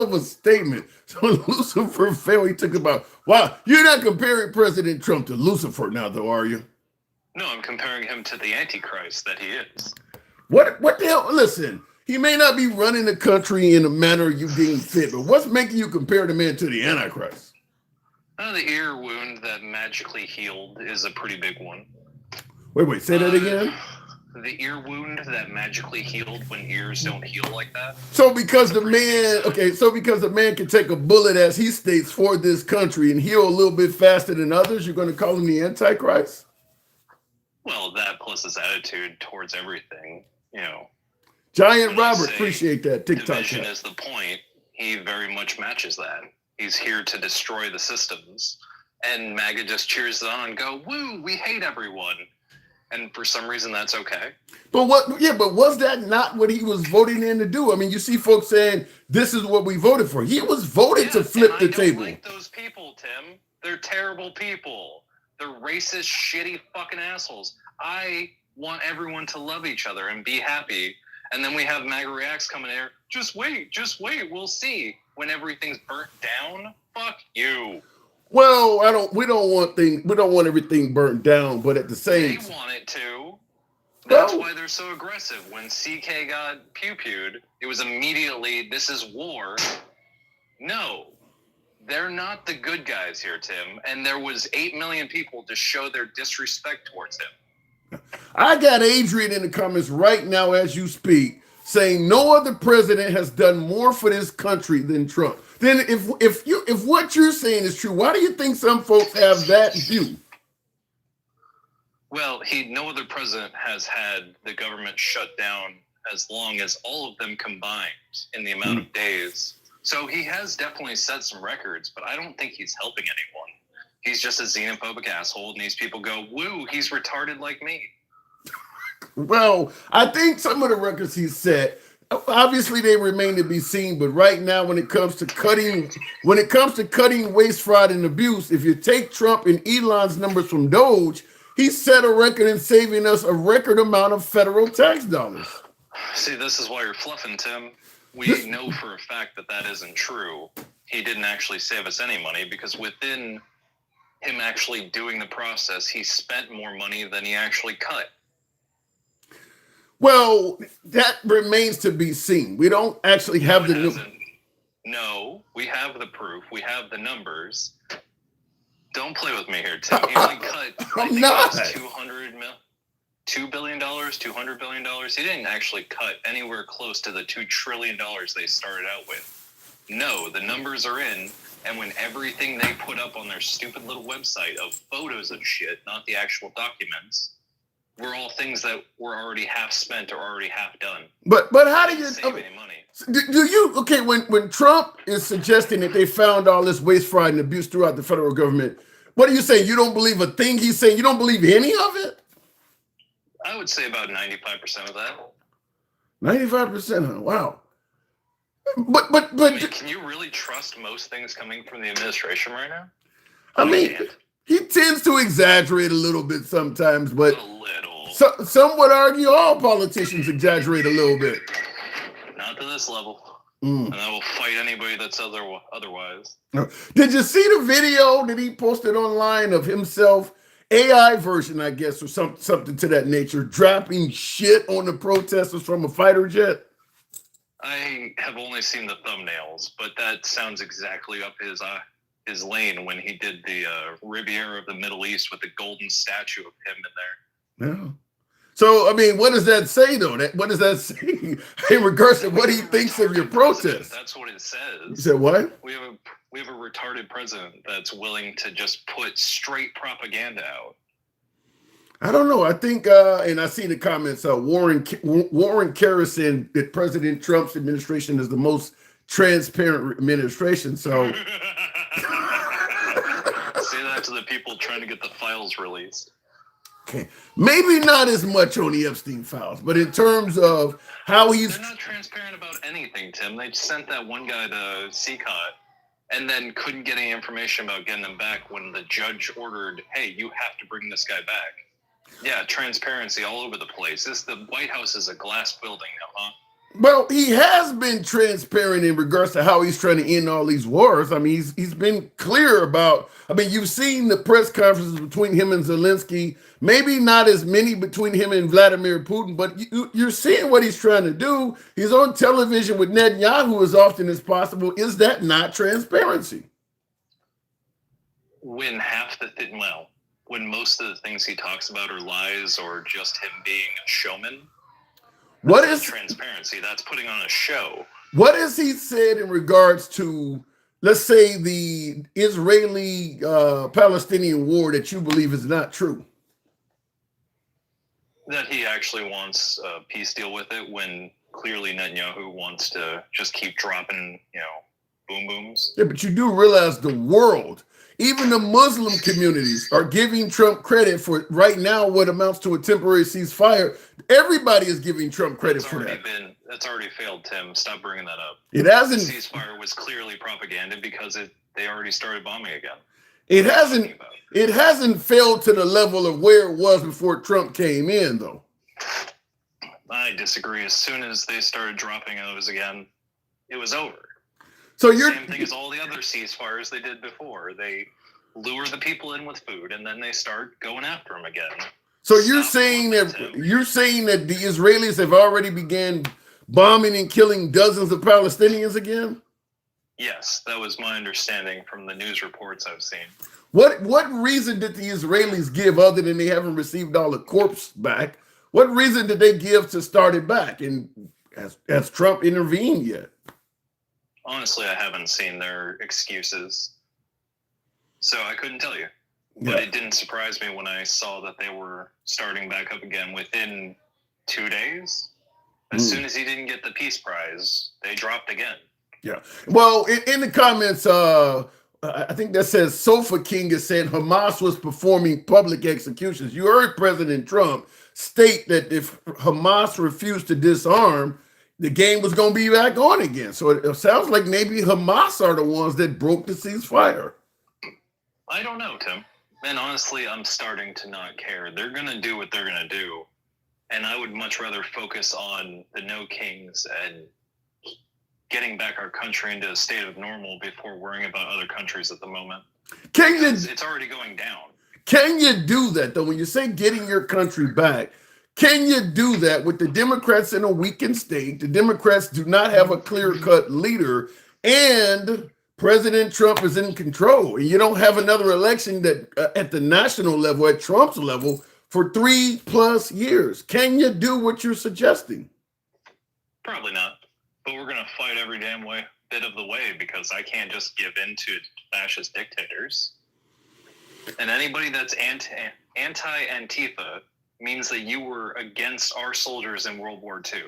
of a statement. So Lucifer failed. He took about, wow, you're not comparing President Trump to Lucifer now, though, are you? No, I'm comparing him to the Antichrist that he is. What the hell? Listen, he may not be running the country in a manner you deem fit, but what's making you compare the man to the Antichrist? The ear wound that magically healed is a pretty big one. Wait, say that again? The ear wound that magically healed when ears don't heal like that. So because the man can take a bullet, as he states, for this country and heal a little bit faster than others, you're going to call him the Antichrist? Well, that plus his attitude towards everything, Giant Robert, appreciate that. TikTok. Division is the point. He very much matches that. He's here to destroy the systems. And MAGA just cheers it on and go, woo, we hate everyone. And for some reason, that's okay. But was that not what he was voting in to do? I mean, you see folks saying, this is what we voted for. He was voted to flip the table. I don't like those people, Tim. They're terrible people. They're racist, shitty fucking assholes. I want everyone to love each other and be happy. And then we have MAGA Reacts coming here. Just wait. We'll see. When everything's burnt down, fuck you. Well, we don't want everything burnt down, but at the same time, they want it to. That's why they're so aggressive. When CK got pew-pewed, it was immediately, this is war. No, they're not the good guys here, Tim. And there was 8 million people to show their disrespect towards him. I got Adrian in the comments right now as you speak, saying no other president has done more for this country than Trump. Then if what you're saying is true, why do you think some folks have that view? Well, no other president has had the government shut down as long as all of them combined in the amount of days. So he has definitely set some records, but I don't think he's helping anyone. He's just a xenophobic asshole, and these people go, woo, he's retarded like me. Well, I think some of the records he's set, obviously they remain to be seen, but right now when it comes to cutting waste, fraud, and abuse, if you take Trump and Elon's numbers from Doge, he set a record in saving us a record amount of federal tax dollars. See, this is why you're fluffing, Tim. We know for a fact that isn't true. He didn't actually save us any money because within him actually doing the process, he spent more money than he actually cut. Well, that remains to be seen. We don't actually have No, we have the proof. We have the numbers. Don't play with me here, Tim. He only cut $2 billion, $200 billion. He didn't actually cut anywhere close to the $2 trillion they started out with. No, the numbers are in, and when everything they put up on their stupid little website of photos of shit, not the actual documents, were all things that were already half spent or already half done. But how do you save any money? Do you when Trump is suggesting that they found all this waste, fraud, and abuse throughout the federal government? What are you saying? You don't believe a thing he's saying? You don't believe any of it? I would say about 95% of that. 95%. Wow. But can you really trust most things coming from the administration right now? I mean, he tends to exaggerate a little bit sometimes, but a little. Some would argue all politicians exaggerate a little bit. Not to this level. And I will fight anybody that says otherwise. Did you see the video that he posted online of himself, AI version, I guess, or something to that nature, dropping shit on the protesters from a fighter jet? I have only seen the thumbnails, but that sounds exactly up his lane when he did the Riviera of the Middle East with the golden statue of him in there. Yeah. So, I mean, what does that say, though? What does that say in regards to what he thinks of your protest? That's what it says. You said what? We have a retarded president that's willing to just put straight propaganda out. I don't know. I think, and I see the comments, Warren Kerrison, that President Trump's administration is the most transparent administration. So say that to the people trying to get the files released. Okay, maybe not as much on the Epstein files, but in terms of how he's... They're not transparent about anything, Tim. They sent that one guy to CCOT and then couldn't get any information about getting him back when the judge ordered, hey, you have to bring this guy back. Yeah, transparency all over the place. The White House is a glass building now, huh? Well, he has been transparent in regards to how he's trying to end all these wars. I mean, he's been clear about. I mean, you've seen the press conferences between him and Zelensky. Maybe not as many between him and Vladimir Putin, but you're seeing what he's trying to do. He's on television with Netanyahu as often as possible. Is that not transparency? When when most of the things he talks about are lies or just him being a showman, What that's is transparency? That's putting on a show. What has he said in regards to, let's say, the Israeli Palestinian war that you believe is not true? That he actually wants a peace deal with it when clearly Netanyahu wants to just keep dropping, boom booms. Yeah, but you do realize the world, even the Muslim communities, are giving Trump credit for right now what amounts to a temporary ceasefire. Everybody is giving Trump credit for that. That's already failed, Tim. Stop bringing that up. It hasn't. The ceasefire was clearly propaganda because they already started bombing again. It hasn't. It hasn't failed to the level of where it was before Trump came in, though. I disagree. As soon as they started dropping those again, it was over. So you're same thing as all the other ceasefires they did before. They lure the people in with food, and then they start going after them again. So you're saying that the Israelis have already began bombing and killing dozens of Palestinians again? Yes, that was my understanding from the news reports I've seen. What reason did the Israelis give other than they haven't received all the corpse back? What reason did they give to start it back? And has Trump intervened yet? Honestly, I haven't seen their excuses, so I couldn't tell you. But it didn't surprise me when I saw that they were starting back up again within 2 days. As soon as he didn't get the Peace Prize, they dropped again. Yeah. Well, in the comments, I think that says Sofa King is saying Hamas was performing public executions. You heard President Trump state that if Hamas refused to disarm, the game was going to be back on again. So it sounds like maybe Hamas are the ones that broke the ceasefire. I don't know, Tim. And honestly, I'm starting to not care. They're going to do what they're going to do. And I would much rather focus on the No Kings and getting back our country into a state of normal before worrying about other countries at the moment. It's already going down. Can you do that, though? When you say getting your country back, can you do that with the Democrats in a weakened state? The Democrats do not have a clear-cut leader, and President Trump is in control. And you don't have another election that at the national level, at Trump's level, for 3+ years. Can you do what you're suggesting? Probably not. But we're going to fight every damn bit of the way because I can't just give in to fascist dictators. And anybody that's anti-Antifa means that you were against our soldiers in World War II.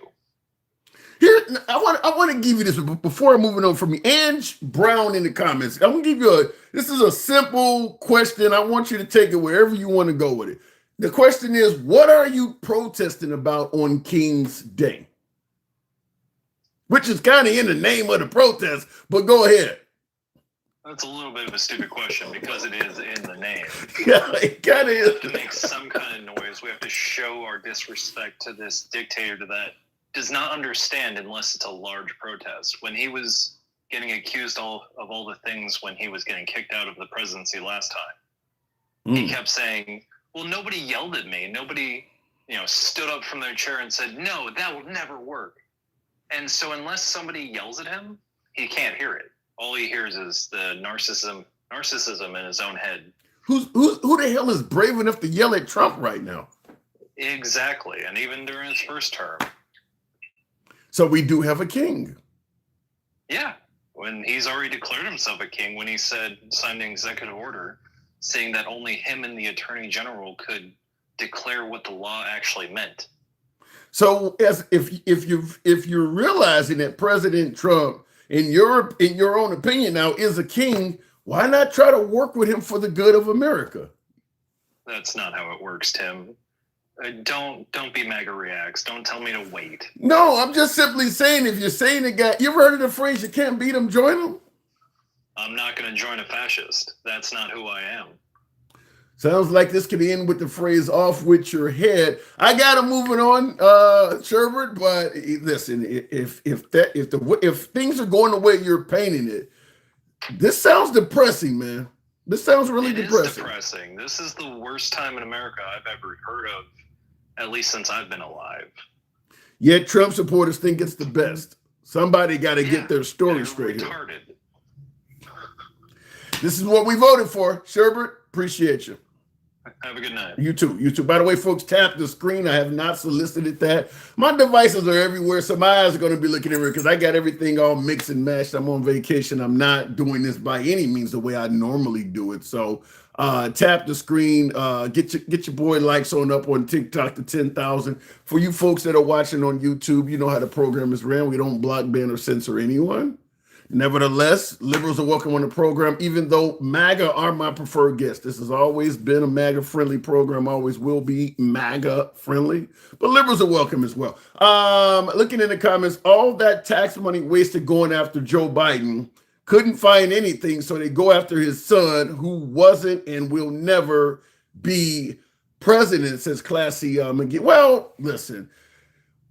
Here, I want to give you this before I'm moving on from me. Ange Brown in the comments. I'm going to give you this is a simple question. I want you to take it wherever you want to go with it. The question is, what are you protesting about on King's Day? Which is kind of in the name of the protest, but go ahead. That's a little bit of a stupid question because it is in the name. Yeah, it kind of is. We have to make some kind of noise. We have to show our disrespect to this dictator that does not understand unless it's a large protest. When he was getting accused of all the things when he was getting kicked out of the presidency last time, he kept saying, well, nobody yelled at me. Nobody, stood up from their chair and said, no, that will never work. And so unless somebody yells at him, he can't hear it. All he hears is the narcissism in his own head. Who the hell is brave enough to yell at Trump right now? Exactly. And even during his first term. So we do have a king. Yeah. When he's already declared himself a king, when he signed an executive order saying that only him and the attorney general could declare what the law actually meant. So if you're realizing that President Trump, in your own opinion now, is a king, why not try to work with him for the good of America? That's not how it works, Tim. Don't be MAGA reacts. Don't tell me to wait. No, I'm just simply saying, if you're saying the guy, you ever heard of the phrase, you can't beat him, join him? I'm not going to join a fascist. That's not who I am. Sounds like this could end with the phrase "off with your head." I got to moving on, Sherbert. But listen, if things are going the way you're painting it, this sounds depressing, man. This sounds really depressing. It is depressing. This is the worst time in America I've ever heard of, at least since I've been alive. Yet Trump supporters think it's the best. Somebody got to get their story straight here. This is what we voted for. Sherbert, appreciate you. Have a good night. You too. You too. By the way, folks, tap the screen. I have not solicited that. My devices are everywhere, so my eyes are going to be looking everywhere because I got everything all mixed and matched. I'm on vacation. I'm not doing this by any means the way I normally do it. So tap the screen. Get your boy likes on up on TikTok to 10,000. For you folks that are watching on YouTube, you know how the program is ran. We don't block, ban, or censor anyone. Nevertheless, liberals are welcome on the program, even though MAGA are my preferred guests. This has always been a MAGA-friendly program, always will be MAGA-friendly, but liberals are welcome as well. Looking in the comments, all that tax money wasted going after Joe Biden, couldn't find anything, so they go after his son, who wasn't and will never be president, says Classy McGee. Well, listen.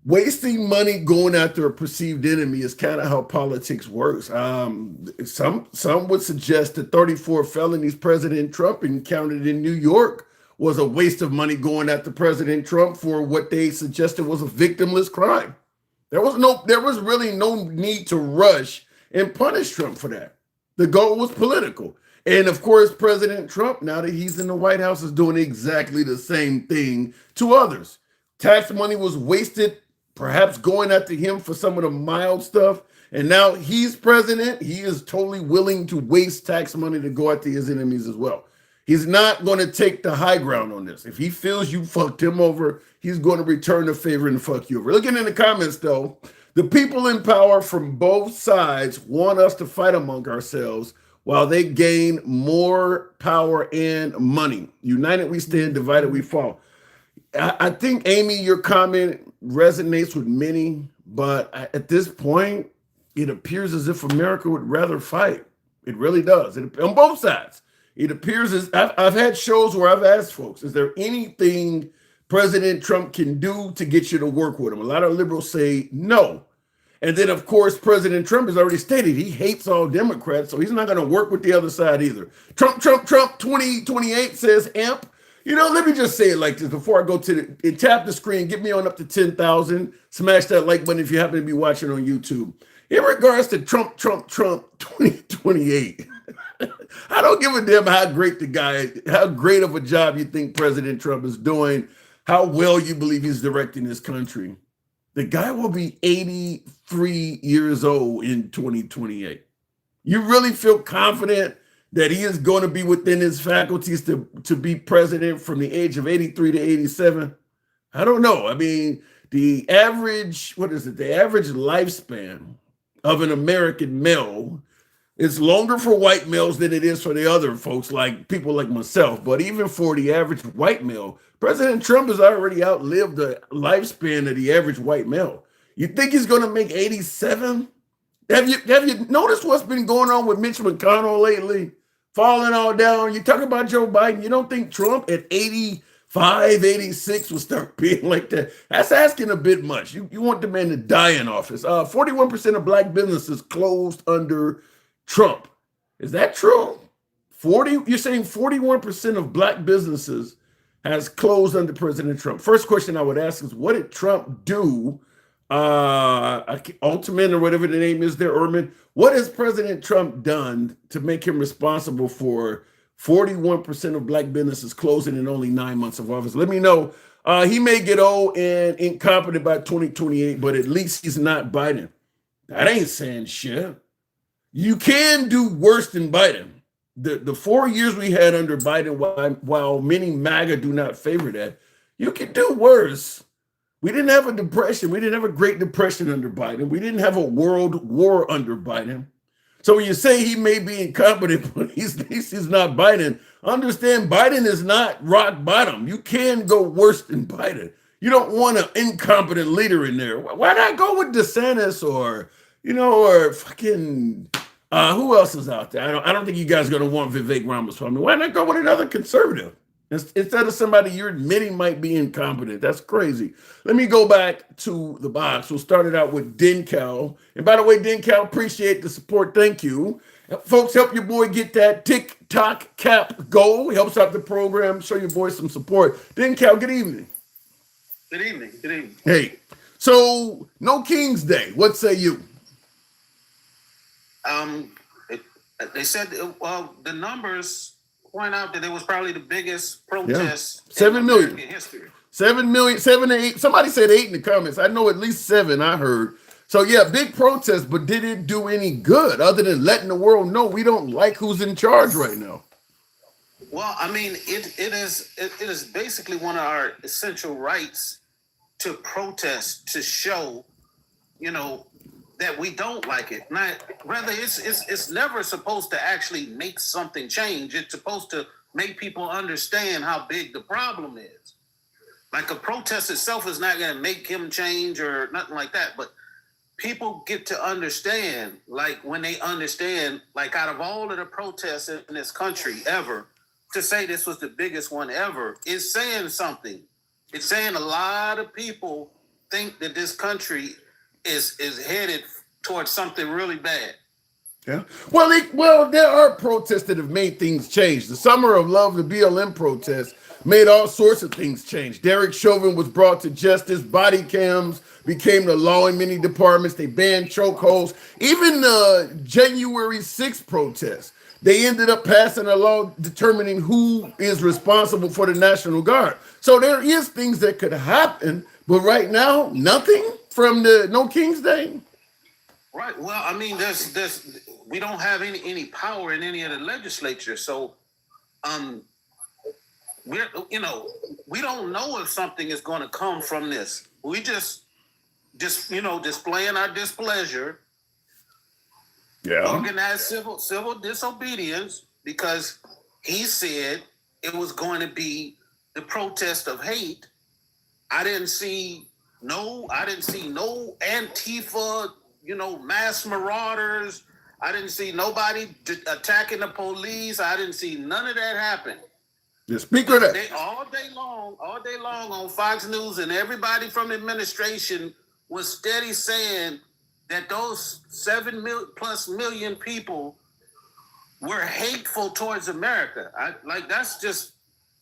Wasting money going after a perceived enemy is kind of how politics works. Some would suggest that 34 felonies President Trump encountered in New York was a waste of money going after President Trump for what they suggested was a victimless crime. There was really no need to rush and punish Trump for that. The goal was political. And of course, President Trump, now that he's in the White House, is doing exactly the same thing to others. Tax money was wasted, perhaps going after him for some of the mild stuff. And now he's president. He is totally willing to waste tax money to go after his enemies as well. He's not going to take the high ground on this. If he feels you fucked him over, he's going to return the favor and fuck you over. Looking in the comments, though, the people in power from both sides want us to fight among ourselves while they gain more power and money. United we stand, divided we fall. I think, Amy, your comment resonates with many, but at this point, it appears as if America would rather fight. It really does. On both sides. It appears as I've had shows where I've asked folks, is there anything President Trump can do to get you to work with him? A lot of liberals say no. And then, of course, President Trump has already stated he hates all Democrats, so he's not going to work with the other side either. Trump 2028 says AMP. You know, let me just say it like this before I go to tap the screen, get me on up to 10,000, smash that like button if you happen to be watching on YouTube. In regards to Trump 2028, I don't give a damn how great how great of a job you think President Trump is doing, how well you believe he's directing this country. The guy will be 83 years old in 2028. You really feel confident that he is going to be within his faculties to be president from the age of 83 to 87? I don't know. I mean, the average lifespan of an American male is longer for white males than it is for the other folks, like people like myself. But even for the average white male, President Trump has already outlived the lifespan of the average white male. You think he's going to make 87? Have you noticed what's been going on with Mitch McConnell lately? Falling all down. You talk about Joe Biden. You don't think Trump at 85, 86 will start being like that? That's asking a bit much. You want the man to die in office. 41% of black businesses closed under Trump. Is that true? You're saying 41% of black businesses has closed under President Trump. First question I would ask is, what did Trump do? Altman or whatever the name is there, Erman. What has President Trump done to make him responsible for 41% of black businesses closing in only 9 months of office? Let me know. He may get old and incompetent by 2028, but at least he's not Biden. That ain't saying shit. You can do worse than Biden. The 4 years we had under Biden, while many MAGA do not favor that, you can do worse. We didn't have a depression. We didn't have a Great Depression under Biden. We didn't have a world war under Biden. So when you say he may be incompetent, but at least he's not Biden, understand Biden is not rock bottom. You can go worse than Biden. You don't want an incompetent leader in there. Why not go with DeSantis or fucking, who else is out there? I don't think you guys are going to want Vivek Ramaswamy. Why not go with another conservative? Instead of somebody you're admitting might be incompetent. That's crazy. Let me go back to the box. We'll start it out with Dencal. And by the way, Dencal, appreciate the support. Thank you. Folks, help your boy get that TikTok cap goal. Helps out the program. Show your boy some support. Dencal, good evening. Good evening. Good evening. Hey, so no King's Day. What say you? It, they said the numbers point out that it was probably the biggest protest in 7 million. American history. 7 million, 7 to 8. Somebody said 8 in the comments. I know at least 7 I heard. So yeah, big protest, but did it do any good other than letting the world know we don't like who's in charge right now? Well, I mean, it is basically one of our essential rights to protest, to show, that we don't like it. Not rather, it's never supposed to actually make something change. It's supposed to make people understand how big the problem is. Like a protest itself is not going to make him change or nothing like that. But people get to understand, like when they understand, like out of all of the protests in this country ever, to say this was the biggest one ever is saying something. It's saying a lot of people think that this country is headed towards something really bad. Yeah. Well, there are protests that have made things change. The Summer of Love, the BLM protest, made all sorts of things change. Derek Chauvin was brought to justice. Body cams became the law in many departments. They banned chokeholds. Even the January 6th protest, they ended up passing a law determining who is responsible for the National Guard. So there is things that could happen, but right now, nothing from the No King's Day. Right. Well, I mean, we don't have any power in any of the legislature, so we don't know if something is going to come from this. We just displaying our displeasure. Yeah. Organized civil disobedience because he said it was going to be the protest of hate. I didn't see no Antifa, mass marauders. I didn't see nobody attacking the police. I didn't see none of that happen. The speaker of that. They all day long on Fox News, and everybody from the administration was steady saying that those 7 million people were hateful towards America. That's just,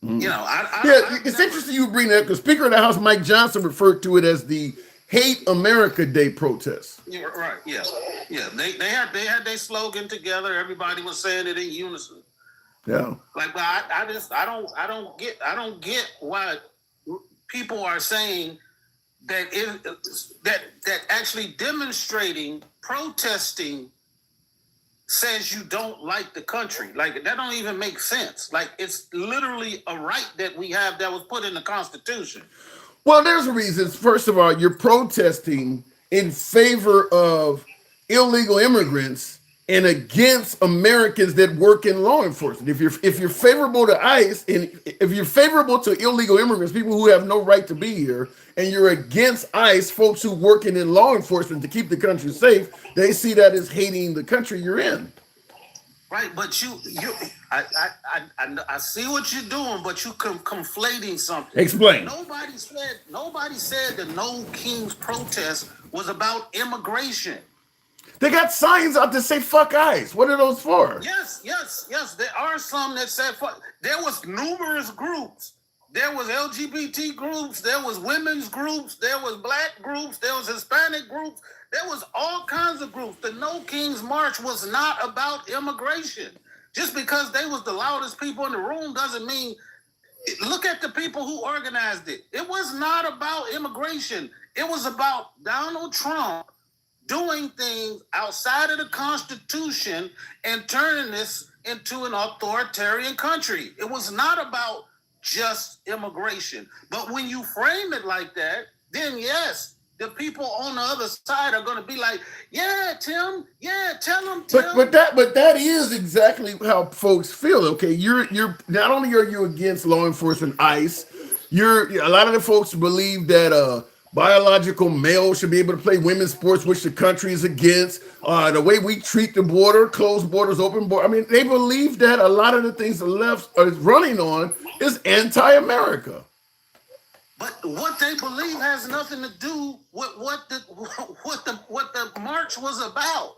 it's interesting you bring that because Speaker of the House Mike Johnson referred to it as the Hate America Day protest. Yeah, right. Yeah. They had their slogan together. Everybody was saying it in unison. Yeah. But I don't get why people are saying that that actually demonstrating, protesting says you don't like the country. Like that don't even make sense. Like it's literally a right that we have that was put in the Constitution. Well, there's reasons. First of all, you're protesting in favor of illegal immigrants and against Americans that work in law enforcement. If you're favorable to ICE and if you're favorable to illegal immigrants, people who have no right to be here, and you're against ICE, folks who working in law enforcement to keep the country safe, they see that as hating the country you're in. Right, but I see what you're doing, but you conflating something. Explain. Nobody said the No Kings protest was about immigration. They got signs out that say "fuck ICE." What are those for? Yes. There are some that said fuck. There was numerous groups. There was LGBT groups. There was women's groups. There was black groups. There was Hispanic groups. There was all kinds of groups. The No Kings March was not about immigration. Just because they was the loudest people in the room doesn't mean. Look at the people who organized it. It was not about immigration. It was about Donald Trump doing things outside of the Constitution and turning this into an authoritarian country. It was not about just immigration. But when you frame it like that, then yes, the people on the other side are going to be like, yeah, Tim, yeah, tell them, Tim. But that is exactly how folks feel. Okay, you're not only are you against law enforcement, ICE, a lot of the folks believe that biological males should be able to play women's sports, which the country is against. The way we treat the border, closed borders, open border. I mean, they believe that a lot of the things the left is running on is anti-America. But what they believe has nothing to do with what the march was about.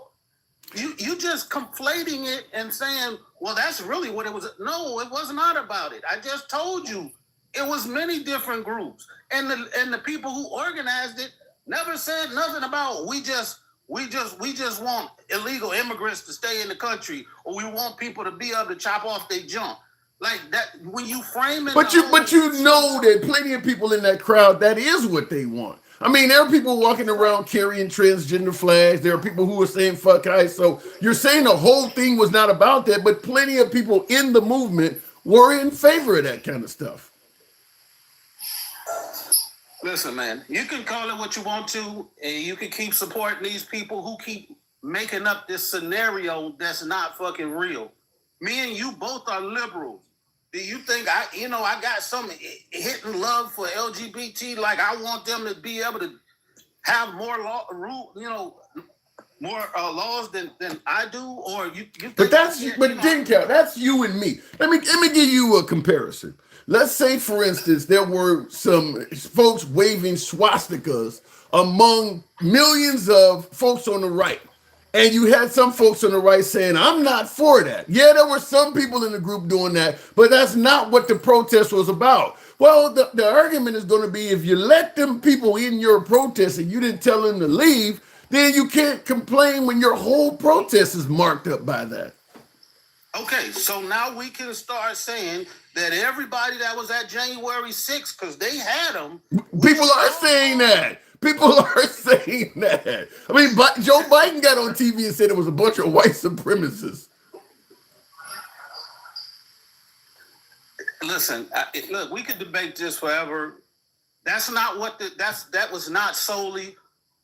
You just conflating it and saying, well, that's really what it was. No, it was not about it. I just told you it was many different groups, and the people who organized it never said nothing about we just want illegal immigrants to stay in the country, or we want people to be able to chop off their junk. Like that, when you frame it. But you know that plenty of people in that crowd, that is what they want. I mean, there are people walking around carrying transgender flags. There are people who are saying fuck ICE. So you're saying the whole thing was not about that, but plenty of people in the movement were in favor of that kind of stuff. Listen, man, you can call it what you want to, and you can keep supporting these people who keep making up this scenario that's not fucking real. Me and you both are liberals. Do you think I got some hitting love for LGBT? Like I want them to be able to have more more laws than I do, or you think but Denkel, that's you and me. Let me give you a comparison. Let's say, for instance, there were some folks waving swastikas among millions of folks on the right. And you had some folks on the right saying, I'm not for that. Yeah, there were some people in the group doing that, but that's not what the protest was about. Well, the argument is going to be if you let them people in your protest and you didn't tell them to leave, then you can't complain when your whole protest is marked up by that. Okay, so now we can start saying that everybody that was at January 6th, because they had them. People are saying that. People are saying that. I mean, Joe Biden got on TV and said it was a bunch of white supremacists. Listen, look, we could debate this forever. That's not what that was not solely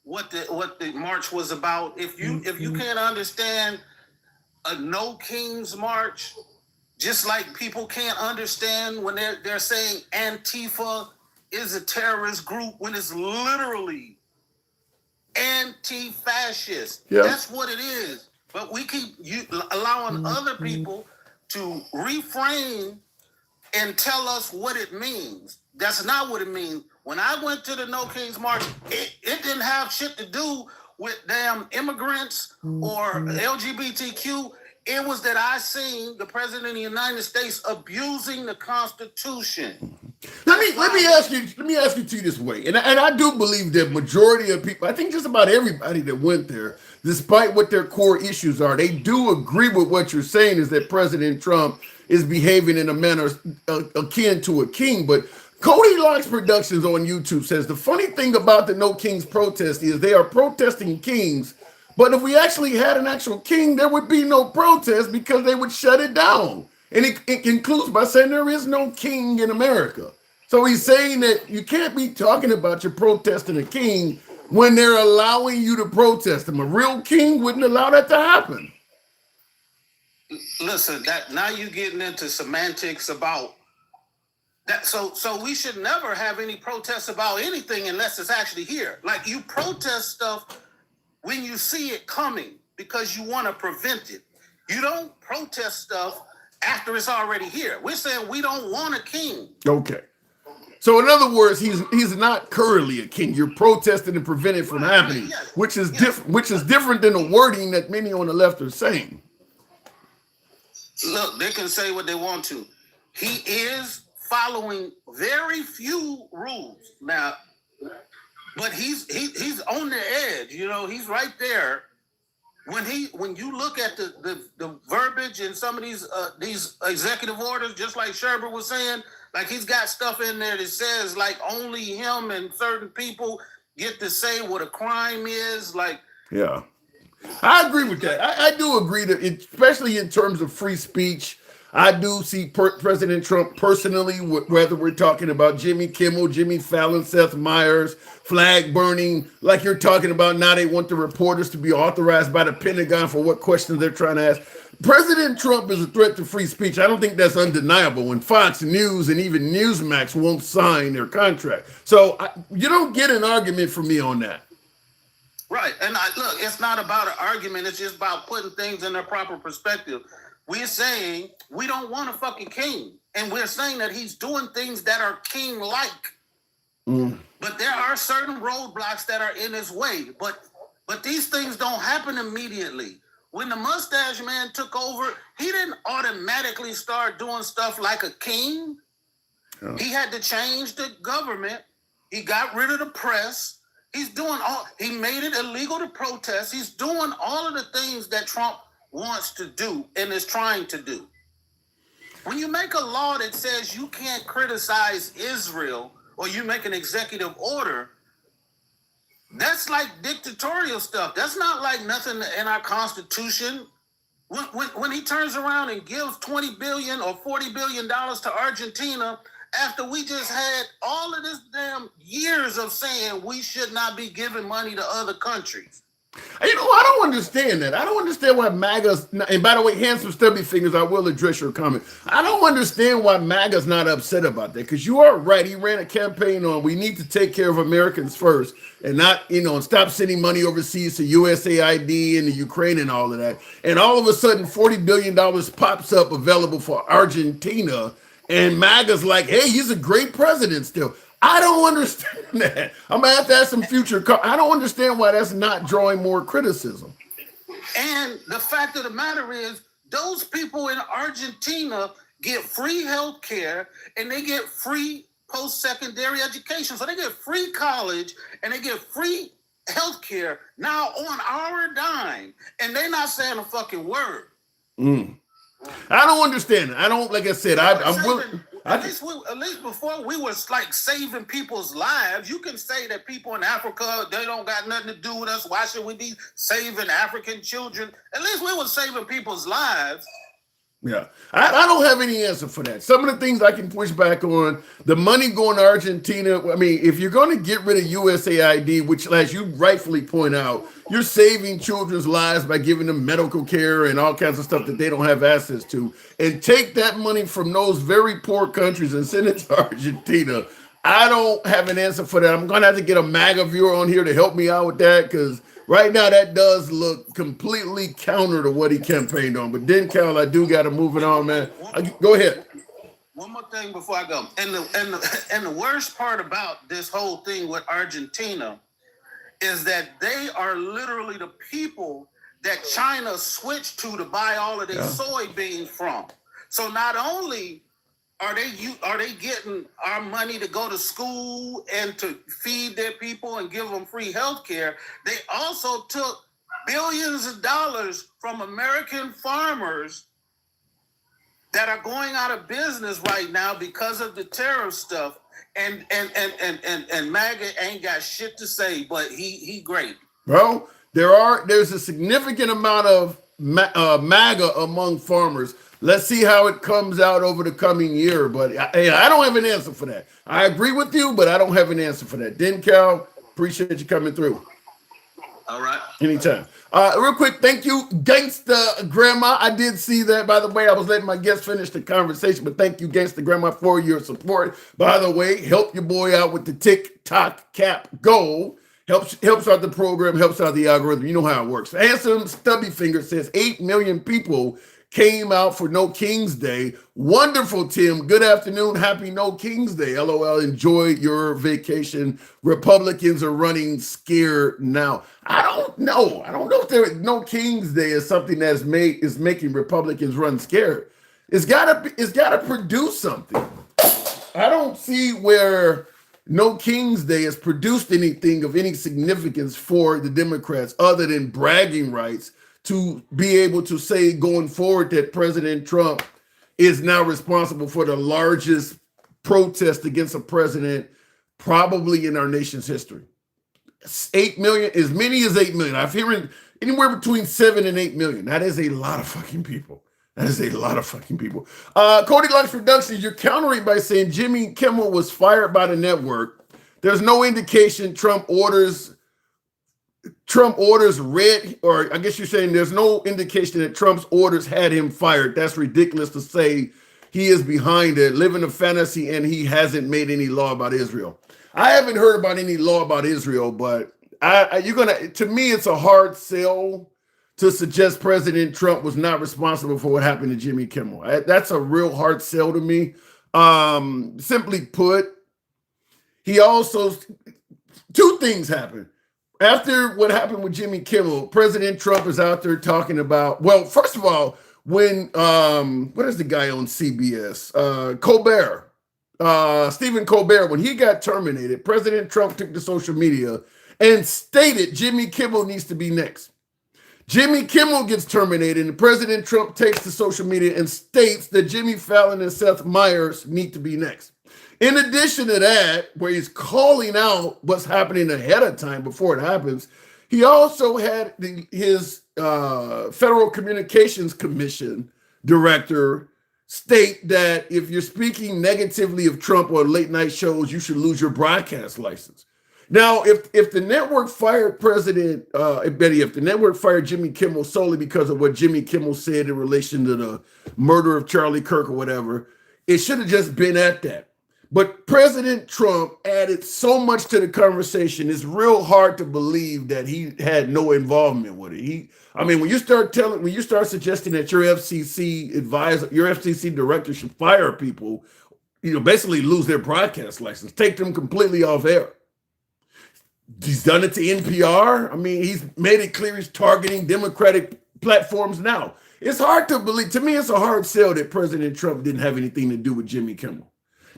what the march was about. If you can't understand a No Kings march, just like people can't understand when they're saying Antifa is a terrorist group when it's literally anti-fascist. Yeah. That's what it is. But we keep allowing other people to reframe and tell us what it means. That's not what it means. When I went to the No Kings March, it didn't have shit to do with damn immigrants or LGBTQ. It was that I seen the president of the United States abusing the Constitution. Let me ask you to this way, and I do believe that majority of people, I think just about everybody that went there, despite what their core issues are, they do agree with what you're saying is that President Trump is behaving in a manner akin to a king. But Cody Locks Productions on YouTube says the funny thing about the No Kings protest is they are protesting kings, but if we actually had an actual king, there would be no protest because they would shut it down. And it concludes by saying there is no king in America. So he's saying that you can't be talking about your protesting a king when they're allowing you to protest him. A real king wouldn't allow that to happen. Listen, that now you're getting into semantics about that. So we should never have any protests about anything unless it's actually here. Like you protest stuff when you see it coming because you want to prevent it. You don't protest stuff after it's already here. We're saying we don't want a king. Okay. So in other words, he's not currently a king. You're protesting to prevent it from happening, yes. which is different than the wording that many on the left are saying. Look, they can say what they want to. He is following very few rules now, but he's on the edge. You know, he's right there. When you look at the verbiage in some of these executive orders, just like Sherbert was saying, like he's got stuff in there that says like only him and certain people get to say what a crime is. Like, yeah, I agree with that. I do agree that, especially in terms of free speech, I do see President Trump personally, whether we're talking about Jimmy Kimmel, Jimmy Fallon, Seth Meyers, flag burning, like you're talking about now they want the reporters to be authorized by the Pentagon for what questions they're trying to ask. President Trump is a threat to free speech. I don't think that's undeniable when Fox News and even Newsmax won't sign their contract. So you don't get an argument from me on that. Right. And look, it's not about an argument. It's just about putting things in their proper perspective. We're saying we don't want a fucking king. And we're saying that he's doing things that are king-like. But there are certain roadblocks that are in his way. But these things don't happen immediately. When the mustache man took over, he didn't automatically start doing stuff like a king. Oh. He had to change the government. He got rid of the press. He made it illegal to protest. He's doing all of the things that Trump wants to do and is trying to do. When you make a law that says you can't criticize Israel or you make an executive order, that's like dictatorial stuff. That's not like nothing in our Constitution. When he turns around and gives $20 billion or $40 billion to Argentina, after we just had all of this damn years of saying we should not be giving money to other countries. You know, I don't understand that. I don't understand why MAGA's, and by the way, handsome stubby fingers, I will address your comment. I don't understand why MAGA's not upset about that, because you are right. He ran a campaign on we need to take care of Americans first and not, and stop sending money overseas to USAID and the Ukraine and all of that. And all of a sudden, $40 billion pops up available for Argentina, and MAGA's like, hey, he's a great president still. I don't understand that. I'm going to have to ask some future. I don't understand why that's not drawing more criticism. And the fact of the matter is, those people in Argentina get free health care and they get free post-secondary education. So they get free college and they get free health care now on our dime. And they're not saying a fucking word. I don't understand it. I don't, like I said, I'm willing. At least before we were like saving people's lives. You can say that people in Africa, they don't got nothing to do with us. Why should we be saving African children? At least we were saving people's lives. Yeah, I don't have any answer for that. Some of the things I can push back on, the money going to Argentina. I mean, if you're going to get rid of USAID, which, as you rightfully point out, you're saving children's lives by giving them medical care and all kinds of stuff that they don't have access to, and take that money from those very poor countries and send it to Argentina. I don't have an answer for that. I'm going to have to get a MAGA viewer on here to help me out with that, because right now that does look completely counter to what he campaigned on. But then, Cal, I do got to move it on, man. Go ahead. One more thing before I go. And the worst part about this whole thing with Argentina is that they are literally the people that China switched to buy all of their soybeans from. So not only are they getting our money to go to school and to feed their people and give them free health care, they also took billions of dollars from American farmers that are going out of business right now because of the tariff stuff. And MAGA ain't got shit to say, but he great. Bro, there's a significant amount of MAGA among farmers. Let's see how it comes out over the coming year. But I don't have an answer for that. I agree with you, but I don't have an answer for that. Den Cal, appreciate you coming through. All right. Anytime. Real quick, thank you, Gangsta Grandma. I did see that, by the way. I was letting my guests finish the conversation, but thank you, Gangsta Grandma, for your support. By the way, help your boy out with the TikTok cap goal. Helps out the program, helps out the algorithm. You know how it works. Handsome Stubby Finger says 8 million people came out for No King's Day. Wonderful, Tim. Good afternoon. Happy No King's Day. LOL. Enjoy your vacation. Republicans are running scared now. I don't know. I don't know if No King's Day is something that is making Republicans run scared. It's gotta produce something. I don't see where No King's Day has produced anything of any significance for the Democrats other than bragging rights to be able to say going forward that President Trump is now responsible for the largest protest against a president probably in our nation's history. 8 million, as many as 8 million. I've heard anywhere between 7 and 8 million. That is a lot of fucking people. That is a lot of fucking people. Cody Lunch Productions, you're countering by saying Jimmy Kimmel was fired by the network. There's no indication Trump orders Trump orders read, or I guess you're saying there's no indication that Trump's orders had him fired. That's ridiculous to say. He is behind it, living a fantasy, and he hasn't made any law about Israel. I haven't heard about any law about Israel, but to me, it's a hard sell to suggest President Trump was not responsible for what happened to Jimmy Kimmel. That's a real hard sell to me. Simply put, he also, two things happened. After what happened with Jimmy Kimmel, President Trump is out there talking about, well, first of all, when, what is the guy on CBS? Colbert, Stephen Colbert, when he got terminated, President Trump took to social media and stated Jimmy Kimmel needs to be next. Jimmy Kimmel gets terminated, and President Trump takes to social media and states that Jimmy Fallon and Seth Meyers need to be next. In addition to that, where he's calling out what's happening ahead of time before it happens, he also had his Federal Communications Commission director state that if you're speaking negatively of Trump on late night shows, you should lose your broadcast license. Now, if the network fired if the network fired Jimmy Kimmel solely because of what Jimmy Kimmel said in relation to the murder of Charlie Kirk or whatever, it should have just been at that. But President Trump added so much to the conversation, it's real hard to believe that he had no involvement with it. When you start suggesting that your FCC advisor, your FCC director should fire people, basically lose their broadcast license, take them completely off air. He's done it to NPR. He's made it clear he's targeting Democratic platforms now. It's hard to believe. To me, it's a hard sell that President Trump didn't have anything to do with Jimmy Kimmel.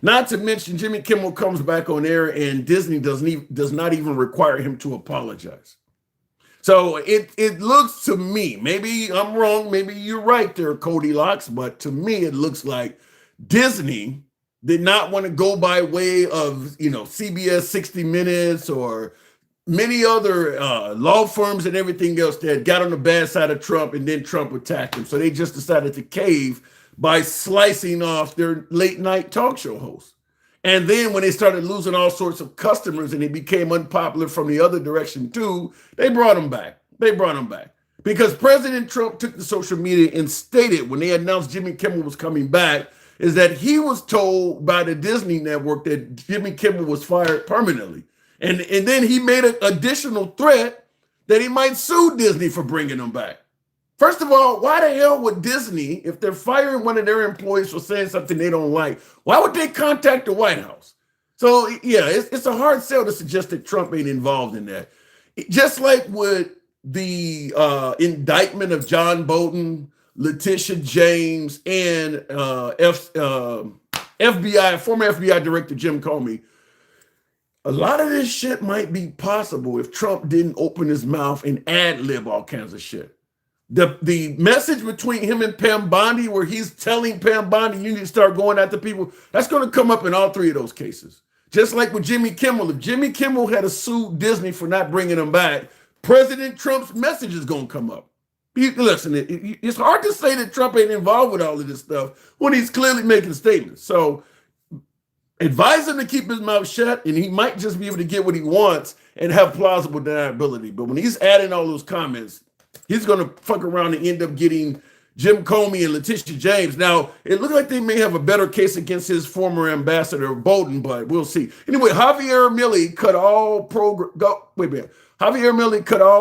Not to mention, Jimmy Kimmel comes back on air and Disney does not even require him to apologize. So it looks to me, maybe I'm wrong, maybe you're right there, Cody Locks, but to me it looks like Disney did not want to go by way of CBS 60 Minutes or many other law firms and everything else that got on the bad side of Trump, and then Trump attacked him. So they just decided to cave by slicing off their late night talk show hosts. And then when they started losing all sorts of customers and they became unpopular from the other direction too, they brought them back. Because President Trump took to social media and stated when they announced Jimmy Kimmel was coming back is that he was told by the Disney network that Jimmy Kimmel was fired permanently. And then he made an additional threat that he might sue Disney for bringing him back. First of all, why the hell would Disney, if they're firing one of their employees for saying something they don't like, why would they contact the White House? So, yeah, it's a hard sell to suggest that Trump ain't involved in that. Just like with the indictment of John Bolton, Letitia James, and former FBI Director Jim Comey, a lot of this shit might be possible if Trump didn't open his mouth and ad-lib all kinds of shit. The message between him and Pam Bondi, where he's telling Pam Bondi, you need to start going after people, that's going to come up in all three of those cases. Just like with Jimmy Kimmel. If Jimmy Kimmel had to sue Disney for not bringing him back, President Trump's message is going to come up. Listen, it's hard to say that Trump ain't involved with all of this stuff when he's clearly making statements. So advise him to keep his mouth shut, and he might just be able to get what he wants and have plausible deniability. But when he's adding all those comments, he's going to fuck around and end up getting Jim Comey and Letitia James. Now, it looks like they may have a better case against his former ambassador, Bolton, but we'll see. Anyway, Javier Milei cut all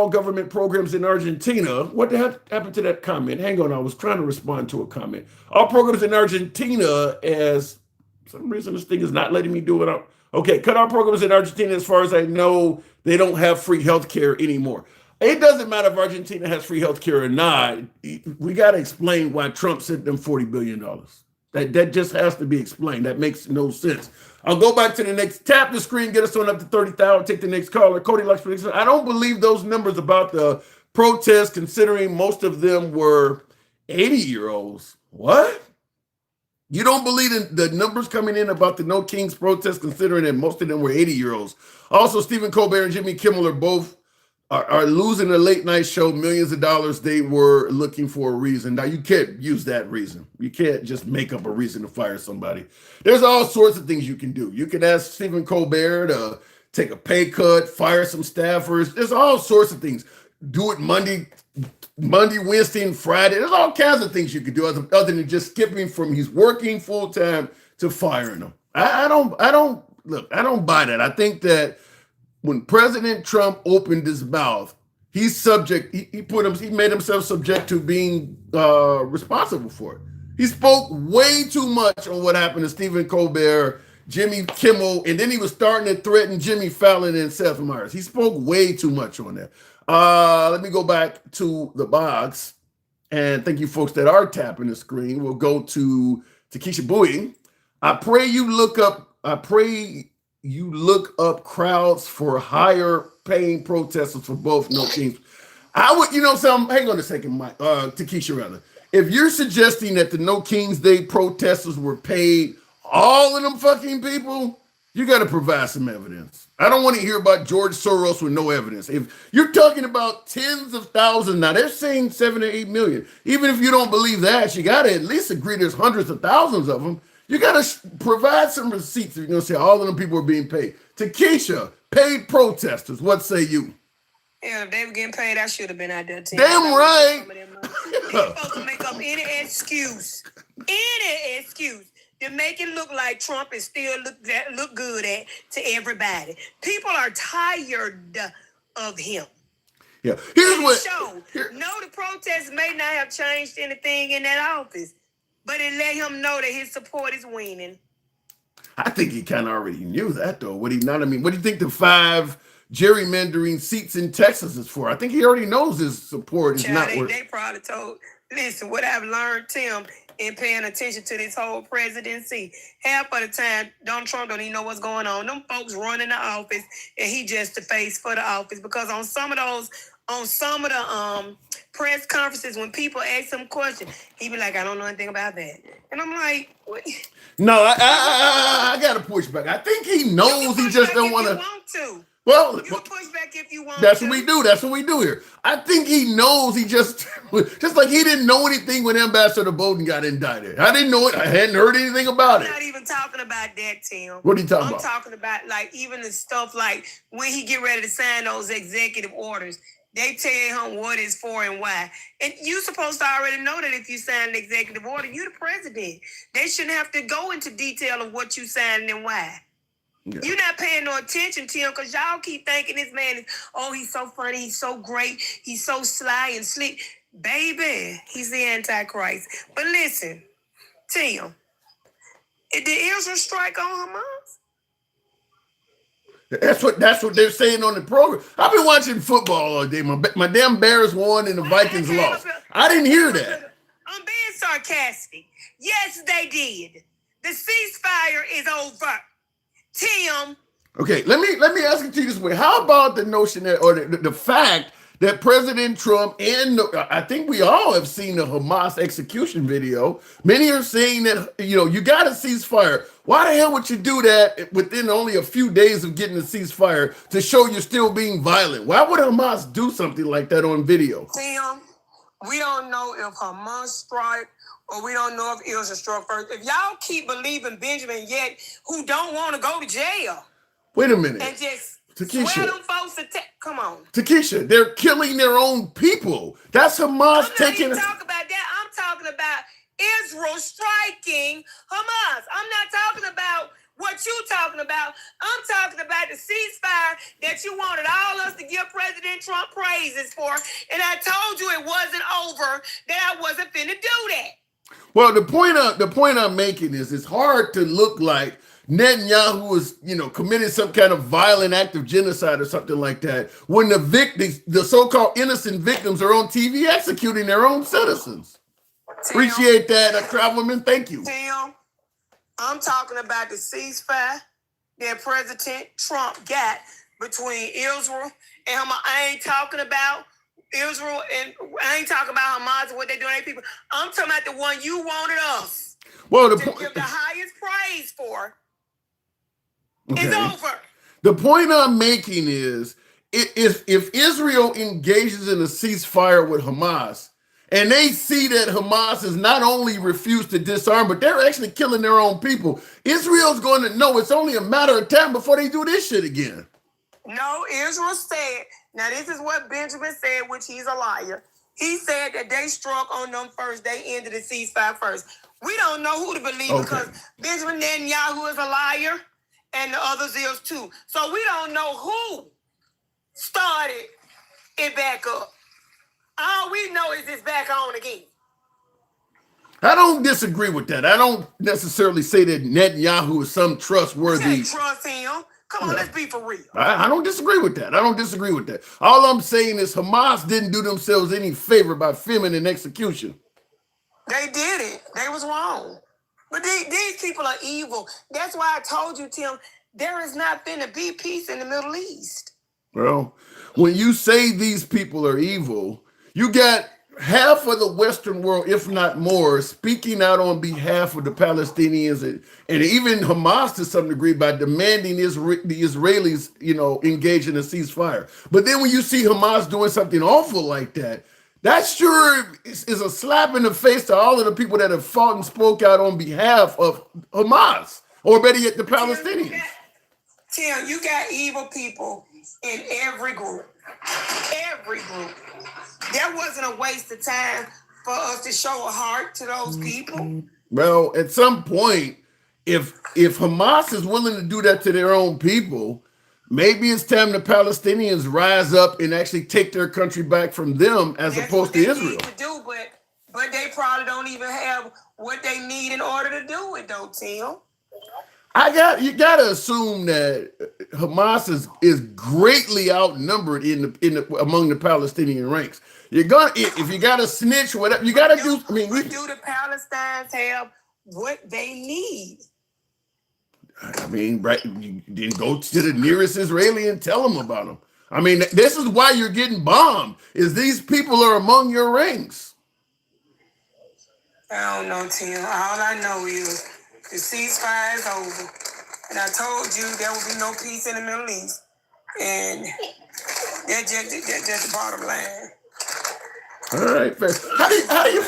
government programs in Argentina. What the heck happened to that comment? Hang on, I was trying to respond to a comment. All programs in Argentina, as for some reason this thing is not letting me do it. Okay, cut all programs in Argentina. As far as I know, they don't have free health care anymore. It doesn't matter if Argentina has free health care or not. We got to explain why Trump sent them $40 billion. That just has to be explained. That makes no sense. I'll go back to the next. Tap the screen, get us on up to 30,000. Take the next caller. Cody Lux prediction. I don't believe those numbers about the protests, considering most of them were 80-year-olds. What? You don't believe in the numbers coming in about the No Kings protest, considering that most of them were 80-year-olds. Also, Stephen Colbert and Jimmy Kimmel are both are losing a late night show millions of dollars. They were looking for a reason. Now, you can't use that reason. You can't just make up a reason to fire somebody. There's all sorts of things you can do. You can ask Stephen Colbert to take a pay cut, fire some staffers. There's all sorts of things. Do it Monday, Wednesday, and Friday. There's all kinds of things you could do other than just skipping from he's working full time to firing him. I don't buy that. I think that when President Trump opened his mouth, he's subject. He made himself subject to being responsible for it. He spoke way too much on what happened to Stephen Colbert, Jimmy Kimmel, and then he was starting to threaten Jimmy Fallon and Seth Meyers. He spoke way too much on that. Let me go back to the box, and thank you folks that are tapping the screen. We'll go to Takesha Bowie. I pray you look up crowds for higher paying protesters for both no teams. I would, hang on a second, Mike, Takesha rather. If you're suggesting that the No Kings Day protesters were paid, all of them fucking people, you got to provide some evidence. I don't want to hear about George Soros with no evidence. If you're talking about tens of thousands, now they're saying 7 to 8 million. Even if you don't believe that, you got to at least agree there's hundreds of thousands of them. You got to provide some receipts if you're going to say all of them people are being paid. Takesha, paid protesters, what say you? Yeah, if they were getting paid, I should have been out there too. Damn right. They're supposed to make up any excuse to make it look like Trump is still look good to everybody. People are tired of him. Yeah, here's what. No, the protests may not have changed anything in that office, but it let him know that his support is waning. I think he kind of already knew that, though. Would he not? I mean, what do you think the 5 gerrymandering seats in Texas is for? I think he already knows his support is not worth. They probably told, listen, what I've learned, Tim, in paying attention to this whole presidency, half of the time, Donald Trump don't even know what's going on. Them folks running the office, and he just the face for the office. Because on some of the press conferences, when people ask him questions, he be like, I don't know anything about that. And I'm like, what? No, I got to push back. I think he knows he just don't want to. Well, you can push back if you want. That's what we do. That's what we do here. I think he knows he just like he didn't know anything when Ambassador Bolton got indicted. I didn't know it. I hadn't heard anything about it. I'm not even talking about that, Tim. What are you talking about? I'm talking about like even the stuff like when he get ready to sign those executive orders. They tell him what it's for and why. And you're supposed to already know that if you sign an executive order, you're the president. They shouldn't have to go into detail of what you signed and why. Yeah. You're not paying no attention to him because y'all keep thinking this man is, he's so funny, he's so great, he's so sly and slick. Baby, he's the Antichrist. But listen, Tim, did Israel strike on Hamas? That's what they're saying on the program. I've been watching football all day. My damn Bears won and the Vikings lost. I didn't hear that. I'm being sarcastic. Yes, they did. The ceasefire is over. Tim. Okay, let me ask it to you this way. How about the notion that, or the fact that President Trump and I think we all have seen the Hamas execution video. Many are saying that, you got to ceasefire. Why the hell would you do that within only a few days of getting a ceasefire to show you're still being violent? Why would Hamas do something like that on video? Tim, we don't know if Hamas strike or we don't know if Israel struck first. If y'all keep believing Benjamin Yet, who don't want to go to jail. Wait a minute. And just Takesha, swear them folks to come on. Takesha, they're killing their own people. That's Hamas taking. I'm not even talking about that. I'm talking about Israel striking Hamas. I'm not talking about what you talking about. I'm talking about the ceasefire that you wanted all us to give President Trump praises for. And I told you it wasn't over, that I wasn't finna do that. Well, the point I'm making is it's hard to look like Netanyahu was, committed some kind of violent act of genocide or something like that when the so-called innocent victims are on TV executing their own citizens. Tim, appreciate that, Travelman. Thank you. Tim, I'm talking about the ceasefire that President Trump got between Israel and Hamas. I ain't talking about Israel and I ain't talking about Hamas and what they're doing to people. I'm talking about the one you wanted us to give the highest praise for. Okay. It's over. The point I'm making is if Israel engages in a ceasefire with Hamas and they see that Hamas has not only refused to disarm, but they're actually killing their own people, Israel's going to know it's only a matter of time before they do this shit again. No, Israel said, now this is what Benjamin said, which he's a liar. He said that they struck on them first. They ended the ceasefire first. We don't know who to believe because Benjamin Netanyahu is a liar and the others is too. So we don't know who started it back up. All we know is it's back on again. I don't disagree with that. I don't necessarily say that Netanyahu is some trustworthy. You can't trust him. Come on, let's be for real. I don't disagree with that. I don't disagree with that. All I'm saying is Hamas didn't do themselves any favor by feminine execution. They did it. They was wrong. But these people are evil. That's why I told you, Tim, there is not going to be peace in the Middle East. Well, when you say these people are evil, you got half of the Western world, if not more, speaking out on behalf of the Palestinians and even Hamas to some degree by demanding the Israelis, engage in a ceasefire. But then when you see Hamas doing something awful like that, that sure is a slap in the face to all of the people that have fought and spoke out on behalf of Hamas, or better yet, the Palestinians. Tim, you got evil people in every group. Every group. That wasn't a waste of time for us to show a heart to those people. Well, at some point, if Hamas is willing to do that to their own people, maybe it's time the Palestinians rise up and actually take their country back from them as opposed to Israel. Need to do, but they probably don't even have what they need in order to do it, though, Tim. You gotta assume that Hamas is greatly outnumbered among the Palestinian ranks. If you gotta snitch, whatever you gotta do. I mean, do the Palestinians have what they need? I mean, right? You then go to the nearest Israeli and tell them about them. I mean, this is why you're getting bombed. Is these people are among your ranks? I don't know, Tim. All I know is the ceasefire is over, and I told you there will be no peace in the Middle East, and that's just the bottom line. All right, fair. How do you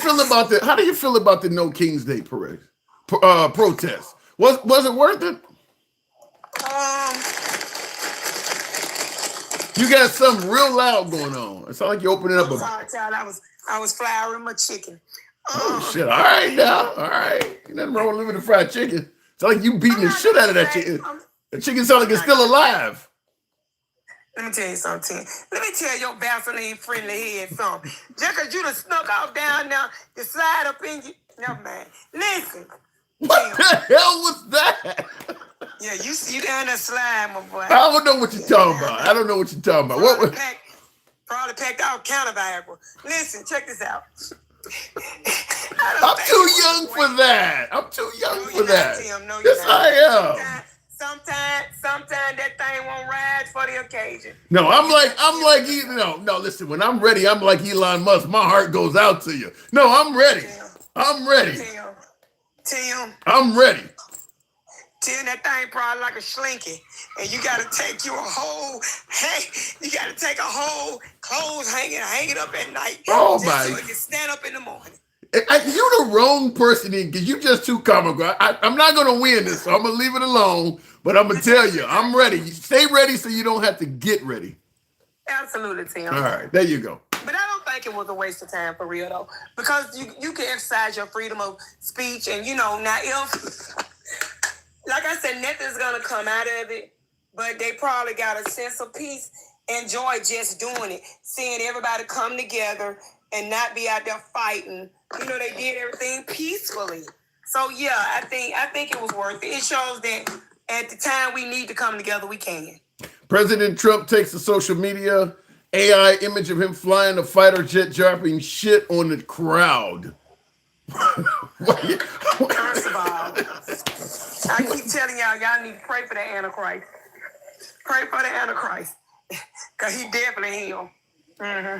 feel about the No King's Day parade protest? Was it worth it? You got something real loud going on. It sounds like you're opening up a. Sorry, child. I was flouring my chicken. Oh shit! All right now, all right. Ain't nothing wrong with living the fried chicken. It's like you beating the shit out of that chicken. The chicken sounds like it's still alive. Let me tell you something. Let me tell your Vaseline friendly head something. Just because you done snuck off down now, you slide up in you. Never mind. Listen. What the hell was that? Yeah, you down there slide, my boy. I don't know what you're talking about. I don't know what you're talking about. Probably packed out counter Viagra. Listen, check this out. I'm too young for that. I'm too young for that. No, yes, I am. Sometimes that thing won't rise for the occasion. No, I'm like, no, listen, when I'm ready, I'm like Elon Musk. My heart goes out to you. No, I'm ready. I'm ready. Tim. I'm ready. Tim, that thing probably like a slinky. And you gotta take you a whole, clothes hang it up at night. Oh just my. So you can stand up in the morning. You're the wrong person because you just too comical. I'm not going to win this, so I'm going to leave it alone. But I'm going to tell you, I'm ready. Stay ready so you don't have to get ready. Absolutely, Tim. All right, there you go. But I don't think it was a waste of time for real, though. Because you can exercise your freedom of speech. And, now if, like I said, nothing's going to come out of it. But they probably got a sense of peace and joy just doing it. Seeing everybody come together and not be out there fighting. They did everything peacefully. So yeah, I think it was worth it. It shows that at the time we need to come together, we can. President Trump takes to social media AI image of him flying a fighter jet, dropping shit on the crowd. First of all, I keep telling y'all need to pray for the Antichrist. Pray for the Antichrist. Because he definitely him.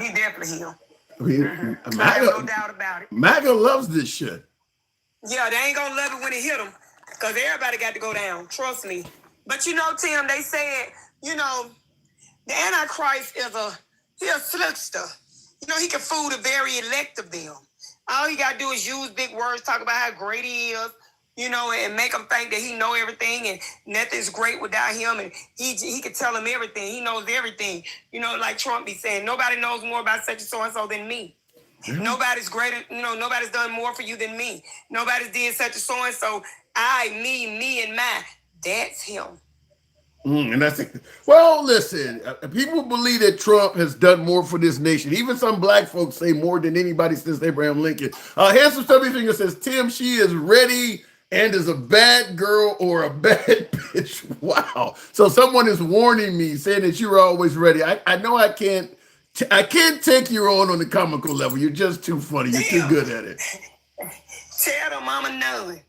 He definitely him. No doubt about it. MAGA loves this shit. Yeah, they ain't gonna love it when it hit them, because everybody got to go down. Trust me. But Tim, they said, the Antichrist is a slickster. He can fool the very elect of them. All he gotta do is use big words, talk about how great he is, and make him think that he know everything and nothing's great without him, and he could tell him everything. He knows everything. Like Trump be saying, nobody knows more about such and so than me. Mm-hmm. Nobody's greater, nobody's done more for you than me. Nobody's did such and so. Me, and mine. That's him. And that's it. Well, listen, people believe that Trump has done more for this nation. Even some black folks say more than anybody since Abraham Lincoln. Handsome Stubby Finger says, Tim, she is ready and is a bad girl or a bad bitch. Wow. So someone is warning me, saying that you're always ready. I know I can't take you on the comical level. You're just too funny. You're too good at it. Tell them I'm a none.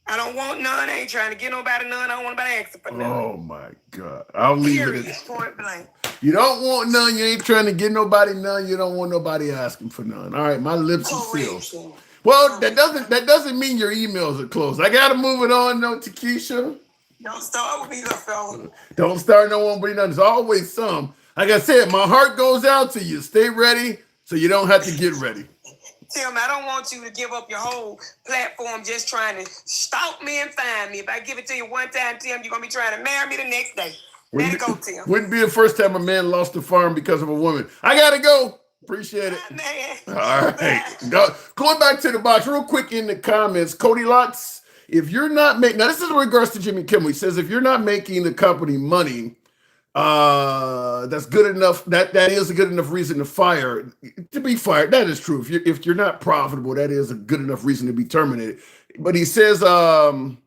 I don't want none. I ain't trying to get nobody none. I don't want nobody asking for none. Oh my God. I'll leave it at point blank. You don't want none. You ain't trying to get nobody none. You don't want nobody asking for none. All right, my lips are sealed. Well, that doesn't mean your emails are closed. I gotta move it on though, Takesha. Don't start with me, little fella. Don't start no one, but there's always some. Like I said, my heart goes out to you. Stay ready so you don't have to get ready. Tim, I don't want you to give up your whole platform just trying to stalk me and find me. If I give it to you one time, Tim, you're going to be trying to marry me the next day. Let it go, Tim. Wouldn't be the first time a man lost a farm because of a woman. I got to go. Appreciate it. Man. All right. Going back to the box real quick in the comments. Cody Lotz, if you're not making, now this is in regards to Jimmy Kimmel. He says, if you're not making the company money, that's good enough. That is a good enough reason to be fired. That is true. If you're not profitable, that is a good enough reason to be terminated. But he says the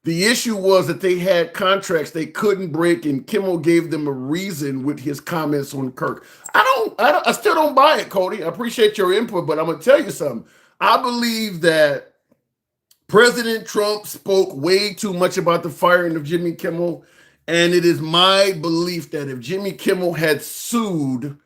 issue was that they had contracts they couldn't break, and Kimmel gave them a reason with his comments on Kirk. I still don't buy it, Cody. I appreciate your input, but I'm gonna tell you something. I believe that President Trump spoke way too much about the firing of Jimmy Kimmel. And it is my belief that if Jimmy Kimmel had sued,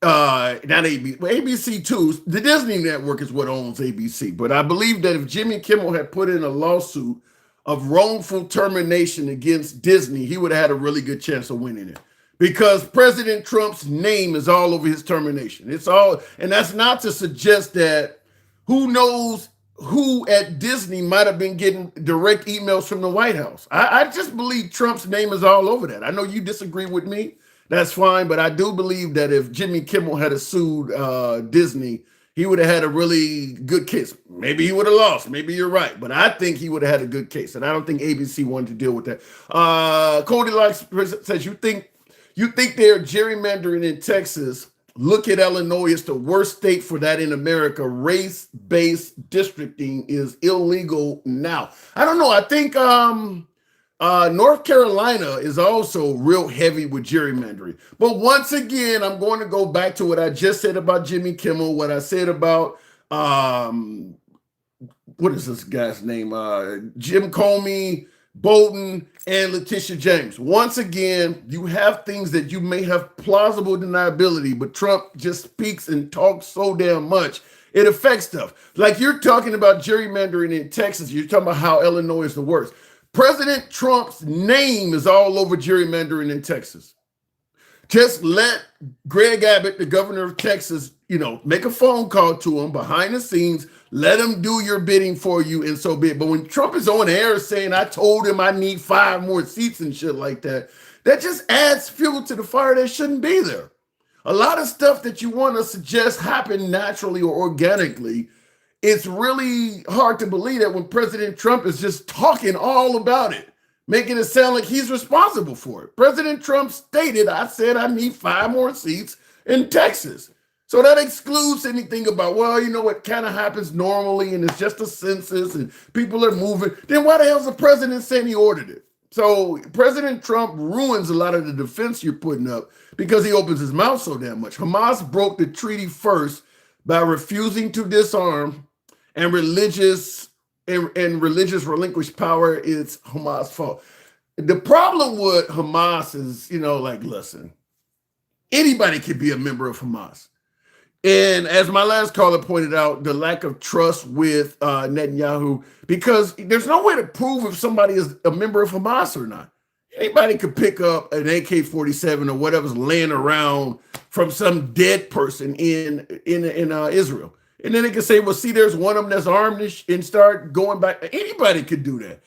not ABC too, the Disney Network is what owns ABC. But I believe that if Jimmy Kimmel had put in a lawsuit of wrongful termination against Disney, he would have had a really good chance of winning it. Because President Trump's name is all over his termination. And that's not to suggest that who knows who at Disney might have been getting direct emails from the White House. I just believe Trump's name is all over that. I know you disagree with me. That's fine. But I do believe that if Jimmy Kimmel had sued Disney, he would have had a really good case. Maybe he would have lost. Maybe you're right. But I think he would have had a good case. And I don't think ABC wanted to deal with that. Cody Locke says, you think they're gerrymandering in Texas? Look at Illinois. It's the worst state for that in America. Race-based districting is illegal now. I don't know. I think North Carolina is also real heavy with gerrymandering. But once again, I'm going to go back to what I just said about Jimmy Kimmel, what I said about, what is this guy's name? Jim Comey, Bolton, and Letitia James. Once again, you have things that you may have plausible deniability, but Trump just speaks and talks so damn much, it affects stuff. Like you're talking about gerrymandering in Texas. You're talking about how Illinois is the worst. President Trump's name is all over gerrymandering in Texas. Just let Greg Abbott, the governor of Texas, make a phone call to him behind the scenes. Let him do your bidding for you, and so be it. But when Trump is on air saying, I told him I need 5 more seats and shit like that, that just adds fuel to the fire that shouldn't be there. A lot of stuff that you want to suggest happen naturally or organically, it's really hard to believe that when President Trump is just talking all about it, making it sound like he's responsible for it. President Trump stated, I said I need 5 more seats in Texas. So that excludes anything about, well, you know what kind of happens normally and it's just a census and people are moving. Then why the hell is the president saying he ordered it? So President Trump ruins a lot of the defense you're putting up because he opens his mouth so damn much. Hamas broke the treaty first by refusing to disarm, and religious relinquished power is Hamas' fault. The problem with Hamas is, listen, anybody could be a member of Hamas. And as my last caller pointed out, the lack of trust with Netanyahu, because there's no way to prove if somebody is a member of Hamas or not. Anybody could pick up an AK-47 or whatever's laying around from some dead person in Israel. And then they can say, well, see, there's one of them that's armed and start going back. Anybody could do that.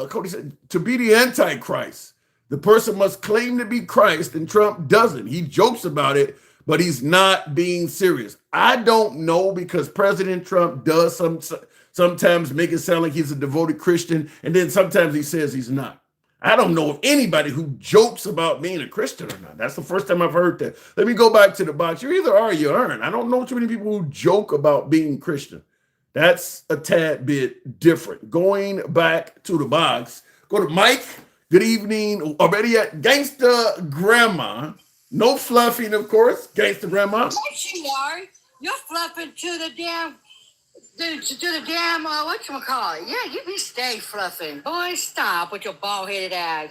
Cody said, to be the Antichrist, the person must claim to be Christ, and Trump doesn't. He jokes about it, but he's not being serious. I don't know, because President Trump does sometimes make it sound like he's a devoted Christian, and then sometimes he says he's not. I don't know of anybody who jokes about being a Christian or not. That's the first time I've heard that. Let me go back to the box. You either are or you aren't. I don't know too many people who joke about being Christian. That's a tad bit different. Going back to the box, go to Mike. Good evening. Or better yet, Gangsta Grandma. No fluffing, of course. Gangsta Grandma. Yes, you are. You're fluffing to the damn, whatchamacallit. Yeah, you be stay fluffing. Boy, stop with your bald-headed ass.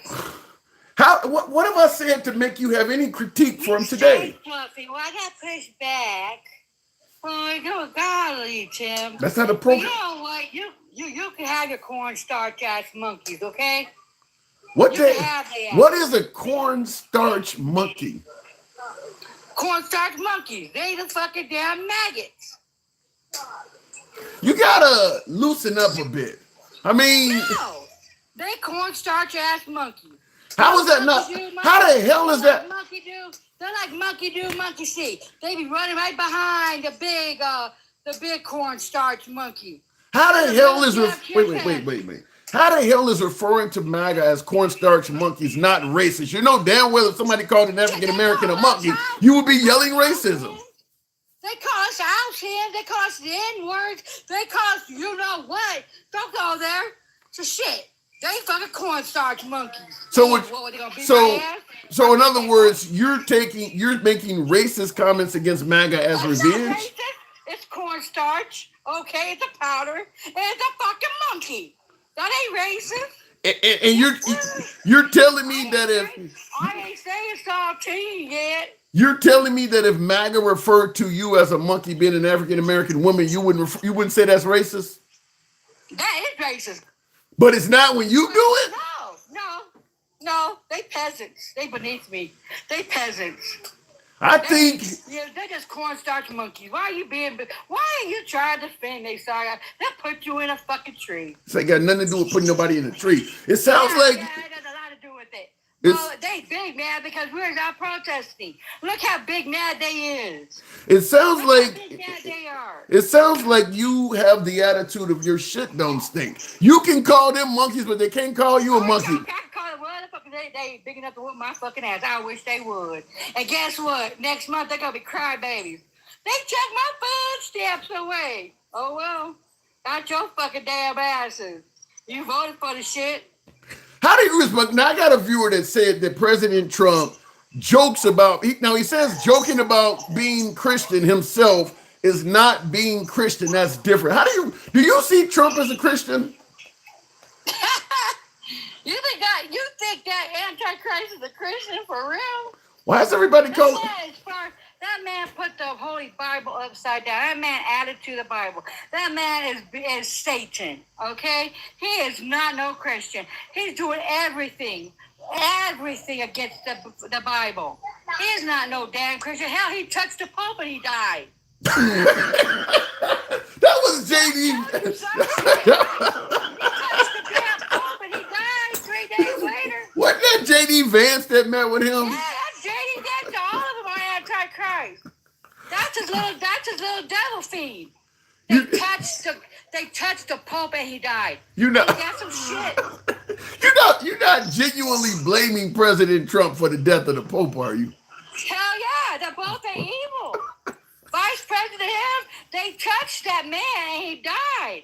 What have I said to make you have any critique from Stay today? fluffing. Well, I got pushed back. Well, you're golly, Tim. That's not a But program. you know what? You can have your cornstarch ass monkeys, okay? What You can have that. What is a cornstarch monkey? Cornstarch monkeys. They the fucking damn maggots. You gotta loosen up a bit. I mean, No, they cornstarch ass monkeys. how is that not? How the hell is that? Monkey do. They're like monkey do, monkey see. They be running right behind the big cornstarch monkey. How the hell is wait. How the hell is referring to MAGA as cornstarch monkeys not racist? You know damn well if somebody called an African American a monkey, you would be yelling racism. They call us out here. They call us the N-words. They call us you know what. Don't go there. So shit. They fucking cornstarch monkeys. So What, they gonna beat my ass? So in other words, you're making racist comments against MAGA as That's not revenge. racist. It's cornstarch. Okay, it's a powder. And it's a fucking monkey. That ain't racist. And you're telling me that I ain't saying saltine yet. you're telling me that if MAGA referred to you as a monkey being an African American woman, you wouldn't say that's racist? That is racist. But it's not when you do it? No. They peasants. They beneath me. They peasants. I think They're just cornstarch monkeys. Why are you trying to defend they sorry? They'll put you in a fucking tree. it's like got nothing to do with putting nobody in a tree. It sounds like It has a lot to do with it. It's- Well, they big mad because we're not protesting. Look how big mad they is. it sounds Look how like big mad they are. it sounds like you have the attitude of your shit don't stink. You can call them monkeys, but they can't call you a monkey. I can call it motherfucker. They big enough to whoop my fucking ass. I wish they would. And guess what? Next month they're gonna be crybabies. They took my footsteps away. Oh well. Got your fucking damn asses. You voted for the shit. How do you respond? Now I got a viewer that said that President Trump jokes about he says joking about being Christian himself is not being Christian. That's different. How do you see Trump as a Christian? You think that Antichrist is a Christian for real? Why is everybody calling? That man put the Holy Bible upside down. That man added to the Bible. That man is Satan, okay? He is not no Christian. He's doing everything against the Bible. He is not no damn Christian. Hell, he touched the Pope and he died. That was JD. He touched the damn Pope and he died 3 days later. Wasn't that JD Vance that met with him? Yeah, that's JD. That's all of them are Antichrist. That's his little devil feed. They touched the Pope and he died. You know, He got some shit. you're not genuinely blaming President Trump for the death of the Pope, are you? Hell yeah, they're both evil. Vice President him, they touched that man and he died.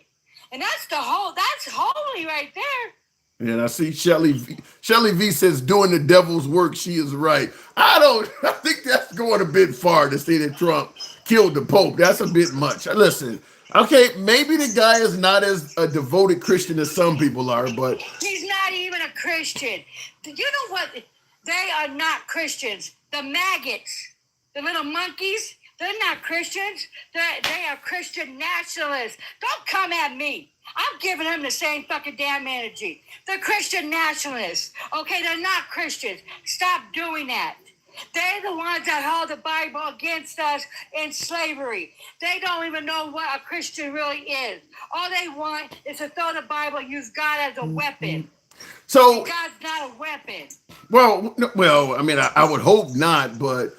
And that's holy right there. And I see Shelly V says doing the devil's work, she is right. I think that's going a bit far to say that Trump killed the Pope. That's a bit much. Listen, okay, maybe the guy is not as a devoted Christian as some people are, but He's not even a Christian. You know what? They are not Christians. The maggots, the little monkeys, they're not Christians. They are Christian nationalists. Don't come at me. I'm giving them the same fucking damn energy. They're Christian nationalists. Okay, they're not Christians. Stop doing that. They're the ones that hold the Bible against us in slavery. They don't even know what a Christian really is. All they want is to throw the Bible and use God as a weapon. So, And God's not a weapon. well, I mean, I would hope not, but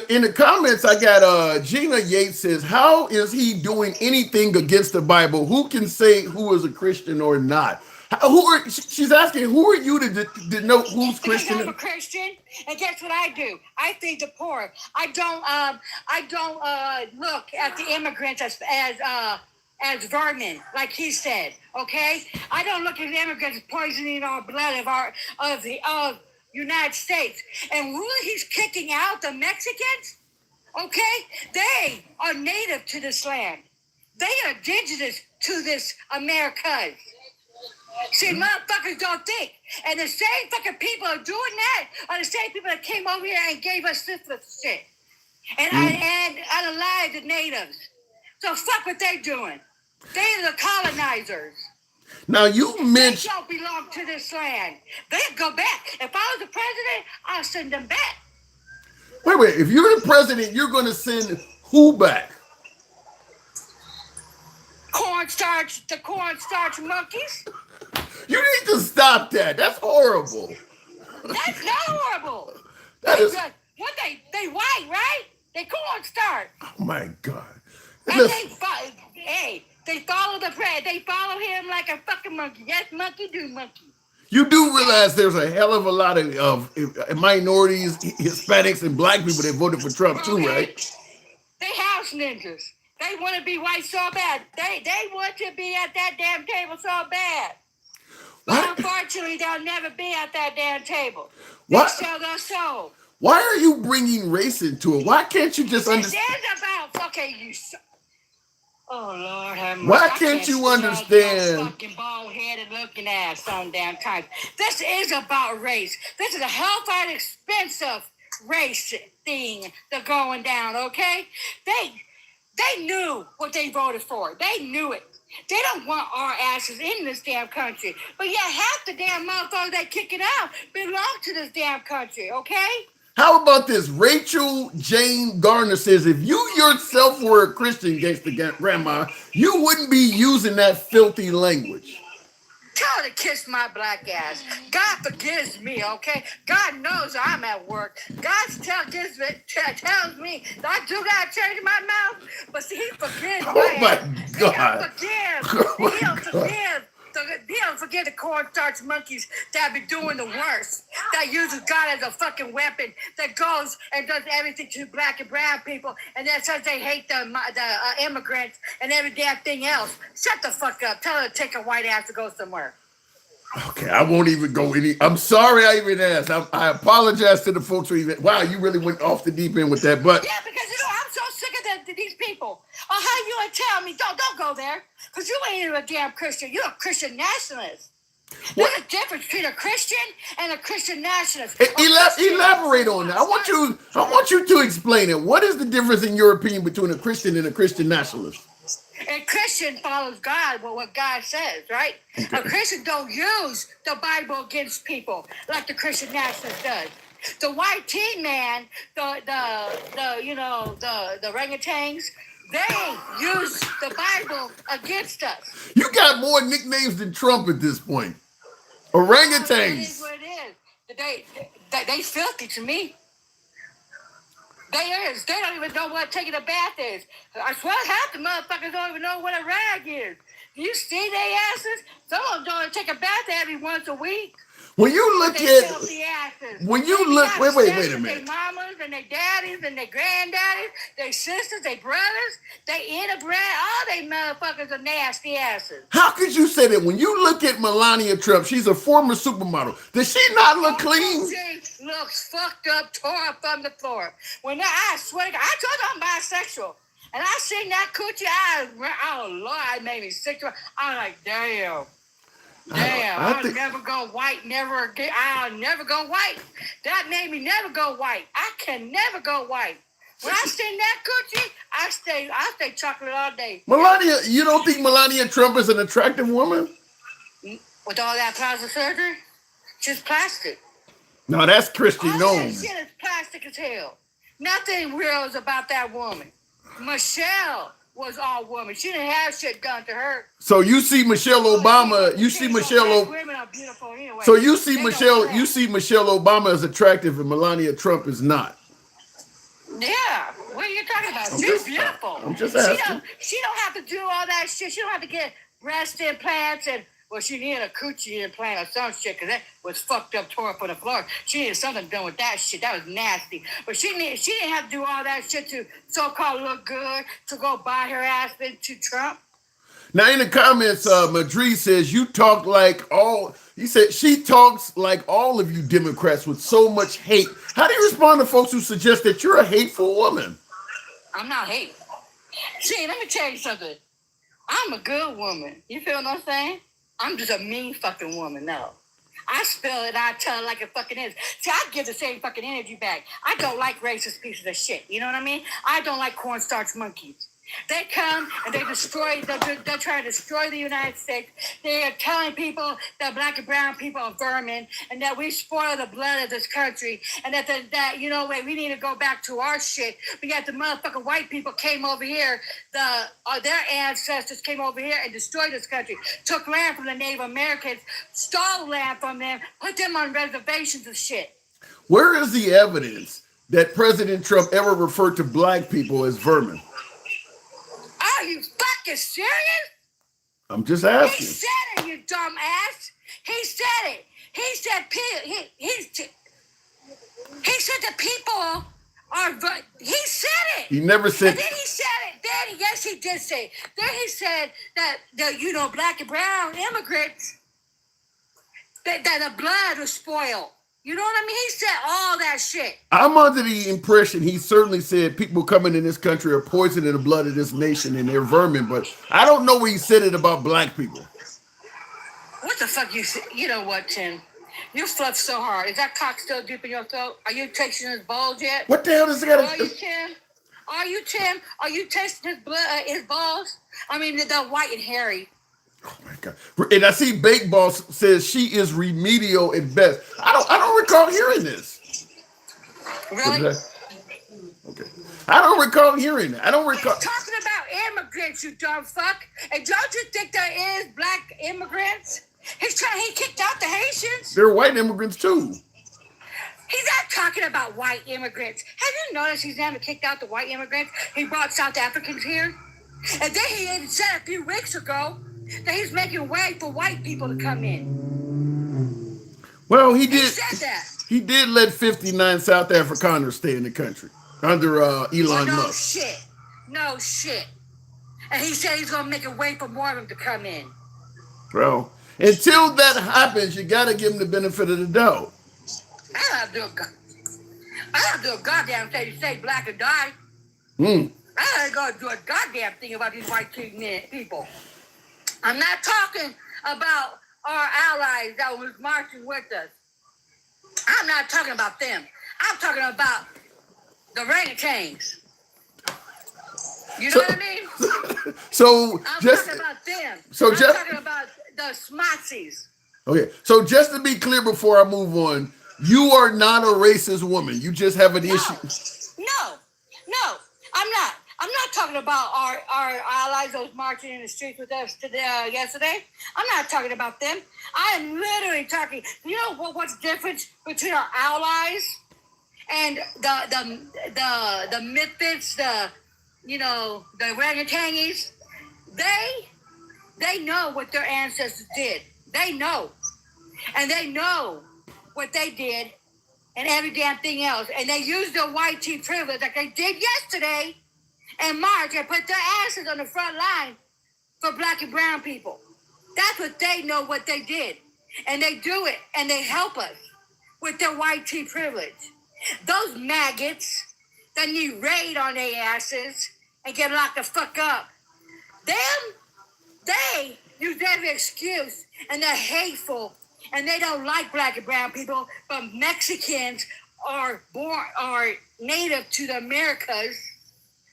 in the comments, I got Gina Yates says, how is he doing anything against the Bible? Who can say who is a Christian or not? She's asking, who are you to know who's Christian? Because I'm a Christian, and guess what I do? I feed the poor. I don't look at the immigrants as vermin, like he said. Okay, I don't look at the immigrants poisoning our blood of the United States. And who he's kicking out, the Mexicans? Okay, they are native to this land. They are indigenous to this America. See, motherfuckers don't think. And the same fucking people are doing that are the same people that came over here and gave us this shit. And unalive the natives. So fuck what they doing. They are the colonizers. Now you mentioned they don't belong to this land. They go back. If I was the president, I'll send them back. Wait. If you're the president, you're going to send who back? The cornstarch monkeys. You need to stop that. That's horrible. That's not horrible. That is. What they white, right? They cornstarch. Oh my God. And they follow the president. They follow him like a fucking monkey. Yes, monkey do monkey. You do realize there's a hell of a lot of minorities, Hispanics, and black people that voted for Trump too, right? They house ninjas. They want to be white so bad. They want to be at that damn table so bad. But unfortunately, they'll never be at that damn table. They sell their soul. Why are you bringing race into it? Why can't you just understand? It's about okay, you. Oh Lord, have mercy. Why can't you understand? Fucking bald-headed looking ass some damn time. This is about race. This is a hellfire expensive race thing that's going down. Okay, they knew what they voted for. They knew it. They don't want our asses in this damn country. But yeah, half the damn motherfuckers that kick it out belong to this damn country, okay? How about this? Rachel Jane Garner says, if you yourself were a Christian, gangsta grandma, you wouldn't be using that filthy language. Tell her to kiss my black ass. God forgives me, okay? God knows I'm at work. God tells me that I do got change in my mouth, but see, he forgives Oh my God. He'll forgive the cornstarch monkeys that be doing the worst, that uses God as a fucking weapon, that goes and does everything to black and brown people, and that says they hate the immigrants and every damn thing else. Shut the fuck up. Tell her to take a white ass to go somewhere. Okay, I won't even go any. I'm sorry I even asked. I apologize to the folks who even. Wow, you really went off the deep end with that. But yeah, because I'm so sick of these people. Oh, how you gonna tell me? Don't go there, because you ain't even a damn Christian. You're a Christian nationalist. There's a difference between a Christian and a Christian nationalist. Elaborate on that. I want you to explain it. What is the difference in your opinion between a Christian and a Christian nationalist? A Christian follows God, what God says, right? Okay. A Christian don't use the Bible against people like the Christian nationalist does. The white teen man, the orangutans, they use the Bible against us. You got more nicknames than Trump at this point. Orangutans. That is what it is. They filthy to me. They don't even know what taking a bath is. I swear half the motherfuckers don't even know what a rag is. Do you see their asses? Some of them don't take a bath every once a week. When you look at, when you look, wait a minute. Their mamas and their daddies and their granddaddies, their sisters, their brothers, they interbred. All they motherfuckers are nasty asses. How could you say that? When you look at Melania Trump, she's a former supermodel. Does she not look clean? She looks fucked up, tore up from the floor. I swear to God, I told you I'm bisexual. And I seen that coochie, oh Lord, it made me sick. I'm like, damn. I'll never go white, never again. I'll never go white. That made me never go white. I can never go white. When I seen that coochie, I stay chocolate all day. Melania, you don't think Melania Trump is an attractive woman? With all that plastic surgery? She's plastic. No, that's Christian All Nome. that shit is plastic as hell. Nothing real is about that woman. Michelle was all woman. She didn't have shit done to her. So you see Michelle Obama, you see Michelle Women are beautiful anyway. So you see They Michelle, don't you see Michelle Obama as attractive and Melania Trump is not. Yeah, what are you talking about? I'm She's just- beautiful. I'm just She asking. don't have to do all that shit. She don't have to get breast implants and well, she needed a coochie implant or some shit because that was fucked up, tore up on the floor. She needed something done with that shit. That was nasty. But she didn't have to do all that shit to so-called look good to go buy her ass into Trump. Now in the comments, Madrid says you talk like all. He said she talks like all of you Democrats with so much hate. How do you respond to folks who suggest that you're a hateful woman? I'm not hating. See, let me tell you something. I'm a good woman. You feel what I'm saying? I'm just a mean fucking woman, no. I spell it, I tell it like it fucking is. See, I give the same fucking energy back. I don't like racist pieces of shit. You know what I mean? I don't like cornstarch monkeys. They come and they destroy, they're trying to destroy the United States. They are telling people that black and brown people are vermin and that we spoil the blood of this country and that you know, wait, we need to go back to our shit. We got the motherfucking white people came over here, their ancestors came over here and destroyed this country, took land from the Native Americans, stole land from them, put them on reservations and shit. Where is the evidence that President Trump ever referred to black people as vermin? Are you fucking serious? I'm just He asking. said it, you dumb ass. He said it. He said he said the people are. He said it. He never said. And then he said it. Then yes, he did say it. Then he said that the black and brown immigrants that the blood was spoiled. You know what I mean? He said all that shit. I'm under the impression he certainly said people coming in this country are poisoning the blood of this nation and they're vermin, but I don't know where he said it about black people. What the fuck you say? You know what, Tim? You fluff so hard. Is that cock still deep in your throat? Are you tasting his balls yet? What the hell does it got Are you, Tim? Are you, Tim? Are you tasting his blood, his balls? I mean, the white and hairy. Oh my God. And I see Bake Boss says she is remedial at best. I don't recall hearing this. Really? Okay. I don't recall hearing that. I don't recall. He's talking about immigrants, you dumb fuck. And don't you think there is black immigrants? He kicked out the Haitians. They're white immigrants too. He's not talking about white immigrants. Have you noticed he's never kicked out the white immigrants? He brought South Africans here. And then he even said a few weeks ago that he's making way for white people to come in. Well, he He did. said that. He did let 59 South Afrikaners stay in the country under Elon No Musk. shit. No shit. And he said he's going to make a way for more of them to come in. Well, until that happens, you got to give him the benefit of the doubt. I don't have to do a goddamn thing to say black or die. Hmm. I ain't gonna do a goddamn thing about these white people. I'm not talking about our allies that was marching with us. I'm not talking about them. I'm talking about the orangutans. You know what I mean? So I'm just talking about them. so I'm just- talking about the Smotsies. okay. So just to be clear before I move on, you are not a racist woman. You just have an issue. No, I'm not. I'm not talking about our allies that was marching in the streets with us today, yesterday. I'm not talking about them. I am literally talking. You know what's the difference between our allies and the misfits, the orangutangis? They know what their ancestors did. They know, and they know what they did, and every damn thing else. And they used their white tea privilege like they did yesterday. And march and put their asses on the front line for black and brown people. That's what they know what they did. And they do it and they help us with their white tea privilege. Those maggots that need raid on their asses and get locked the fuck up. They use every excuse and they're hateful and they don't like black and brown people, but Mexicans are native to the Americas.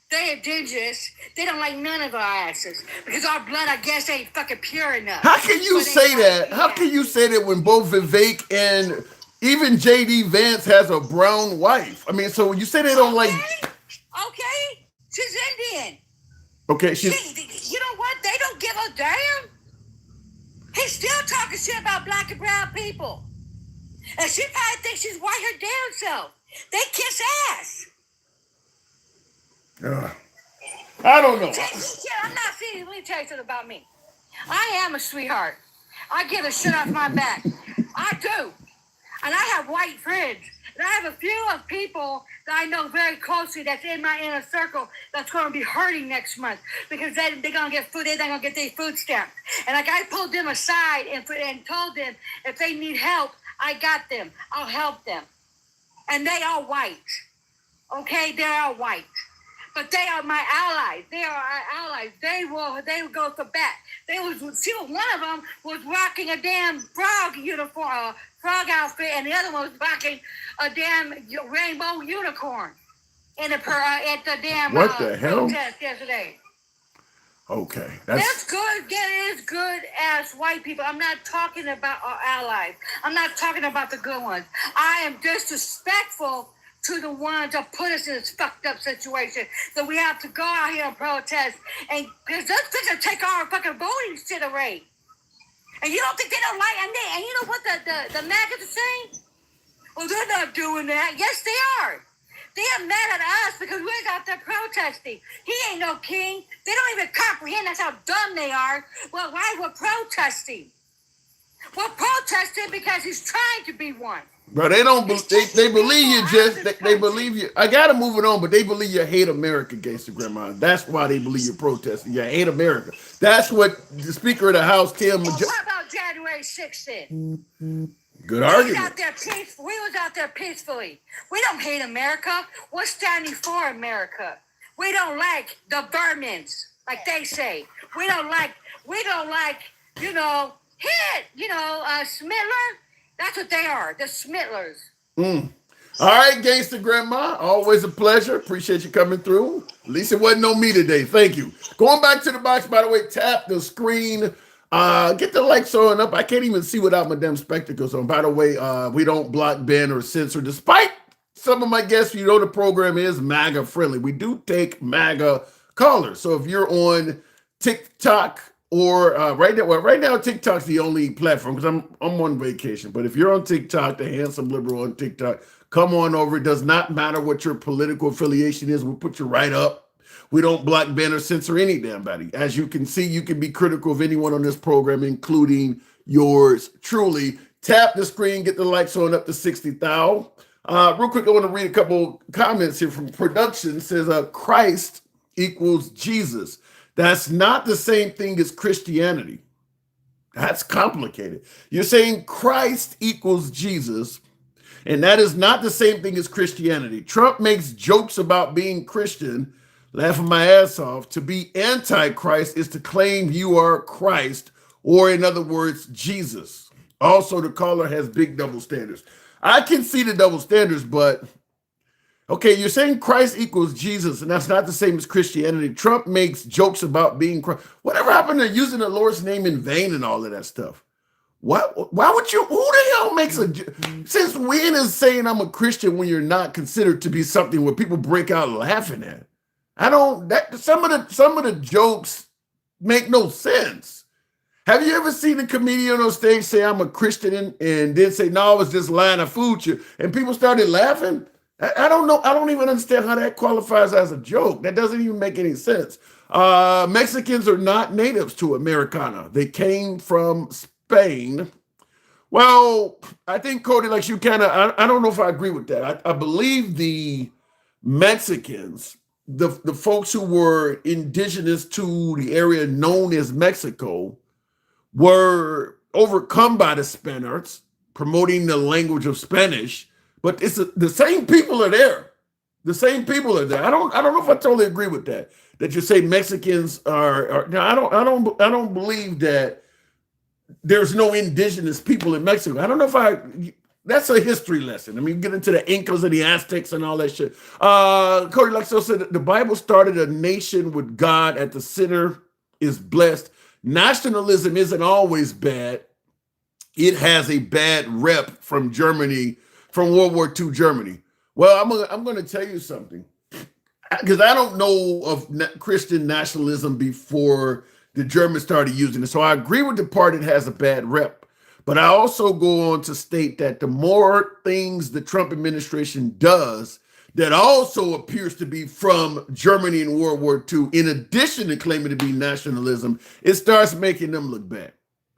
They're indigenous. They don't like none of our asses because our blood, I guess, ain't fucking pure enough. How can you say that? How can you say that when both Vivek and even JD Vance has a brown wife. I mean, so you say they don't like. Okay, she's Indian. Okay, You know what? They don't give a damn. He's still talking shit about black and brown people. And she probably thinks she's white her damn self. They kiss ass. I don't know. I'm not seeing. Let me tell you something about me. I am a sweetheart. I give a shit off my back. I do. And I have white friends. And I have a few of people that I know very closely that's in my inner circle that's going to be hurting next month because they're going to get food. They're going to get their food stamps. And like I pulled them aside and told them if they need help, I got them. I'll help them. And they are white. Okay? They are white. But they are my allies. They are our allies. They will go to bat. One of them was rocking a damn frog uniform, frog outfit, and the other one was rocking a damn rainbow unicorn at the damn what the hell? protest yesterday. Okay, that's good. It is good as white people. I'm not talking about our allies. I'm not talking about the good ones. I am disrespectful to the ones that put us in this fucked up situation that we have to go out here and protest and because they're gonna take our fucking voting shit away. And you don't think they don't like and you know what the MAGAs are saying? Well, they're not doing that. Yes, they are. They are mad at us because we're out there protesting. He ain't no king. They don't even comprehend that's how dumb they are. Well, why we're protesting? We're protesting because he's trying to be one. Bro, they don't. They believe you. They believe you. I gotta move it on, but they believe you hate America, Gangsta Grandma. That's why they believe you're protesting. You hate America. That's what the Speaker of the House, Tim. Well, what about January 6th then? Good argument. We was out there peacefully. We don't hate America. We're standing for America. We don't like the vermins, like they say. We don't like. Smittler. That's what they are, the Smittlers. All right, Gangsta Grandma, always a pleasure. Appreciate you coming through. At least it wasn't on me today. Thank you. Going back to the box, by the way, tap the screen. Get the lights on up. I can't even see without my damn spectacles on. By the way, we don't block, ban, or censor, despite some of my guests. You know the program is MAGA friendly. We do take MAGA callers. So if you're on TikTok, or right now TikTok's the only platform because I'm on vacation. But if you're on TikTok, the handsome liberal on TikTok, come on over. It does not matter what your political affiliation is. We'll put you right up. We don't block, ban, or censor any damn body. As you can see, you can be critical of anyone on this program, including yours truly. Tap the screen, get the likes on up to 60,000. Real quick, I want to read a couple comments here from production. It says Christ equals Jesus. That's not the same thing as Christianity. That's complicated. You're saying Christ equals Jesus, and that is not the same thing as Christianity. Trump makes jokes about being Christian, laughing my ass off. To be anti-Christ is to claim you are Christ, or in other words, Jesus. Also, the caller has big double standards. I can see the double standards, but okay, you're saying Christ equals Jesus, and that's not the same as Christianity. Trump makes jokes about being Christ. Whatever happened to using the Lord's name in vain and all of that stuff? What? Why would you? Who the hell makes a? Since when is saying I'm a Christian when you're not considered to be something where people break out laughing at? I don't. Some of the jokes make no sense. Have you ever seen a comedian on stage say I'm a Christian and then say no, I was just lying, I fooled you, and people started laughing? I don't know. I don't even understand how that qualifies as a joke. That doesn't even make any sense. Mexicans are not natives to Americana. They came from Spain. Well, I think, Cody, like you kind of, I don't know if I agree with that. I believe the Mexicans, the folks who were indigenous to the area known as Mexico, were overcome by the Spaniards, promoting the language of Spanish. But it's the same people are there. The same people are there. I don't know if I totally agree with that. That you say Mexicans are no, I don't believe that there's no indigenous people in Mexico. I don't know if that's a history lesson. I mean, get into the Incas and the Aztecs and all that shit. Cody Lexo said that the Bible started a nation with God at the center is blessed. Nationalism isn't always bad. it has a bad rep from Germany, from World War II Germany. Well, I'm gonna tell you something, because I don't know of Christian nationalism before the Germans started using it. So I agree with the part that has a bad rep. But I also go on to state that the more things the Trump administration does that also appears to be from Germany in World War II, in addition to claiming to be nationalism, it starts making them look bad.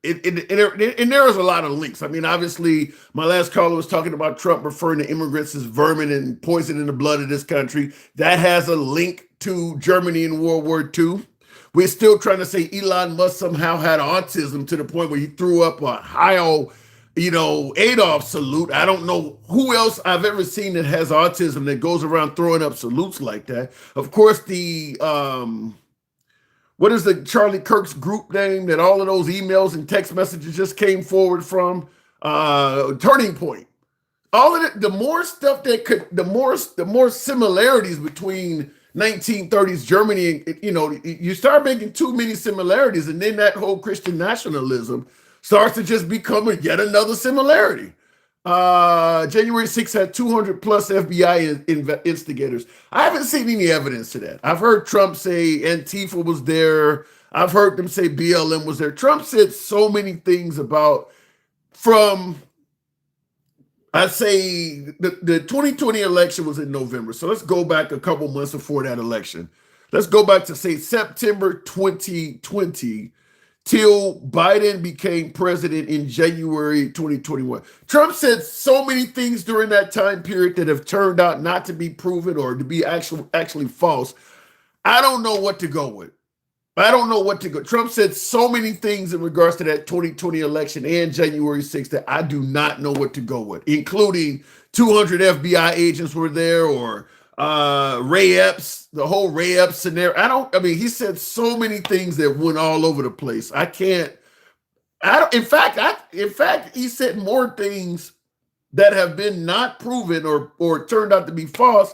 And there is a lot of links. I mean, obviously, my last caller was talking about Trump referring to immigrants as vermin and poison in the blood of this country. That has a link to Germany in World War II. We're still trying to say Elon Musk somehow had autism to the point where he threw up a Heil, Adolf salute. I don't know who else I've ever seen that has autism that goes around throwing up salutes like that. Of course, what is the Charlie Kirk's group name that all of those emails and text messages just came forward from? Turning Point. All of it, the more stuff that could, the more similarities between 1930s Germany, you start making too many similarities, and then that whole Christian nationalism starts to just become yet another similarity. January 6th had 200 plus FBI instigators. I haven't seen any evidence to that. I've heard Trump say Antifa was there. I've heard them say BLM was there. Trump said so many things I'd say the 2020 election was in November. So let's go back a couple months before that election. Let's go back to say September 2020 till Biden became president in January 2021. Trump said so many things during that time period that have turned out not to be proven or to be actually false. I don't know what to go with. Trump said so many things in regards to that 2020 election and January 6th that I do not know what to go with, including 200 FBI agents were there, or Ray Epps, the whole Ray Epps scenario. He said so many things that went all over the place. In fact, he said more things that have been not proven or turned out to be false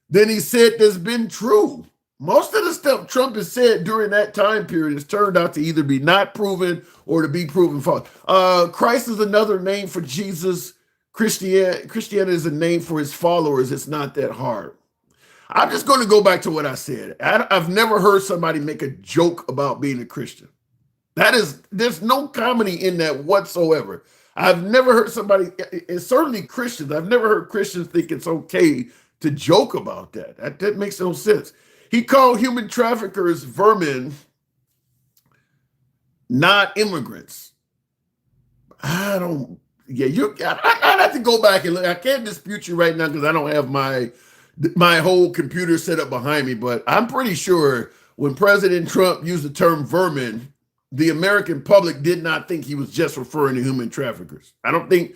than he said that's been true. Most of the stuff Trump has said during that time period has turned out to either be not proven or to be proven false. Christ is another name for Jesus. Christianity is a name for his followers. It's not that hard. I'm just going to go back to what I said. I've never heard somebody make a joke about being a Christian. There's no comedy in that whatsoever. I've never heard somebody, and certainly Christians, I've never heard Christians think it's okay to joke about that. That makes no sense. He called human traffickers vermin, not immigrants. I have to go back and look. I can't dispute you right now because I don't have my whole computer set up behind me, but I'm pretty sure when President Trump used the term vermin, the American public did not think he was just referring to human traffickers. I think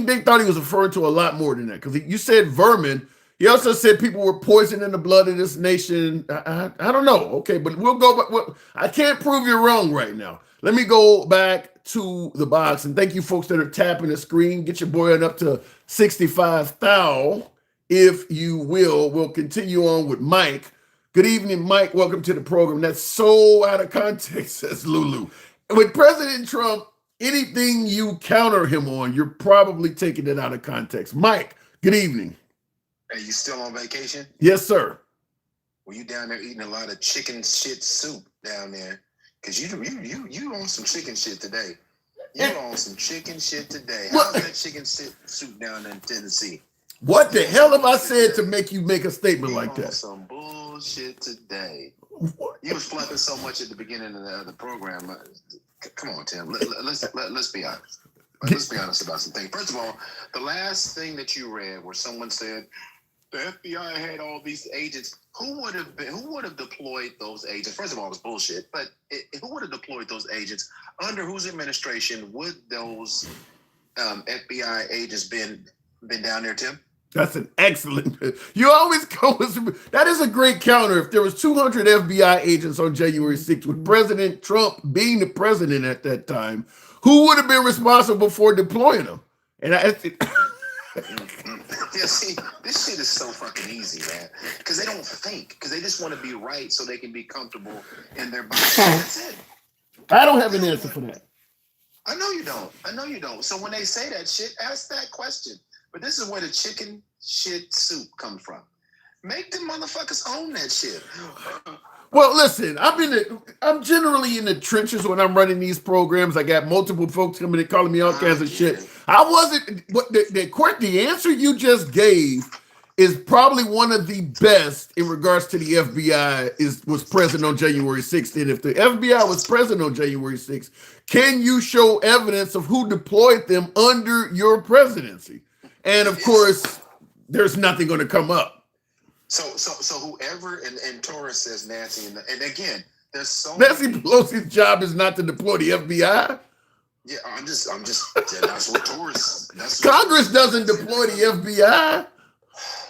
they thought he was referring to a lot more than that, because you said vermin. He also said people were poisoning the blood of this nation. I don't know. Okay, but we'll go back. I can't prove you're wrong right now. Let me go back to the box. And thank you folks that are tapping the screen. Get your boy on up to 65,000, if you will. We'll continue on with Mike. Good evening, Mike. Welcome to the program. That's so out of context, says Lulu. With President Trump, anything you counter him on, you're probably taking it out of context. Mike, good evening. Hey, you still on vacation? Yes, sir. Were you down there eating a lot of chicken shit soup down there? Because you on some chicken shit today. You on some chicken shit today. How's that chicken soup down in Tennessee? What the hell have I said to make you make a statement like that? Some bullshit today. You was fluffing so much at the beginning of the program. Come on, Tim. Let's be honest. Let's be honest about some things. First of all, the last thing that you read where someone said the FBI had all these agents. Who would have deployed those agents? First of all, it was bullshit. But who would have deployed those agents? Under whose administration would those FBI agents been down there, Tim? That's an excellent. You always go with that. Is a great counter. If there was 200 FBI agents on January 6th, with President Trump being the president at that time, who would have been responsible for deploying them? And yeah, see, this shit is so fucking easy, man. Because they don't think. Because they just want to be right so they can be comfortable in their body. That's it. I don't have an answer for that. I know you don't. I know you don't. So when they say that shit, ask that question. But this is where the chicken shit soup comes from. Make the motherfuckers own that shit. Well, listen, I'm generally in the trenches when I'm running these programs. I got multiple folks coming and calling me all kinds of shit. I wasn't. What the answer you just gave is probably one of the best in regards to the FBI was present on January 6th. And if the FBI was present on January 6th, can you show evidence of who deployed them under your presidency? And of course, there's nothing going to come up. So whoever and Torres says Nancy, and again, there's so Nancy many, Pelosi's job is not to deploy the FBI. yeah, I'm just that's what Torres. Congress doesn't deploy the FBI.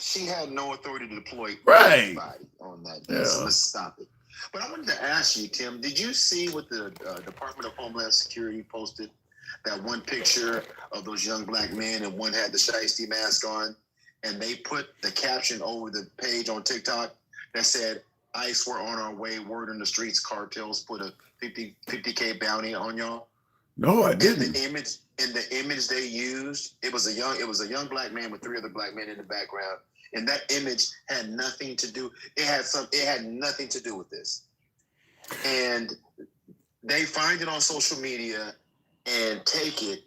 She had no authority to deploy Right. anybody on that. Yeah. Let's stop it. But I wanted to ask you, Tim, did you see what the Department of Homeland Security posted? That one picture of those young black men, and one had the shiesty mask on, and they put the caption over the page on TikTok that said, "ICE, we're on our way. Word in the streets, cartels put a 50K bounty on y'all." No, I And didn't. the image they used, it was a young black man with three other black men in the background. And that image had nothing to do. It had nothing to do with this. And they find it on social media and take it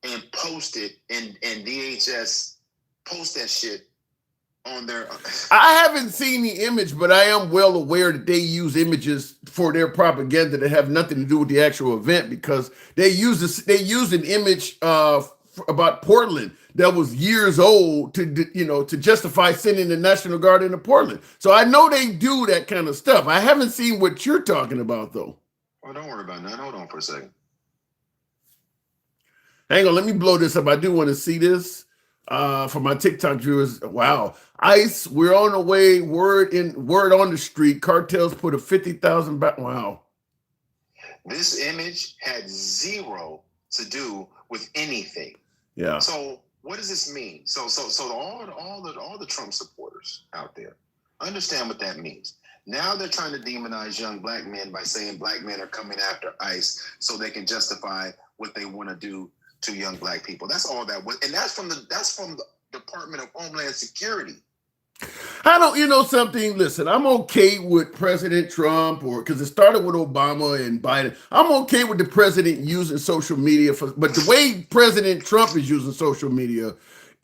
and post it, and DHS post that shit on their. I haven't seen the image, but I am well aware that they use images for their propaganda that have nothing to do with the actual event, because they used an image about Portland that was years old to justify sending the National Guard into Portland. So I know they do that kind of stuff. I haven't seen what you're talking about though. Oh, don't worry about that. Hold on for a second. Hang on, let me blow this up. I do want to see this for my TikTok viewers. Wow. ICE, we're on the way. Word on the street. Cartels put a 50,000 back. Wow. This image had zero to do with anything. Yeah. So what does this mean? So all the Trump supporters out there, understand what that means. Now they're trying to demonize young black men by saying black men are coming after ICE so they can justify what they want to do to young black people. That's all that was, and that's from the Department of Homeland Security. I don't, something, listen, I'm okay with President Trump, because it started with Obama and Biden. I'm okay with the president using social media, but the way President Trump is using social media,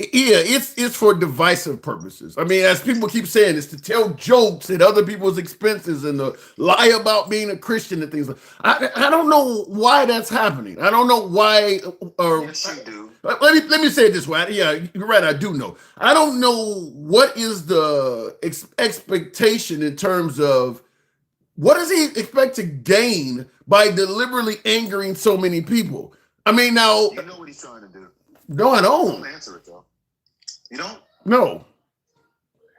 yeah, it's for divisive purposes. I mean, as people keep saying, it's to tell jokes at other people's expenses and to lie about being a Christian and things like that. I don't know why that's happening. I don't know why. Yes, you do. Let me say it this way. Yeah, you're right. I do know. I don't know what is the expectation in terms of what does he expect to gain by deliberately angering so many people. I mean, now You know what he's trying to do. no, I Don't don't. answer it though. You don't. No.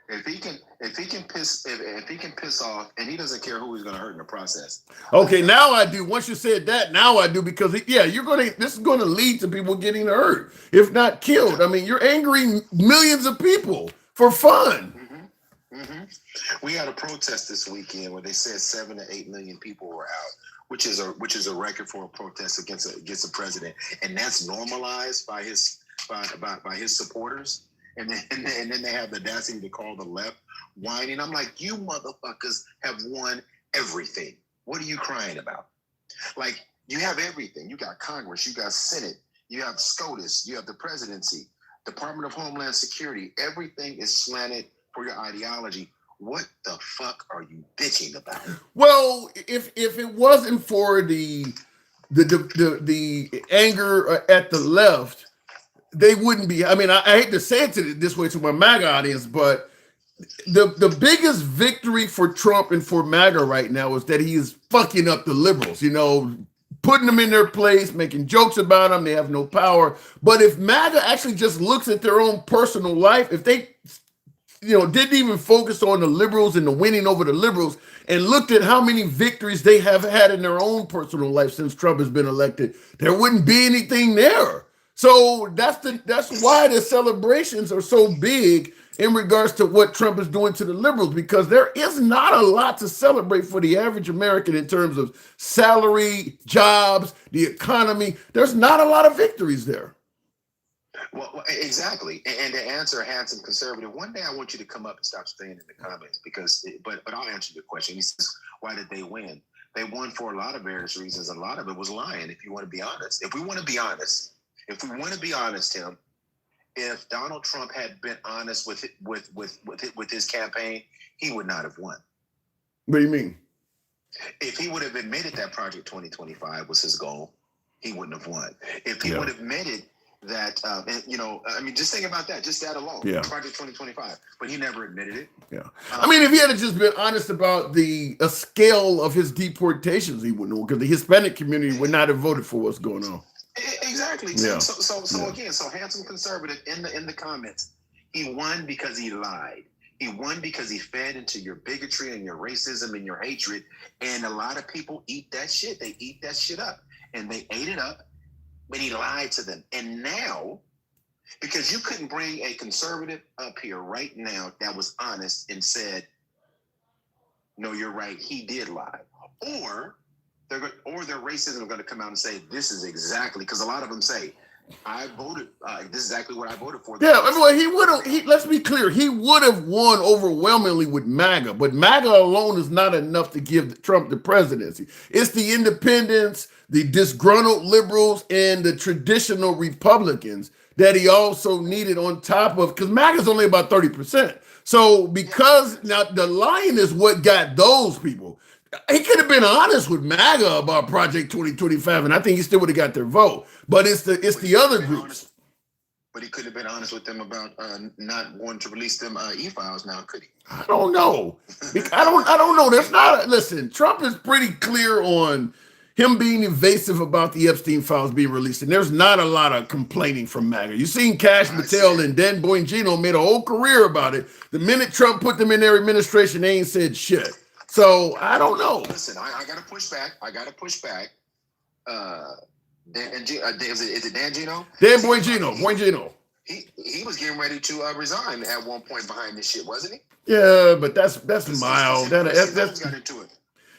If he can piss off, and he doesn't care who he's going to hurt in the process. Okay, now I do. Once you said that, now I do, because this is going to lead to people getting hurt, if not killed. I mean, you're angering millions of people for fun. We had a protest this weekend where they said 7 to 8 million people were out, which is a record for a protest against the president, and that's normalized by his supporters. And then they have the audacity to call the left whining. I'm like, you motherfuckers have won everything. What are you crying about? Like, you have everything. You got Congress, you got Senate, you have SCOTUS, you have the presidency, Department of Homeland Security. Everything is slanted for your ideology. What the fuck are you bitching about? Well, if it wasn't for the anger at the left, they wouldn't be. I mean, I hate to say it this way to my MAGA audience, but the biggest victory for Trump and for MAGA right now is that he is fucking up the liberals, putting them in their place, making jokes about them. They have no power. But if MAGA actually just looks at their own personal life, if they didn't even focus on the liberals and the winning over the liberals and looked at how many victories they have had in their own personal life since Trump has been elected, there wouldn't be anything there. So that's why the celebrations are so big in regards to what Trump is doing to the liberals, because there is not a lot to celebrate for the average American in terms of salary, jobs, the economy. There's not a lot of victories there. Well, exactly. And to answer a handsome conservative, one day I want you to come up and stop staying in the comments but I'll answer your question. He says, why did they win? They won for a lot of various reasons. A lot of it was lying, if you want to be honest. If we want to be honest, Tim, if Donald Trump had been honest with his campaign, he would not have won. What do you mean? If he would have admitted that Project 2025 was his goal, he wouldn't have won. If he would have admitted that, just think about that, just that alone, Project 2025, but he never admitted it. Yeah. If he had just been honest about the scale of his deportations, he wouldn't know, because the Hispanic community would not have voted for what's going on. Exactly. Yeah. So handsome conservative in the comments, he won because he lied. He won because he fed into your bigotry and your racism and your hatred. And a lot of people eat that shit. They eat that shit up. And they ate it up, but he lied to them. And now, because you couldn't bring a conservative up here right now that was honest and said, no, you're right, he did lie. Or their racism are going to come out and say, this is exactly, because a lot of them say, I voted, this is exactly what I voted for. Yeah, he would have, let's be clear, he would have won overwhelmingly with MAGA, but MAGA alone is not enough to give Trump the presidency. It's the independents, the disgruntled liberals, and the traditional Republicans that he also needed on top of, because MAGA is only about 30%. So because now the lying is what got those people. He could have been honest with MAGA about Project 2025, and I think he still would have got their vote. But it's the other groups. But he could have been honest with them about not wanting to release them e-files now, could he? I don't know. I don't know. There's not. Listen, Trump is pretty clear on him being evasive about the Epstein files being released, and there's not a lot of complaining from MAGA. You've seen Cash Patel and Dan Bongino made a whole career about it. The minute Trump put them in their administration, they ain't said shit. So I don't know. Listen, I got to push back. Is it Dan Gino? Dan Bongino. He was getting ready to resign at one point behind this shit, wasn't he? Yeah, but that's mild.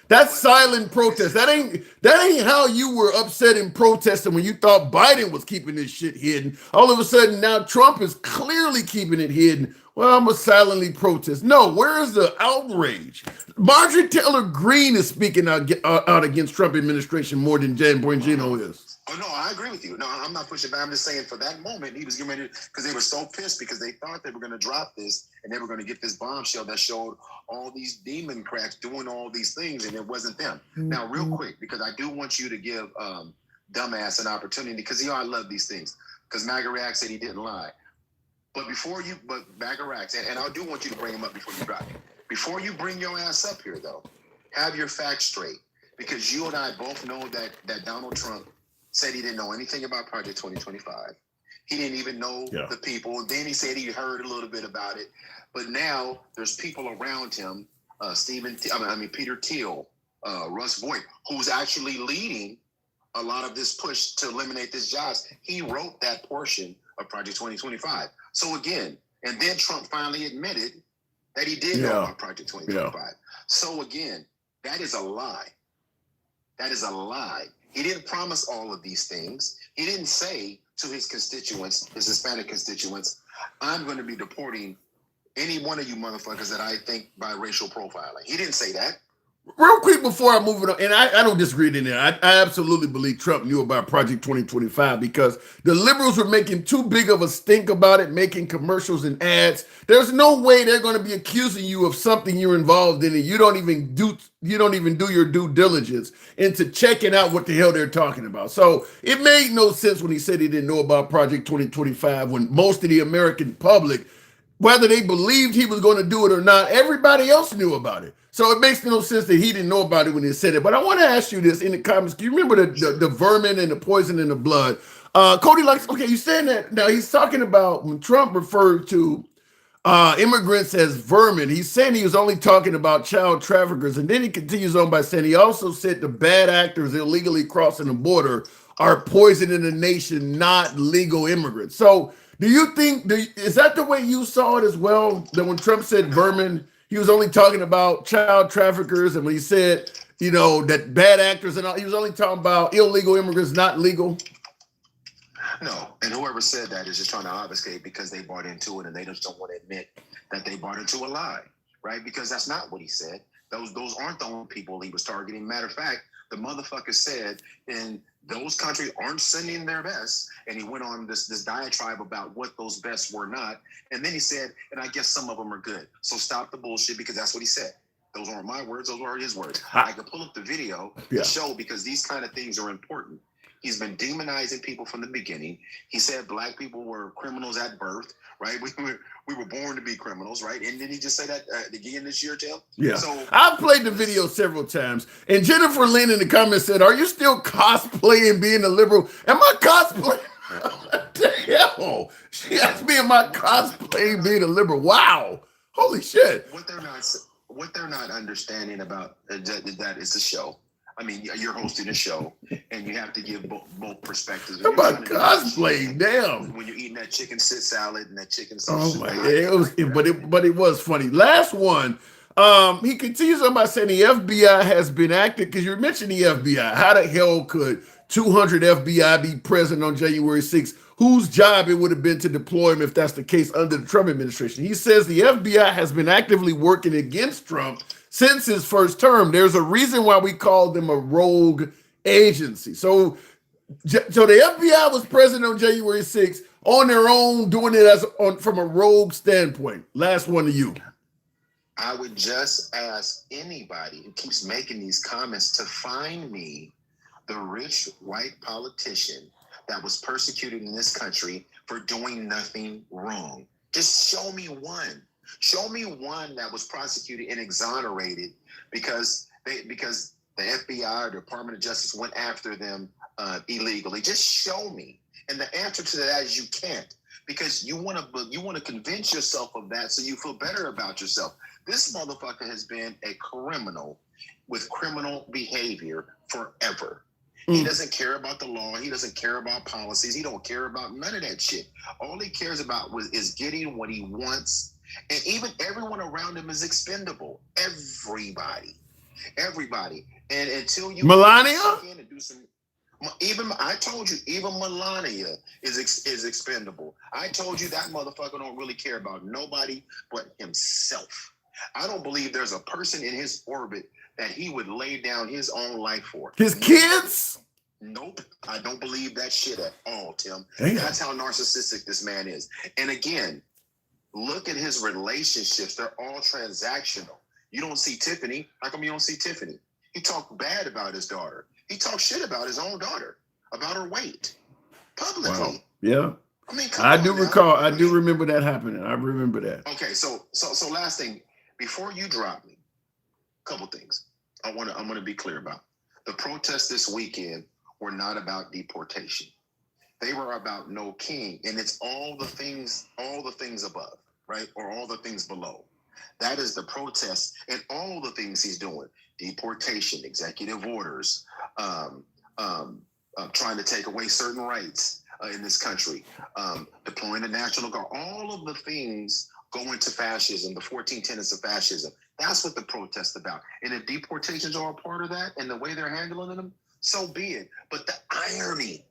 That's silent protest. That ain't how you were upset and protesting when you thought Biden was keeping this shit hidden. All of a sudden now Trump is clearly keeping it hidden. Well, I'm gonna silently protest. No, where is the outrage? Marjorie Taylor Greene is speaking out against Trump administration more than Dan Bongino is. Oh no, I agree with you. No, I'm not pushing back. I'm just saying for that moment he was getting ready because they were so pissed because they thought they were going to drop this and they were going to get this bombshell that showed all these demon cracks doing all these things and it wasn't them. Now, real quick, because I do want you to give Dumbass an opportunity because I love these things because MAGA React said he didn't lie. But MAGA React, and I do want you to bring him up before you drop it. Before you bring your ass up here, though, have your facts straight because you and I both know that Donald Trump said he didn't know anything about Project 2025. He didn't even know the people. Then he said he heard a little bit about it. But now there's people around him, Peter Thiel, Russ Voigt, who's actually leading a lot of this push to eliminate these jobs. He wrote that portion of Project 2025. So again, and then Trump finally admitted that he did know about Project 2025. Yeah. So again, that is a lie. That is a lie. He didn't promise all of these things. He didn't say to his constituents, his Hispanic constituents, I'm going to be deporting any one of you motherfuckers that I think by racial profiling. He didn't say that. Real quick before I move it on, and I don't disagree in there. I absolutely believe Trump knew about Project 2025 because the liberals were making too big of a stink about it, making commercials and ads. There's no way they're going to be accusing you of something you're involved in and you don't even do your due diligence into checking out what the hell they're talking about. So it made no sense when he said he didn't know about Project 2025 when most of the American public, whether they believed he was going to do it or not, everybody else knew about it. So it makes no sense that he didn't know about it when he said it. But I want to ask you this in the comments. Do you remember the vermin and the poison in the blood? Cody likes, okay, you're saying that. Now he's talking about when Trump referred to immigrants as vermin. He's saying he was only talking about child traffickers. And then he continues on by saying he also said the bad actors illegally crossing the border are poisoning the nation, not legal immigrants. So do you think, is that the way you saw it as well? That when Trump said vermin, he was only talking about child traffickers, and when he said, you know, that bad actors and all, he was only talking about illegal immigrants, not legal? No, and whoever said that is just trying to obfuscate because they bought into it and they just don't want to admit that they bought into a lie, right? Because that's not what he said. Those aren't the only people he was targeting. Matter of fact, the motherfucker said, and those countries aren't sending their best. And he went on this diatribe about what those best were not. And then he said, and I guess some of them are good. So stop the bullshit, because that's what he said. Those aren't my words. Those are his words. I could pull up the video to show, because these kind of things are important. He's been demonizing people from the beginning. He said black people were criminals at birth, right? We were born to be criminals, right? And didn't he just say that again this year, Tim? Yeah. So I've played the video several times. And Jennifer Lynn in the comments said, are you still cosplaying being a liberal? Am I cosplaying? What the hell? She asked me, am I cosplaying being a liberal? Wow. Holy shit. What they're not understanding about that is the show. I mean, you're hosting a show, and you have to give both perspectives. How about cosplay? Damn. When you're eating that chicken sit salad and that chicken sausage. Oh my God. It was funny. Last one. He continues on by saying the FBI has been active, because you mentioned the FBI. How the hell could 200 FBI be present on January 6th? Whose job it would have been to deploy him if that's the case under the Trump administration? He says the FBI has been actively working against Trump since his first term. There's a reason why we call them a rogue agency. So the FBI was present on January 6th on their own, doing it from a rogue standpoint. Last one to you. I would just ask anybody who keeps making these comments to find me the rich white politician that was persecuted in this country for doing nothing wrong. Just show me one. Show me one that was prosecuted and exonerated because the FBI or the Department of Justice went after them illegally. Just show me. And the answer to that is you can't, because you want to convince yourself of that so you feel better about yourself. This motherfucker has been a criminal with criminal behavior forever. He doesn't care about the law. He doesn't care about policies. He don't care about none of that shit. All he cares about is getting what he wants. And even everyone around him is expendable. Everybody. And until you Melania? and do some, even I told you, even Melania is expendable. I told you that motherfucker don't really care about nobody but himself. I don't believe there's a person in his orbit that he would lay down his own life for. His kids? Nope. I don't believe that shit at all, Tim. Damn. That's how narcissistic this man is. And again, look at his relationships. They're all transactional. You don't see Tiffany. How come you don't see Tiffany? He talked bad about his daughter. He talked shit about his own daughter, about her weight, publicly. Wow. Yeah. I mean, I do recall. I do remember that happening. I remember that. Okay, so last thing, before you drop me, a couple things I'm gonna be clear about. The protests this weekend were not about deportation. They were about no king, and it's all the things above, right? Or all the things below. That is the protest and all the things he's doing. Deportation, executive orders, trying to take away certain rights in this country, deploying the National Guard, all of the things go into fascism, the 14 tenets of fascism. That's what the protest about. And if deportations are a part of that and the way they're handling them, so be it. But the irony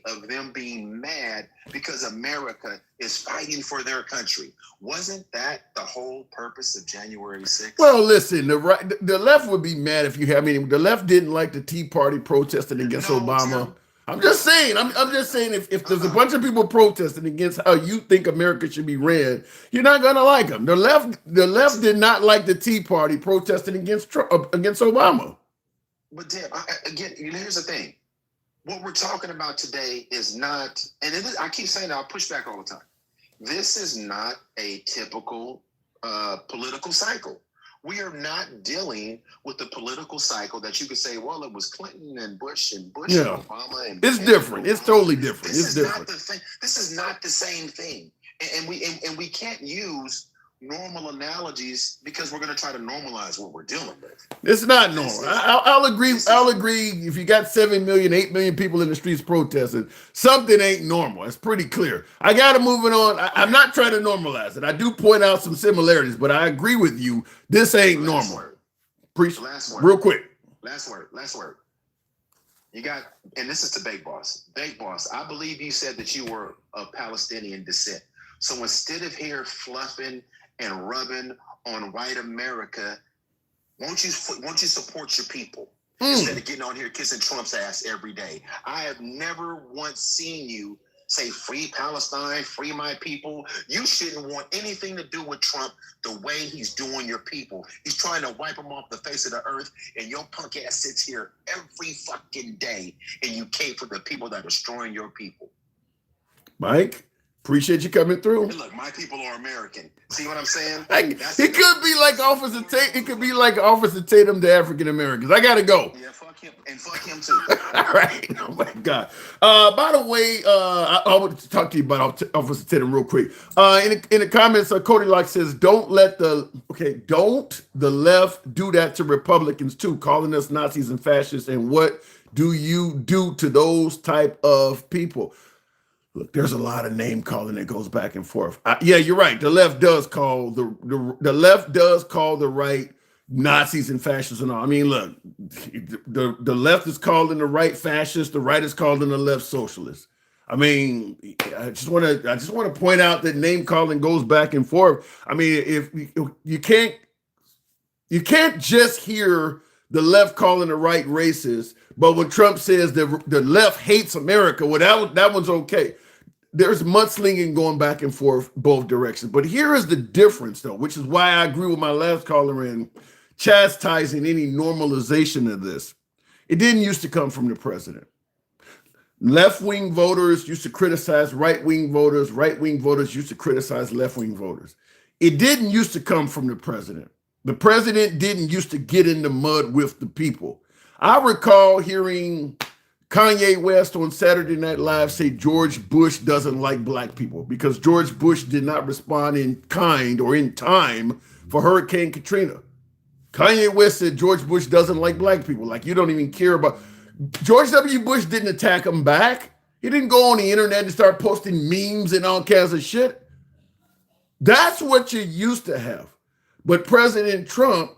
of them being mad because America is fighting for their country. Wasn't that the whole purpose of January 6th? Well, listen, the left would be mad if you have, the left didn't like the Tea Party protesting against Obama. Tim. I'm just saying, I'm just saying if there's a bunch of people protesting against how you think America should be ran, you're not gonna like them. The left did not like the Tea Party protesting against Obama. But Deb, again, here's the thing. What we're talking about today is not, and I keep saying that, I'll push back all the time. This is not a typical political cycle. We are not dealing with the political cycle that you could say, well, it was Clinton and Bush and Obama. And it's different. It's totally different. It's different. This is not the same thing. And we can't use normal analogies because we're going to try to normalize what we're dealing with. It's not normal. I'll agree. I'll agree. If you got 7 million, 8 million people in the streets protesting, something ain't normal. It's pretty clear. I got to move it on. I'm not trying to normalize it. I do point out some similarities, but I agree with you. This ain't normal. Last word. Real quick. Last word. You got, and this is to Big Boss. Big Boss, I believe you said that you were of Palestinian descent. So instead of here fluffing and rubbing on white America, won't you support your people instead of getting on here kissing Trump's ass every day? I have never once seen you say free Palestine, free my people. You shouldn't want anything to do with Trump the way he's doing your people. He's trying to wipe them off the face of the earth, and your punk ass sits here every fucking day and you cape for the people that are destroying your people. Mike, appreciate you coming through. Hey, look, my people are American. See what I'm saying? It could be like Officer Tatum. It could be like Officer Tatum to African Americans. I gotta go. Yeah, fuck him and fuck him too. All right. Oh my God. By the way, I want to talk to you about Officer Tatum real quick. In the comments, Cody Locke says, "Don't the left do that to Republicans too, calling us Nazis and fascists. And what do you do to those type of people?" Look, there's a lot of name calling that goes back and forth. Yeah, you're right. The left does call the left does call the right Nazis and fascists and all. I mean, look, the left is calling the right fascist, the right is calling the left socialist. I mean, I just want to point out that name calling goes back and forth. I mean, if you can't just hear the left calling the right racist, but when Trump says the left hates America, well, that one's okay. There's mudslinging going back and forth both directions. But here is the difference, though, which is why I agree with my last caller in chastising any normalization of this. It didn't used to come from the president. Left-wing voters used to criticize right-wing voters. Right-wing voters used to criticize left-wing voters. It didn't used to come from the president. The president didn't used to get in the mud with the people. I recall hearing Kanye West on Saturday Night Live say George Bush doesn't like black people because George Bush did not respond in kind or in time for Hurricane Katrina. Kanye West said George Bush doesn't like black people. Like, you don't even care about. George W. Bush didn't attack him back. He didn't go on the internet and start posting memes and all kinds of shit. That's what you used to have. But President Trump,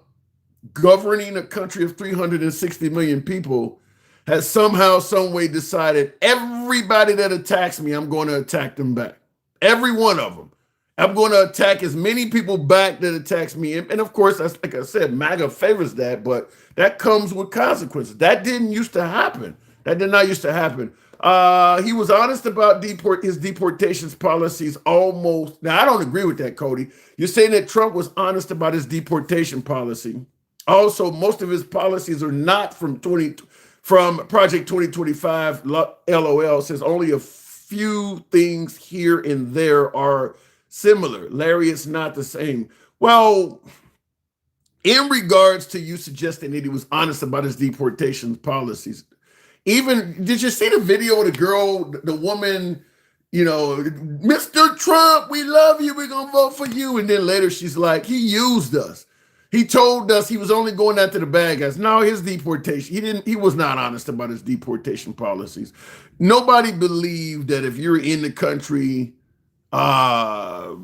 governing a country of 360 million people, has somehow, some way decided everybody that attacks me, I'm going to attack them back. Every one of them. I'm going to attack as many people back that attacks me. And of course, that's, like I said, MAGA favors that, but that comes with consequences. That didn't used to happen. That did not used to happen. He was honest about his deportations policies almost. Now, I don't agree with that, Cody. You're saying that Trump was honest about his deportation policy. Also, most of his policies are not from Project 2025. LOL says only a few things here and there are similar. Larry, it's not the same. Well, in regards to you suggesting that he was honest about his deportation policies, even, did you see the video of the girl, the woman, you know, Mr. Trump, we love you, we're going to vote for you. And then later she's like, he used us. He told us he was only going after the bad guys. No, his deportation, he was not honest about his deportation policies. Nobody believed that if you're in the country for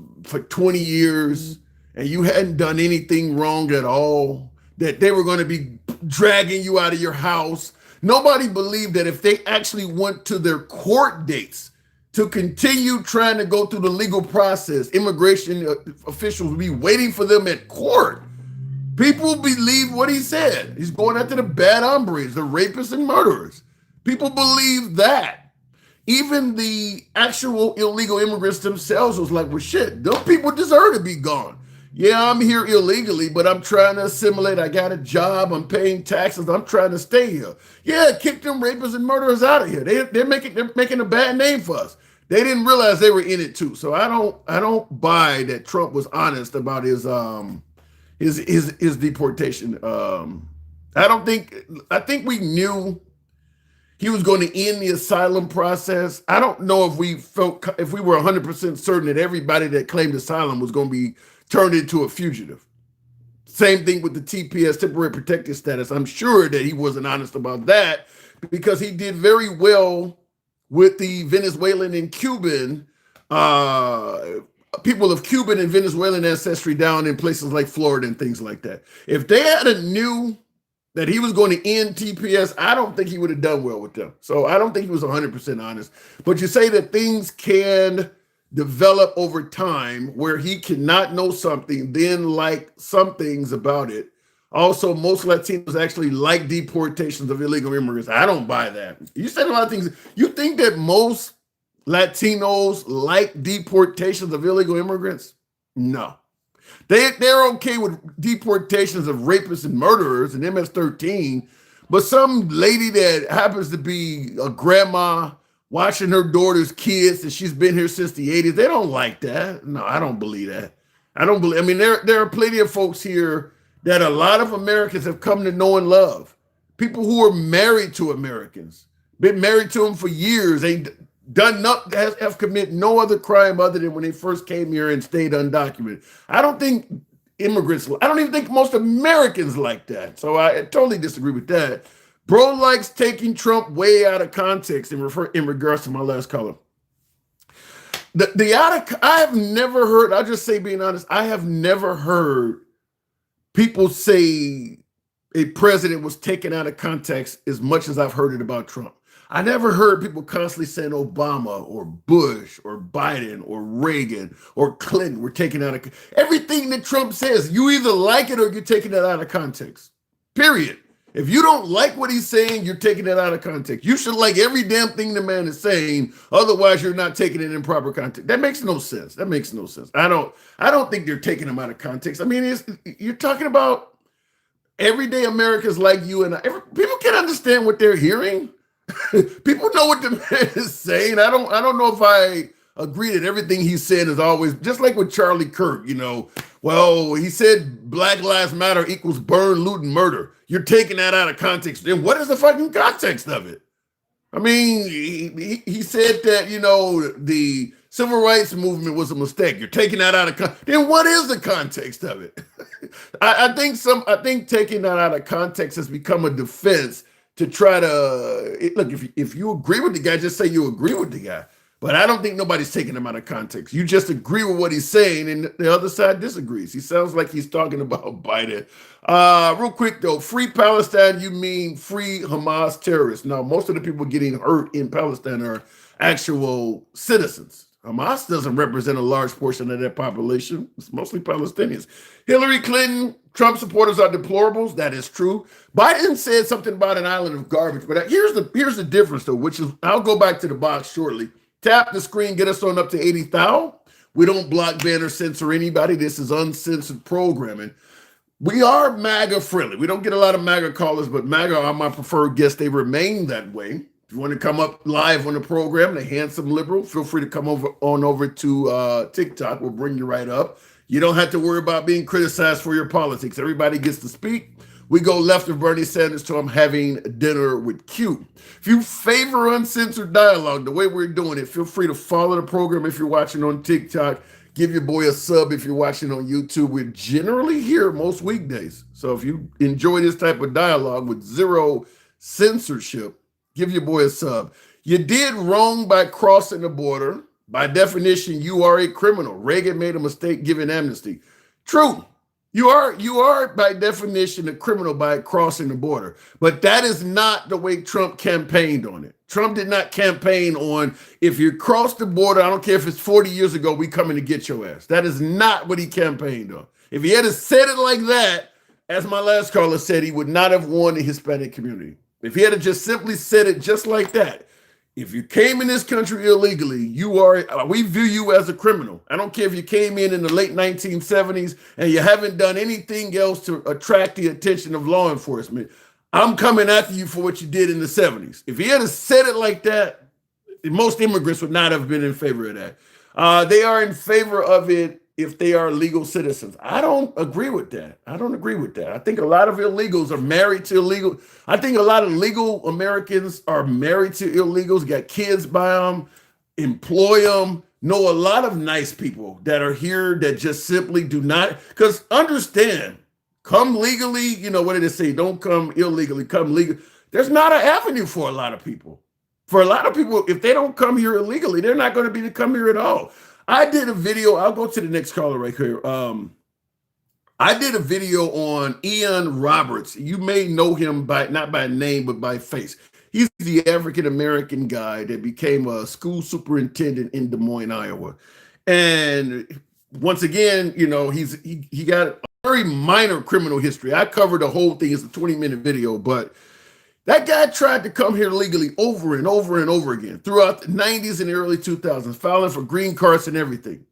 20 years and you hadn't done anything wrong at all, that they were going to be dragging you out of your house. Nobody believed that if they actually went to their court dates to continue trying to go through the legal process, immigration officials would be waiting for them at court. People believe what he said. He's going after the bad hombres, the rapists and murderers. People believe that. Even the actual illegal immigrants themselves was like, well, shit, those people deserve to be gone. Yeah, I'm here illegally, but I'm trying to assimilate. I got a job. I'm paying taxes. I'm trying to stay here. Yeah, kick them rapists and murderers out of here. They're making a bad name for us. They didn't realize they were in it too. So I don't buy that Trump was honest about his deportation. I think we knew he was going to end the asylum process. I don't know if we were 100% certain that everybody that claimed asylum was going to be turned into a fugitive. Same thing with the TPS, temporary protected status. I'm sure that he wasn't honest about that because he did very well with the Venezuelan and Cuban people of Cuban and Venezuelan ancestry down in places like Florida and things like that. If they had knew that he was going to end TPS, I don't think he would have done well with them. So I don't think he was 100% honest. But you say that things can develop over time where he cannot know something, then like some things about it. Also, most Latinos actually like deportations of illegal immigrants. I don't buy that. You said a lot of things. You think that most Latinos like deportations of illegal immigrants? No. They're okay with deportations of rapists and murderers and MS-13, but some lady that happens to be a grandma watching her daughter's kids and she's been here since the 80s, they don't like that. No, I don't believe that. I mean, there are plenty of folks here that a lot of Americans have come to know and love. People who are married to Americans, been married to them for years, ain't done not have committed no other crime other than when they first came here and stayed undocumented. I don't even think most Americans like that. So I totally disagree with that. Bro likes taking Trump way out of context in regards to my last caller. I have never heard, I'll just say being honest, I have never heard people say a president was taken out of context as much as I've heard it about Trump. I never heard people constantly saying Obama or Bush or Biden or Reagan or Clinton were taken out of everything that Trump says. You either like it or you're taking it out of context. Period. If you don't like what he's saying, you're taking it out of context. You should like every damn thing the man is saying. Otherwise, you're not taking it in proper context. That makes no sense. I don't think they're taking him out of context. I mean, you're talking about everyday Americans like you and I. People can understand what they're hearing. People know what the man is saying. I don't know if I agree that everything he's saying is always just like with Charlie Kirk, well, he said Black Lives Matter equals burn, loot, and murder. You're taking that out of context. Then what is the fucking context of it? I mean, he said that, the civil rights movement was a mistake. You're taking that out of context. Then what is the context of it? I think taking that out of context has become a defense to try to look. If you agree with the guy, just say you agree with the guy. But I don't think nobody's taking him out of context. You just agree with what he's saying, and the other side disagrees. He sounds like he's talking about Biden. Real quick though, free Palestine, you mean free Hamas terrorists? Now, most of the people getting hurt in Palestine are actual citizens. Hamas doesn't represent a large portion of that population. It's mostly Palestinians. Hillary Clinton, Trump supporters are deplorables. That is true. Biden said something about an island of garbage, but here's the difference though, which is, I'll go back to the box shortly. Tap the screen, get us on up to 80,000. We don't block, ban, or censor anybody. This is uncensored programming. We are MAGA friendly. We don't get a lot of MAGA callers, but MAGA are my preferred guests. They remain that way. If you want to come up live on the program, the handsome liberal, feel free to come over to TikTok. We'll bring you right up. You don't have to worry about being criticized for your politics. Everybody gets to speak. We go left of Bernie Sanders to I'm having dinner with Q. If you favor uncensored dialogue, the way we're doing it, feel free to follow the program if you're watching on TikTok. Give your boy a sub if you're watching on YouTube. We're generally here most weekdays. So if you enjoy this type of dialogue with zero censorship, give your boy a sub. You did wrong by crossing the border. By definition, you are a criminal. Reagan made a mistake giving amnesty. True. You are by definition a criminal by crossing the border. But that is not the way Trump campaigned on it. Trump did not campaign on, if you cross the border, I don't care if it's 40 years ago, we coming to get your ass. That is not what he campaigned on. If he had said it like that, as my last caller said, he would not have won the Hispanic community. If he had just simply said it just like that, if you came in this country illegally, we view you as a criminal. I don't care if you came in the late 1970s and you haven't done anything else to attract the attention of law enforcement. I'm coming after you for what you did in the 70s. If he had said it like that, most immigrants would not have been in favor of that. They are in favor of it if they are legal citizens. I don't agree with that. I think a lot of illegals are married to illegal. I think a lot of legal Americans are married to illegals, got kids by them, employ them, know a lot of nice people that are here that just simply do not, because understand, come legally, you know, what did it say? Don't come illegally, come legal. There's not an avenue for a lot of people. For a lot of people, if they don't come here illegally, they're not going to be to come here at all. I did a video. I'll go to the next caller right here. I did a video on Ian Roberts. You may know him by not by name, but by face. He's the African-American guy that became a school superintendent in Des Moines, Iowa. And once again, you know, he got a very minor criminal history. I covered the whole thing. It's a 20-minute video, but that guy tried to come here legally over and over and over again throughout the 90s and the early 2000s, filing for green cards and everything.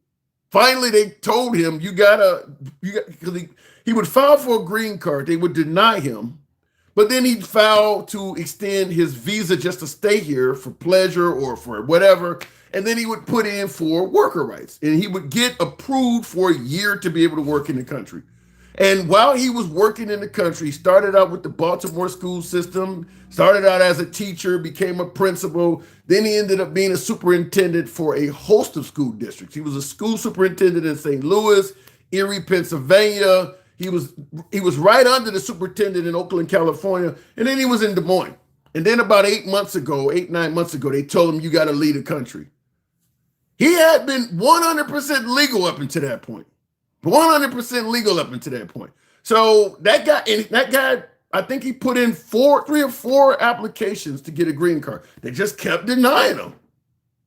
Finally, they told him, because he would file for a green card. They would deny him, but then he'd file to extend his visa just to stay here for pleasure or for whatever. And then he would put in for worker rights, and he would get approved for a year to be able to work in the country. And while he was working in the country, he started out with the Baltimore school system, started out as a teacher, became a principal. Then he ended up being a superintendent for a host of school districts. He was a school superintendent in St. Louis, Erie, Pennsylvania. He was right under the superintendent in Oakland, California. And then he was in Des Moines. And then about 9 months ago, they told him, you got to leave the country. He had been 100% legal up until that point. 100% legal up until that point. So that guy, I think he put in 3 or 4 applications to get a green card. They just kept denying him.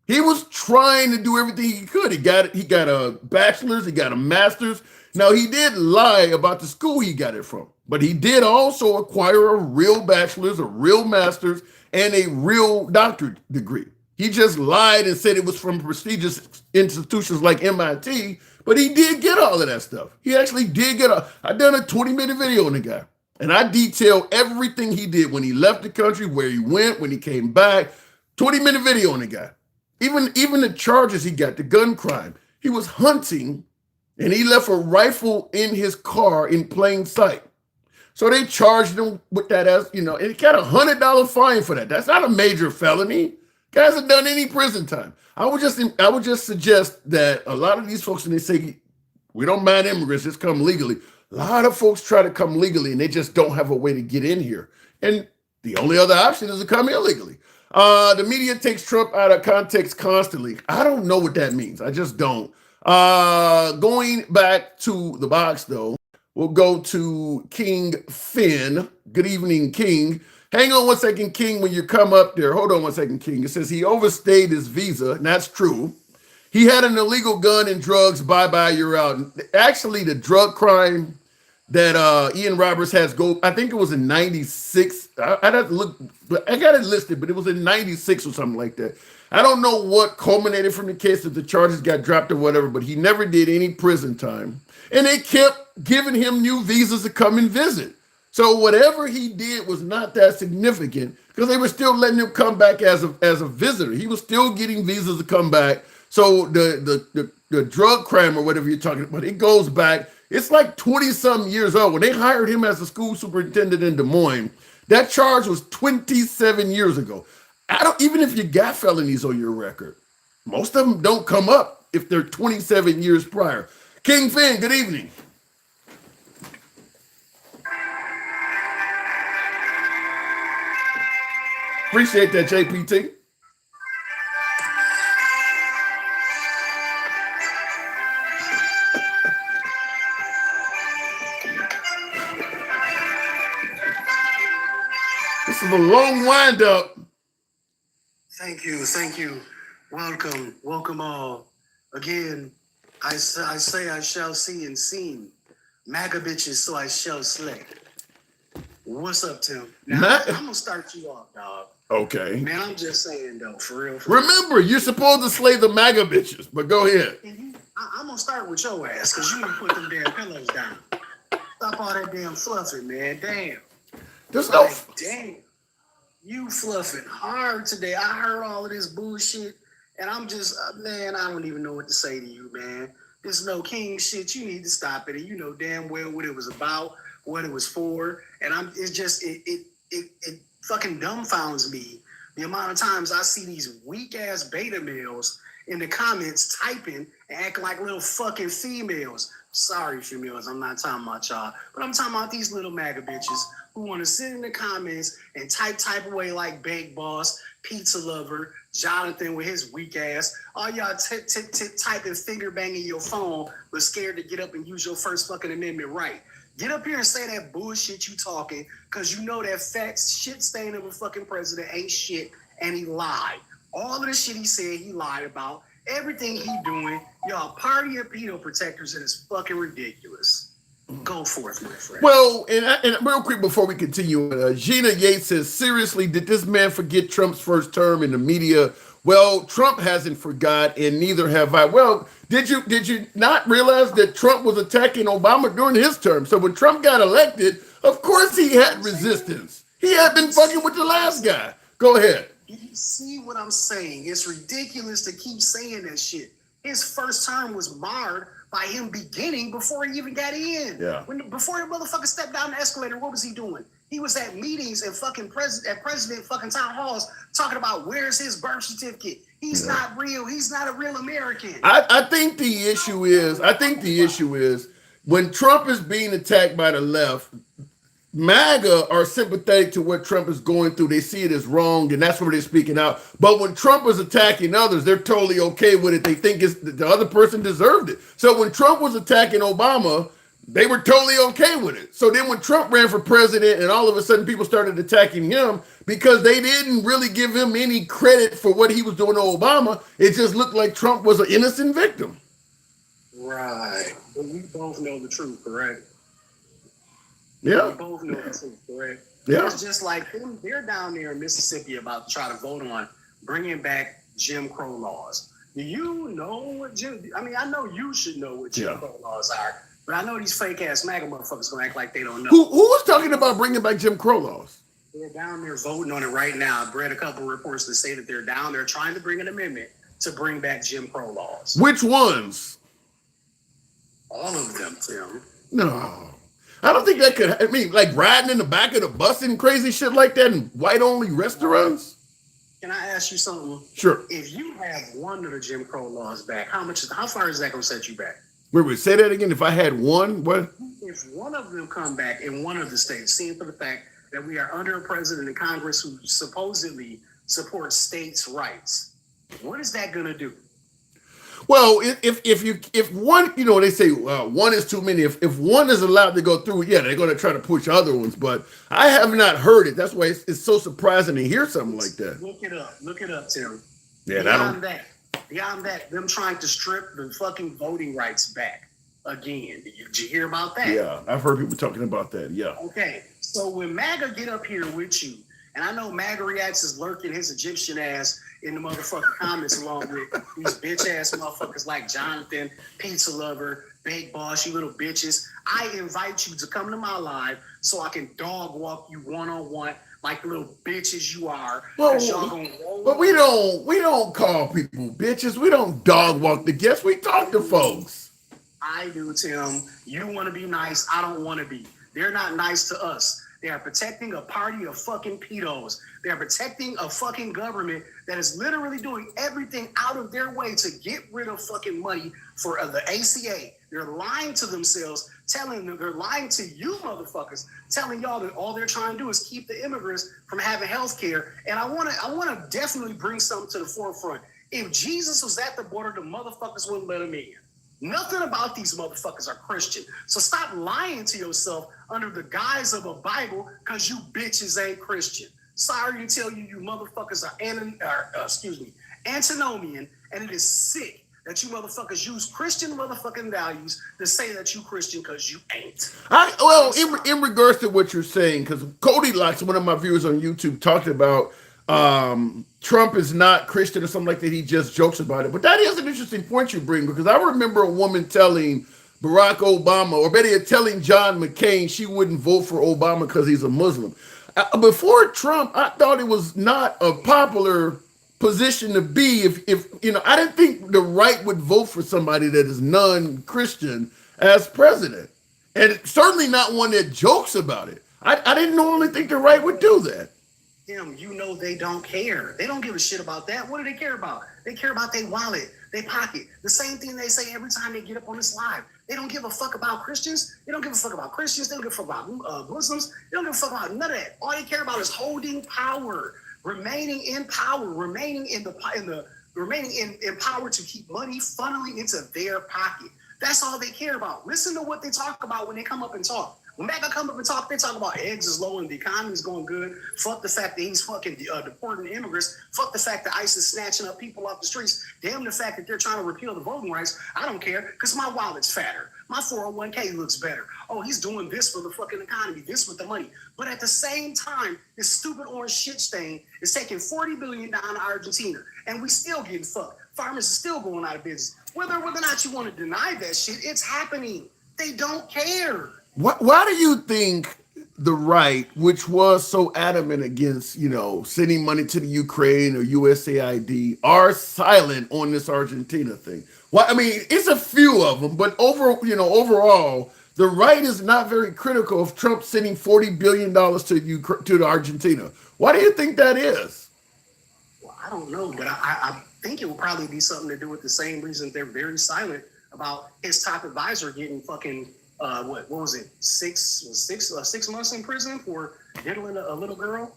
He was trying to do everything he could. He got a bachelor's, he got a master's. Now, he did lie about the school he got it from, but he did also acquire a real bachelor's, a real master's, and a real doctorate degree. He just lied and said it was from prestigious institutions like MIT, but he did get all of that stuff. He actually did get I done a 20-minute video on the guy, and I detail everything he did when he left the country, where he went, when he came back. 20-minute video on the guy. Even the charges he got, the gun crime. He was hunting, and he left a rifle in his car in plain sight. So they charged him with that, as you know, and he got a $100 fine for that. That's not a major felony. Guy hasn't done any prison time. I would just suggest that a lot of these folks, when they say we don't mind immigrants, just come legally. A lot of folks try to come legally and they just don't have a way to get in here. And the only other option is to come illegally. The media takes Trump out of context constantly. I don't know what that means. I just don't. Going back to the box, though, we'll go to King Finn. Good evening, King. Hang on one second, King, when you come up there. Hold on one second, King. It says he overstayed his visa, and that's true. He had an illegal gun and drugs. Bye-bye, you're out. Actually, the drug crime that Ian Roberts has I think it was in 96. I'd have to look, but I got it listed, but it was in 96 or something like that. I don't know what culminated from the case, if the charges got dropped or whatever, but he never did any prison time. And they kept giving him new visas to come and visit. So whatever he did was not that significant, because they were still letting him come back as a visitor. He was still getting visas to come back. So the drug crime or whatever you're talking about, it goes back. It's like 20-something years old. When they hired him as a school superintendent in Des Moines, that charge was 27 years ago. Even if you got felonies on your record, most of them don't come up if they're 27 years prior. King Finn, good evening. Appreciate that, JPT. This is a long wind up. Thank you. Welcome all. Again, I say I shall see and seen. MAGA bitches, so I shall slay. What's up, Tim? Now, I'm gonna start you off, dog. Okay. Man, I'm just saying though, for real. Remember, you're supposed to slay the MAGA bitches, but go ahead. I'm gonna start with your ass, because you didn't put them damn pillows down. Stop all that damn fluffing, man. Damn. There's no. Damn. You fluffing hard today. I heard all of this bullshit, and I'm just, man, I don't even know what to say to you, man. This no king shit. You need to stop it. And you know damn well what it was about, what it was for, and it fucking dumbfounds me The amount of times I see these weak ass beta males in the comments typing and acting like little fucking females. Sorry, females, I'm not talking about y'all, but I'm talking about these little MAGA bitches who want to sit in the comments and type away like Big Boss, Pizza Lover, Jonathan with his weak ass. All y'all typing, finger banging your phone, but scared to get up and use your First fucking Amendment right. Get up here and say that bullshit you talking, because you know that fat shit stain of a fucking president ain't shit, and he lied. All of the shit he said, he lied about. Everything he doing, y'all party of pedo protectors, and it's fucking ridiculous. Go forth, my friend. Well, and real quick before we continue, Gina Yates says, seriously, did this man forget Trump's first term in the media? Well, Trump hasn't forgot, and neither have I. Well, did you not realize that Trump was attacking Obama during his term? So when Trump got elected, of course he had resistance. He had been fucking with the last guy. Go ahead. You see what I'm saying? It's ridiculous to keep saying that shit. His first term was marred by him beginning before he even got in. Yeah. Before the motherfucker stepped down the escalator, what was he doing? He was at meetings and fucking president fucking town halls talking about where's his birth certificate. He's not real. He's not a real American. I think the issue is when Trump is being attacked by the left, MAGA are sympathetic to what Trump is going through. They see it as wrong, and that's where they're speaking out. But when Trump is attacking others, they're totally okay with it. They think the other person deserved it. So when Trump was attacking Obama, they were totally okay with it. So then when Trump ran for president and all of a sudden people started attacking him because they didn't really give him any credit for what he was doing to Obama, it just looked like Trump was an innocent victim. Right. But we both know the truth, correct? Yeah. We both know the truth, correct? Yeah. It's just like them, they're down there in Mississippi about to try to vote on bringing back Jim Crow laws. Do you know what I know you should know what Jim Crow laws are, but I know these fake ass MAGA motherfuckers gonna act like they don't know. Who was talking about bringing back Jim Crow laws? They're down there voting on it right now. I've read a couple of reports that say that they're down there trying to bring an amendment to bring back Jim Crow laws. Which ones? All of them, Tim. No. I don't think that could, I mean, like riding in the back of the bus and crazy shit like that in white-only restaurants? Can I ask you something? Sure. If you have one of the Jim Crow laws back, how far is that going to set you back? Wait, say that again. If I had one, what? If one of them come back in one of the states, seeing for the fact that we are under a president and Congress who supposedly supports states' rights, what is that going to do? Well, if one, you know, they say one is too many. If one is allowed to go through, yeah, they're going to try to push other ones. But I have not heard it. That's why it's so surprising to hear something like that. Look it up, Tim. Yeah, Beyond that, them trying to strip the fucking voting rights back again. Did you hear about that? Yeah, I've heard people talking about that. Yeah. Okay, so when MAGA get up here with you, and I know MAGA Reacts is lurking his Egyptian ass in the motherfucking comments along with these bitch ass motherfuckers like Jonathan, Pizza Lover, Big Boss, you little bitches. I invite you to come to my live so I can dog walk you one-on-one like the little bitches you are. Well, but we don't call people bitches. We don't dog walk the guests. We talk to folks. I do, Tim. You want to be nice. I don't want to be. They're not nice to us. They are protecting a party of fucking pedos. They are protecting a fucking government that is literally doing everything out of their way to get rid of fucking money for the ACA. They're lying to themselves, they're lying to you motherfuckers, telling y'all that all they're trying to do is keep the immigrants from having health care. And I want to definitely bring something to the forefront. If Jesus was at the border, the motherfuckers wouldn't let him in. Nothing about these motherfuckers are Christian. So stop lying to yourself under the guise of a Bible because you bitches ain't Christian. Sorry to tell you, you motherfuckers are antinomian, and it is sick that you motherfuckers use Christian motherfucking values to say that you Christian because you ain't. In regards to what you're saying, because Cody Locks, one of my viewers on YouTube, talked about Trump is not Christian or something like that. He just jokes about it. But that is an interesting point you bring, because I remember a woman telling Barack Obama, or better yet, telling John McCain she wouldn't vote for Obama because he's a Muslim. Before Trump, I thought it was not a popular position to be. If you know, I didn't think the right would vote for somebody that is non-Christian as president, and certainly not one that jokes about it. I didn't normally think the right would do that. Tim, you know they don't care. They don't give a shit about that. What do they care about? They care about their wallet, their pocket. The same thing they say every time they get up on this live. They don't give a fuck about Christians. They don't give a fuck about Christians. They don't give a fuck about Muslims. They don't give a fuck about none of that. All they care about is holding power, remaining in power, remaining in power to keep money funneling into their pocket. That's all they care about. Listen to what they talk about when they come up and talk. When MAGA come up and talk, they talk about eggs is low and the economy is going good. Fuck the fact that he's fucking deporting immigrants. Fuck the fact that ICE is snatching up people off the streets. Damn the fact that they're trying to repeal the voting rights. I don't care because my wallet's fatter. My 401k looks better. Oh, he's doing this for the fucking economy, this with the money. But at the same time, this stupid orange shit stain is taking $40 billion down to Argentina. And we still getting fucked. Farmers are still going out of business. Whether or not you want to deny that shit, it's happening. They don't care. Why do you think the right, which was so adamant against, sending money to the Ukraine or USAID, are silent on this Argentina thing? Well, I mean, it's a few of them, but overall, the right is not very critical of Trump sending $40 billion to Argentina. Why do you think that is? Well, I don't know, but I think it will probably be something to do with the same reason they're very silent about his top advisor getting fucking what was it? 6 months in prison for diddling a little girl.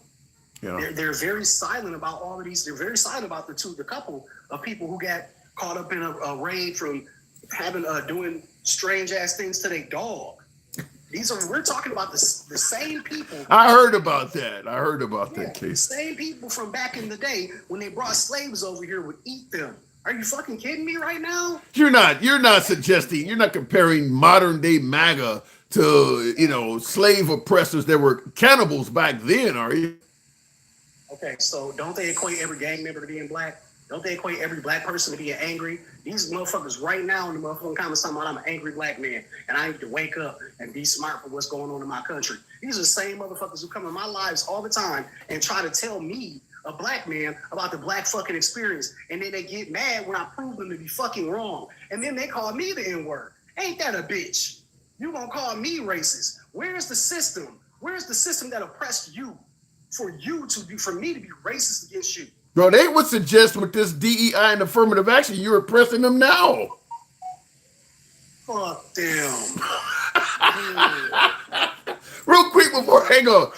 Yeah. They're very silent about all of these. They're very silent about the couple of people who got caught up in a raid from having doing strange ass things to their dog. We're talking about the same people. I heard about that. That case. The same people from back in the day when they brought slaves over here would eat them. Are you fucking kidding me right now? You're not suggesting, you're not comparing modern day MAGA to, slave oppressors that were cannibals back then, are you? Okay, so don't they equate every gang member to being black? Don't they equate every black person to being angry? These motherfuckers right now in the motherfucking comments talking about I'm an angry black man and I need to wake up and be smart for what's going on in my country. These are the same motherfuckers who come in my lives all the time and try to tell me, a black man, about the black fucking experience. And then they get mad when I prove them to be fucking wrong. And then they call me the N-word. Ain't that a bitch? You gonna call me racist? Where's the system? Where's the system that oppressed you for me to be racist against you? Bro, they would suggest with this DEI and affirmative action, you're oppressing them now. Fuck them. Real quick before, hang on.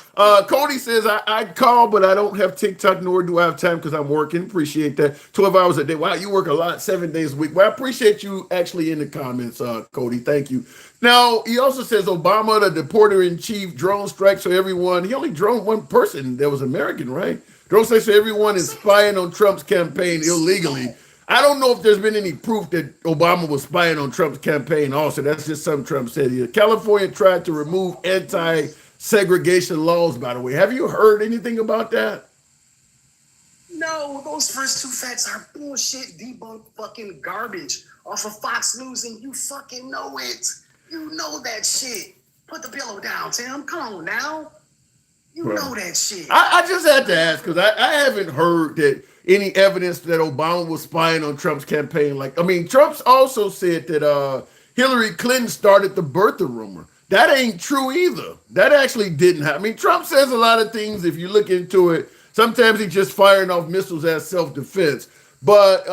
Cody says, I'd call, but I don't have TikTok, nor do I have time because I'm working. Appreciate that. 12 hours a day. Wow, you work a lot, 7 days a week. Well, I appreciate you actually in the comments, Cody. Thank you. Now, he also says Obama, the deporter-in-chief, drone strike so everyone, he only droned one person that was American, right? Drone strike so everyone is spying on Trump's campaign illegally. I don't know if there's been any proof that Obama was spying on Trump's campaign also. That's just something Trump said. California tried to remove anti-segregation laws, by the way. Have you heard anything about that? No, those first two facts are bullshit, debunked fucking garbage off of Fox News, and you fucking know it. You know that shit. Put the pillow down, Tim. Come on now. You know that shit. I just had to ask because I haven't heard that any evidence that Obama was spying on Trump's campaign. Trump's also said that Hillary Clinton started the birther rumor. That ain't true either. That actually didn't happen. Trump says a lot of things. If you look into it, sometimes he's just firing off missiles as self-defense. But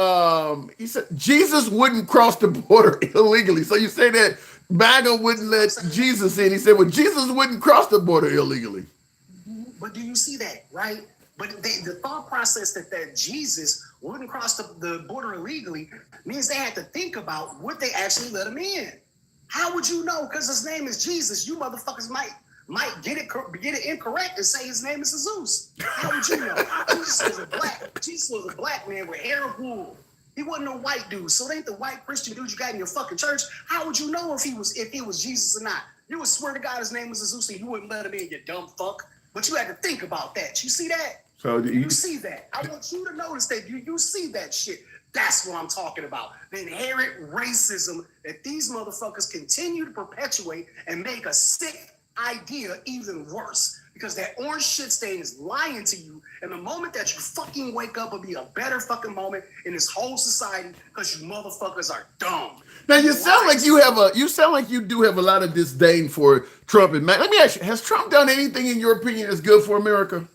he said Jesus wouldn't cross the border illegally. So you say that MAGA wouldn't let Jesus in. He said, well, Jesus wouldn't cross the border illegally. But do you see that, right? But the thought process that Jesus wouldn't cross the border illegally means they had to think about would they actually let him in. How would you know? Because his name is Jesus. You motherfuckers might get it incorrect and say his name is Jesus. How would you know? Jesus was a black man with hair of wool. He wasn't no white dude. So it ain't the white Christian dude you got in your fucking church. How would you know if he was Jesus or not? You would swear to God his name was Jesus and you wouldn't let him in, you dumb fuck. But you had to think about that. You see that? So you see that? I want you to notice that. You see that shit. That's what I'm talking about. The inherent racism that these motherfuckers continue to perpetuate and make a sick idea even worse. Because that orange shit stain is lying to you. And the moment that you fucking wake up will be a better fucking moment in this whole society because you motherfuckers are dumb. Now you sound like you do have a lot of disdain for Trump and Matt. Let me ask you, has Trump done anything in your opinion that's good for America?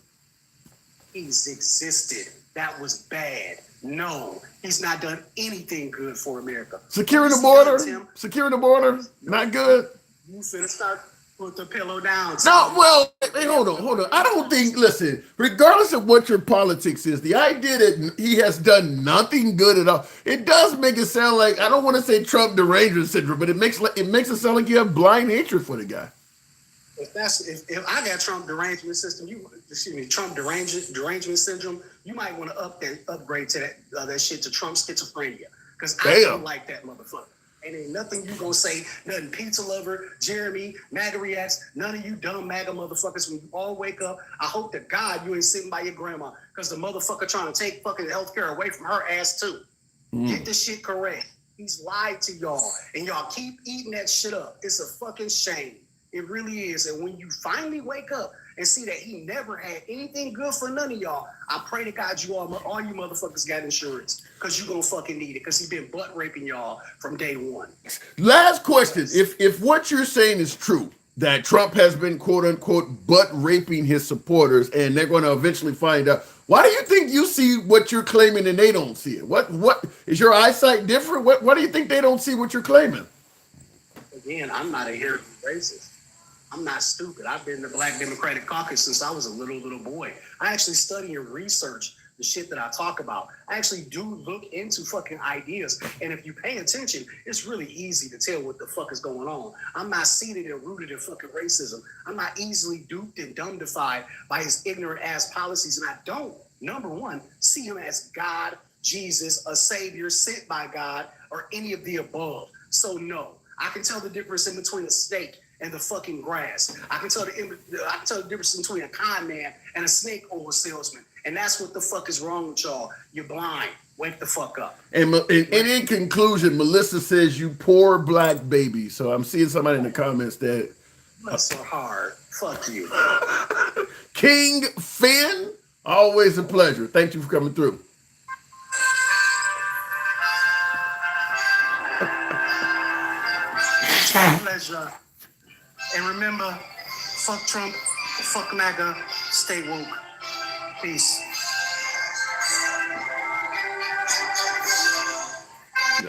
He's existed. That was bad. No, he's not done anything good for America. Securing the Tim, border, securing the border, not good. you finna start put the pillow down. No, well, hey, hold on. I don't think, listen, regardless of what your politics is, the idea that he has done nothing good at all, it does make it sound like, I don't want to say Trump derangement syndrome, but it makes it sound like you have blind hatred for the guy. If I got Trump derangement system, Trump derangement syndrome, you might want to upgrade to that shit to Trump schizophrenia. Because I don't like that motherfucker. And ain't nothing you gonna say, nothing pizza lover, Jeremy, MAGA reacts, none of you dumb MAGA motherfuckers when you all wake up. I hope to God you ain't sitting by your grandma because the motherfucker trying to take fucking healthcare away from her ass too. Get this shit correct. He's lied to y'all and y'all keep eating that shit up. It's a fucking shame. It really is. And when you finally wake up and see that he never had anything good for none of y'all, I pray to God you all you motherfuckers got insurance because you gonna fucking need it because he been butt raping y'all from day one. Last question. If what you're saying is true, that Trump has been quote unquote butt raping his supporters and they're going to eventually find out, why do you think you see what you're claiming and they don't see it? What is your eyesight different? Why do you think they don't see what you're claiming? Again, I'm not a hero racist. I'm not stupid. I've been in the Black Democratic Caucus since I was a little boy. I actually study and research the shit that I talk about. I actually do look into fucking ideas. And if you pay attention, it's really easy to tell what the fuck is going on. I'm not seated and rooted in fucking racism. I'm not easily duped and dumbedified by his ignorant ass policies. And I don't, number one, see him as God, Jesus, a savior sent by God, or any of the above. So no, I can tell the difference in between a snake and the fucking grass. I can tell the difference between a con man and a snake oil salesman. And that's what the fuck is wrong with y'all. You're blind. Wake the fuck up. And in conclusion, Melissa says, you poor black baby. So I'm seeing somebody in the comments that. Bless her heart. Fuck you. King Finn, always a pleasure. Thank you for coming through. Pleasure. And remember, fuck Trump, fuck MAGA, stay woke. Peace.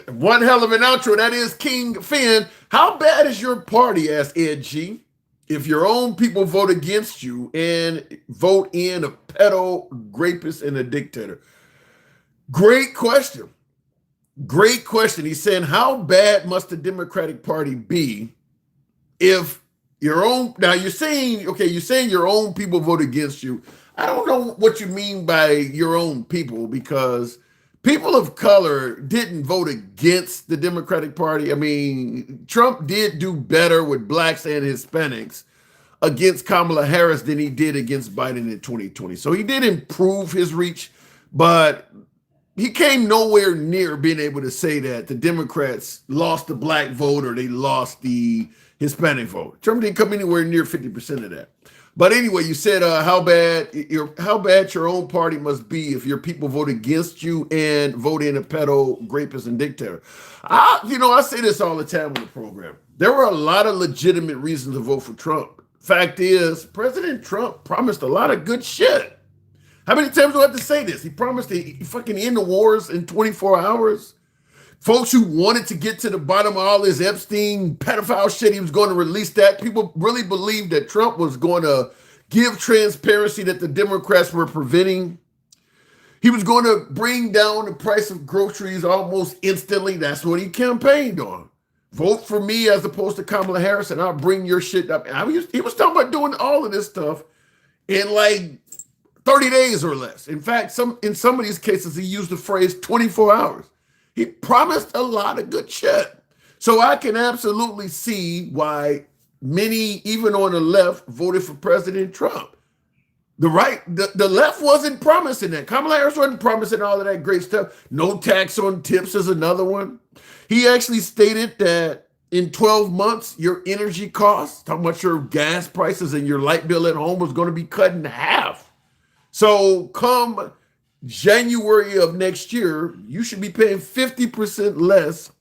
One hell of an outro. That is King Finn. How bad is your party, asked Ed G, if your own people vote against you and vote in a pedo, rapist, and a dictator? Great question. Great question. He's saying, how bad must the Democratic Party be if your own, now you're saying your own people vote against you. I don't know what you mean by your own people, because people of color didn't vote against the Democratic Party. I mean, Trump did do better with blacks and Hispanics against Kamala Harris than he did against Biden in 2020. So he did improve his reach, but he came nowhere near being able to say that the Democrats lost the black vote or they lost the Hispanic vote. Trump didn't come anywhere near 50% of that. But anyway, you said how bad your own party must be if your people vote against you and vote in a pedo, rapist, and dictator. I say this all the time on the program. There were a lot of legitimate reasons to vote for Trump. Fact is, President Trump promised a lot of good shit. How many times do I have to say this? He promised to fucking end the wars in 24 hours. Folks who wanted to get to the bottom of all this Epstein pedophile shit, he was going to release that. People really believed that Trump was going to give transparency that the Democrats were preventing. He was going to bring down the price of groceries almost instantly. That's what he campaigned on. Vote for me as opposed to Kamala Harris and I'll bring your shit up. He was talking about doing all of this stuff in like 30 days or less. In fact, in some of these cases, he used the phrase 24 hours. He promised a lot of good shit. So I can absolutely see why many, even on the left, voted for President Trump. The left wasn't promising that. Kamala Harris wasn't promising all of that great stuff. No tax on tips is another one. He actually stated that in 12 months, your energy costs, how much your gas prices and your light bill at home was going to be cut in half. So come January of next year, you should be paying 50% less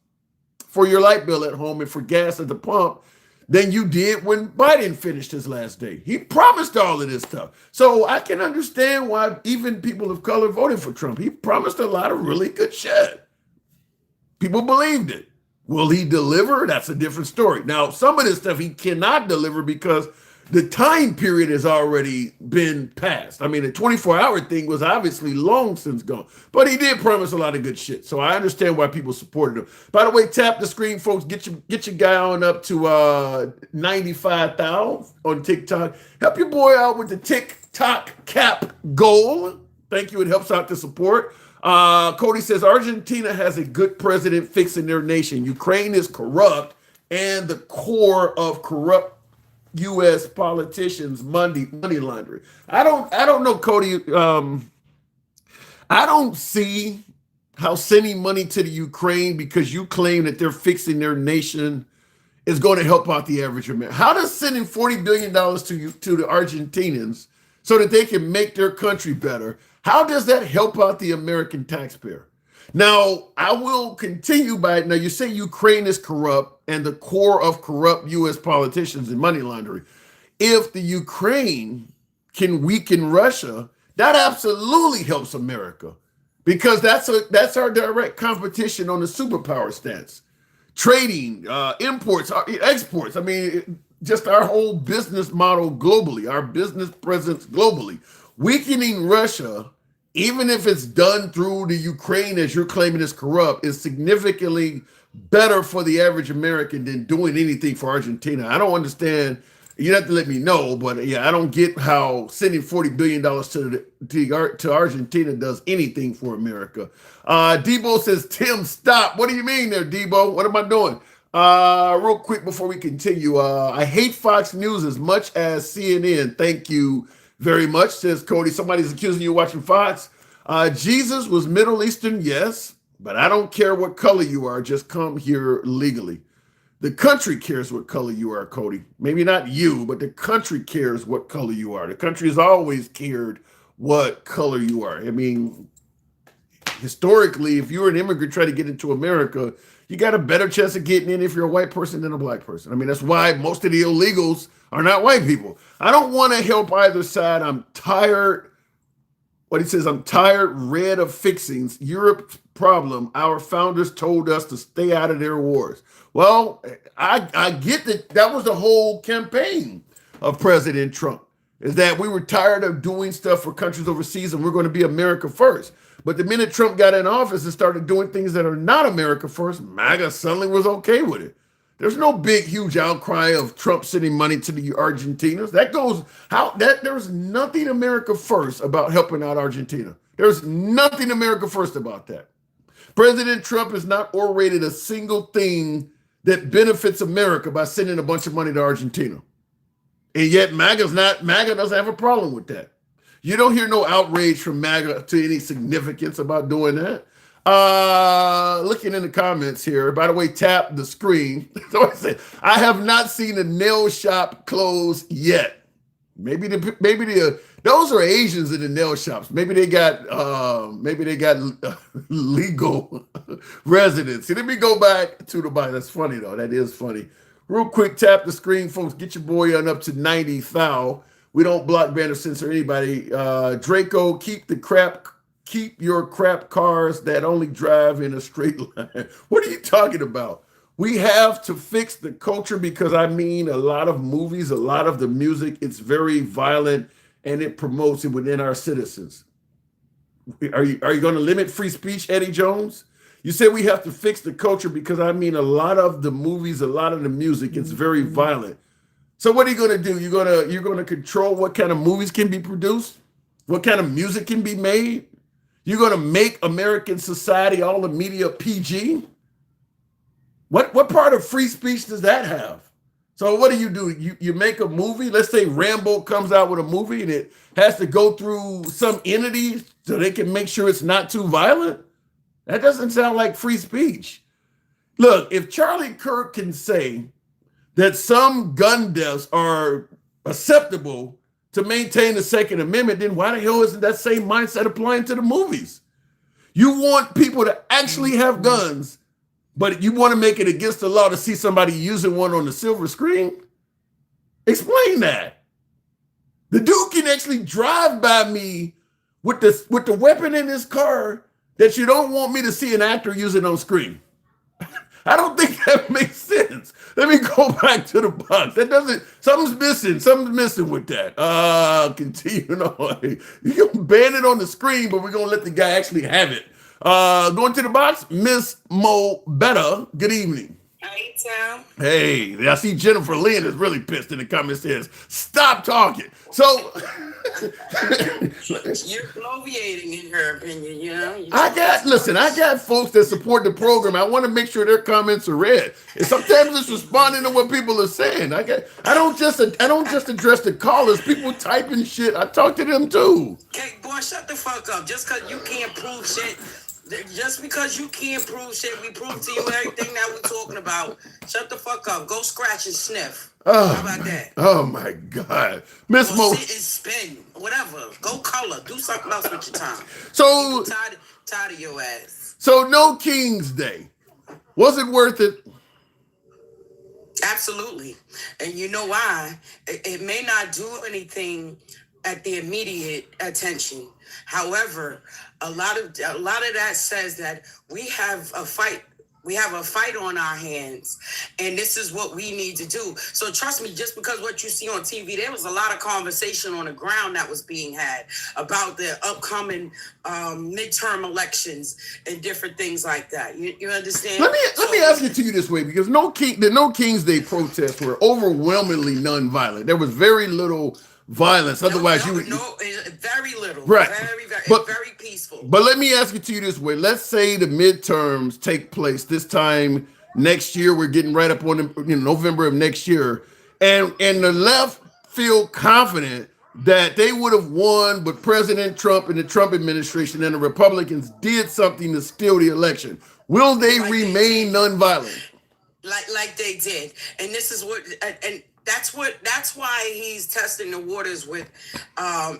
for your light bill at home and for gas at the pump than you did when Biden finished his last day. He promised all of this stuff. So I can understand why even people of color voted for Trump. He promised a lot of really good shit. People believed it. Will he deliver? That's a different story. Now, some of this stuff he cannot deliver because the time period has already been passed. I mean, the 24-hour thing was obviously long since gone, but he did promise a lot of good shit. So I understand why people supported him. By the way, tap the screen, folks. Get your guy on up to 95,000 on TikTok. Help your boy out with the TikTok cap goal. Thank you. It helps out the support. Cody says Argentina has a good president fixing their nation. Ukraine is corrupt, and the core of corrupt U.S. politicians money laundering. I don't know, Cody. I don't see how sending money to the Ukraine because you claim that they're fixing their nation is going to help out the average American. How does sending $40 billion to the Argentinians so that they can make their country better, how does that help out the American taxpayer? Now, I will continue by it. Now, you say Ukraine is corrupt and the core of corrupt U.S. politicians and money laundering. If the Ukraine can weaken Russia, that absolutely helps America because that's our direct competition on the superpower stance. Trading, imports, exports. I mean, just our whole business model globally, our business presence globally. Weakening Russia, even if it's done through the Ukraine, as you're claiming is corrupt, is significantly better for the average American than doing anything for Argentina. I don't understand. You have to let me know, but yeah, I don't get how sending $40 billion to Argentina does anything for America. Debo says, Tim, stop. What do you mean there, Debo? What am I doing? Real quick before we continue, I hate Fox News as much as CNN. Thank you very much, says Cody. Somebody's accusing you of watching Fox. Jesus was Middle Eastern, yes, but I don't care what color you are. Just come here legally. The country cares what color you are, Cody. Maybe not you, but the country cares what color you are. The country has always cared what color you are. I mean, historically, if you're an immigrant trying to get into America, you got a better chance of getting in if you're a white person than a black person. I mean, that's why most of the illegals are not white people. I don't want to help either side. I'm tired. What he says, I'm tired, red of fixings. Europe's problem. Our founders told us to stay out of their wars. Well, I get that. That was the whole campaign of President Trump, is that we were tired of doing stuff for countries overseas and we're going to be America first. But the minute Trump got in office and started doing things that are not America first, MAGA suddenly was okay with it. There's no big, huge outcry of Trump sending money to the Argentinos. There's nothing America first about helping out Argentina. There's nothing America first about that. President Trump has not orated a single thing that benefits America by sending a bunch of money to Argentina. And yet MAGA doesn't have a problem with that. You don't hear no outrage from MAGA to any significance about doing that. Looking in the comments here, by the way, tap the screen. So I say, I have not seen a nail shop close yet. Maybe those are Asians in the nail shops. Maybe they got legal residency. Let me go back to the body. That's funny though. That is funny. Real quick, tap the screen, folks. Get your boy on up to 90,000. We don't block, ban, or censor anybody. Draco, keep your crap cars that only drive in a straight line. What are you talking about? We have to fix the culture because I mean a lot of movies, a lot of the music, it's very violent and it promotes it within our citizens. Are you going to limit free speech, Eddie Jones? You said we have to fix the culture because I mean a lot of the movies, a lot of the music, it's very violent. So what are you going to do? You're going to control what kind of movies can be produced? What kind of music can be made? You're going to make American society, all the media PG? What part of free speech does that have? So what do? You make a movie. Let's say Rambo comes out with a movie and it has to go through some entity so they can make sure it's not too violent. That doesn't sound like free speech. Look, if Charlie Kirk can say that some gun deaths are acceptable to maintain the Second Amendment, then why the hell isn't that same mindset applying to the movies? You want people to actually have guns but you want to make it against the law to see somebody using one on the silver screen? Explain that. The dude can actually drive by me with the weapon in his car that you don't want me to see an actor using on screen. I don't think that makes sense. Let me go back to the box. That doesn't, something's missing with that. Continuing on. You can ban it on the screen, but we're going to let the guy actually have it. Going to the box, Miss Mo Betta, good evening. Hey, Tim. Hey, I see Jennifer Lynn is really pissed in the comments, says, stop talking. So you're bloviating in her opinion, you know. I got folks that support the program. I want to make sure their comments are read. And sometimes it's responding to what people are saying. I don't just address the callers. People typing shit. I talk to them too. Okay, boy, shut the fuck up. Just because you can't prove shit. Just because you can't prove shit, we prove to you everything that we're talking about. Shut the fuck up. Go scratch and sniff. Oh, how about that? Oh my God, Miss Mo. Sit and spin, whatever. Go color. Do something else with your time. So tired of your ass. So no King's Day. Was it worth it? Absolutely. And you know why? It may not do anything at the immediate attention. However, a lot of that says that we have a fight. We have a fight on our hands, and this is what we need to do. So trust me, just because what you see on TV, there was a lot of conversation on the ground that was being had about the upcoming midterm elections and different things like that. You understand? Let me ask it to you this way, because the No King's Day protests were overwhelmingly nonviolent. There was very little violence. Otherwise, very little. Right. Very peaceful. But let me ask it to you this way. Let's say the midterms take place this time next year. We're getting right up on November of next year. And the left feel confident that they would have won, but President Trump and the Trump administration and the Republicans did something to steal the election. Will they remain nonviolent? Like they did. And this is what that's why he's testing the waters with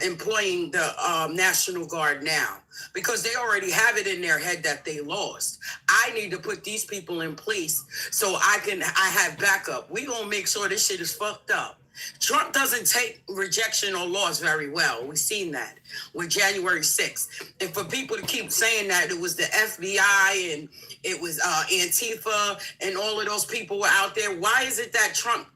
employing the National Guard now, because they already have it in their head that they lost. I need to put these people in place so I have backup. We gonna make sure this shit is fucked up. Trump doesn't take rejection or loss very well. We've seen that with January 6th. And for people to keep saying that it was the FBI and it was Antifa and all of those people were out there, why is it that Trump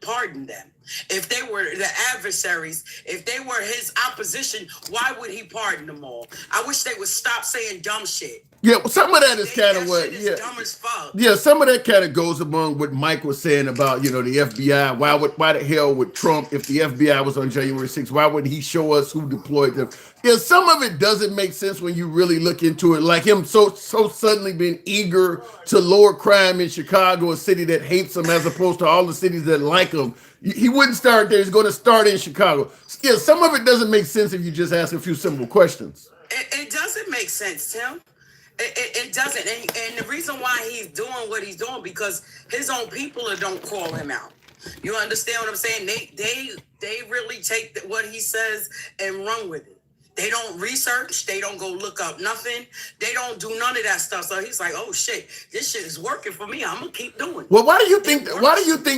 pardoned them? If they were the adversaries, if they were his opposition, why would he pardon them all? I wish they would stop saying dumb shit. Yeah, well, some of that is kind of what, dumb as fuck. Yeah, some of that kind of goes among what Mike was saying about, the FBI. Why the hell would Trump, if the FBI was on January 6th, why wouldn't he show us who deployed them? Yeah, some of it doesn't make sense when you really look into it, like him so suddenly being eager to lower crime in Chicago, a city that hates him, as opposed to all the cities that like him. He wouldn't start there. He's going to start in Chicago. Yeah, some of it doesn't make sense if you just ask a few simple questions. It doesn't make sense, Tim. It doesn't. And the reason why he's doing what he's doing, because his own people don't call him out. You understand what I'm saying? They really take what he says and run with it. They don't research. They don't go look up nothing. They don't do none of that stuff. So he's like, oh shit, this shit is working for me. I'm gonna keep doing it. Well, why do you think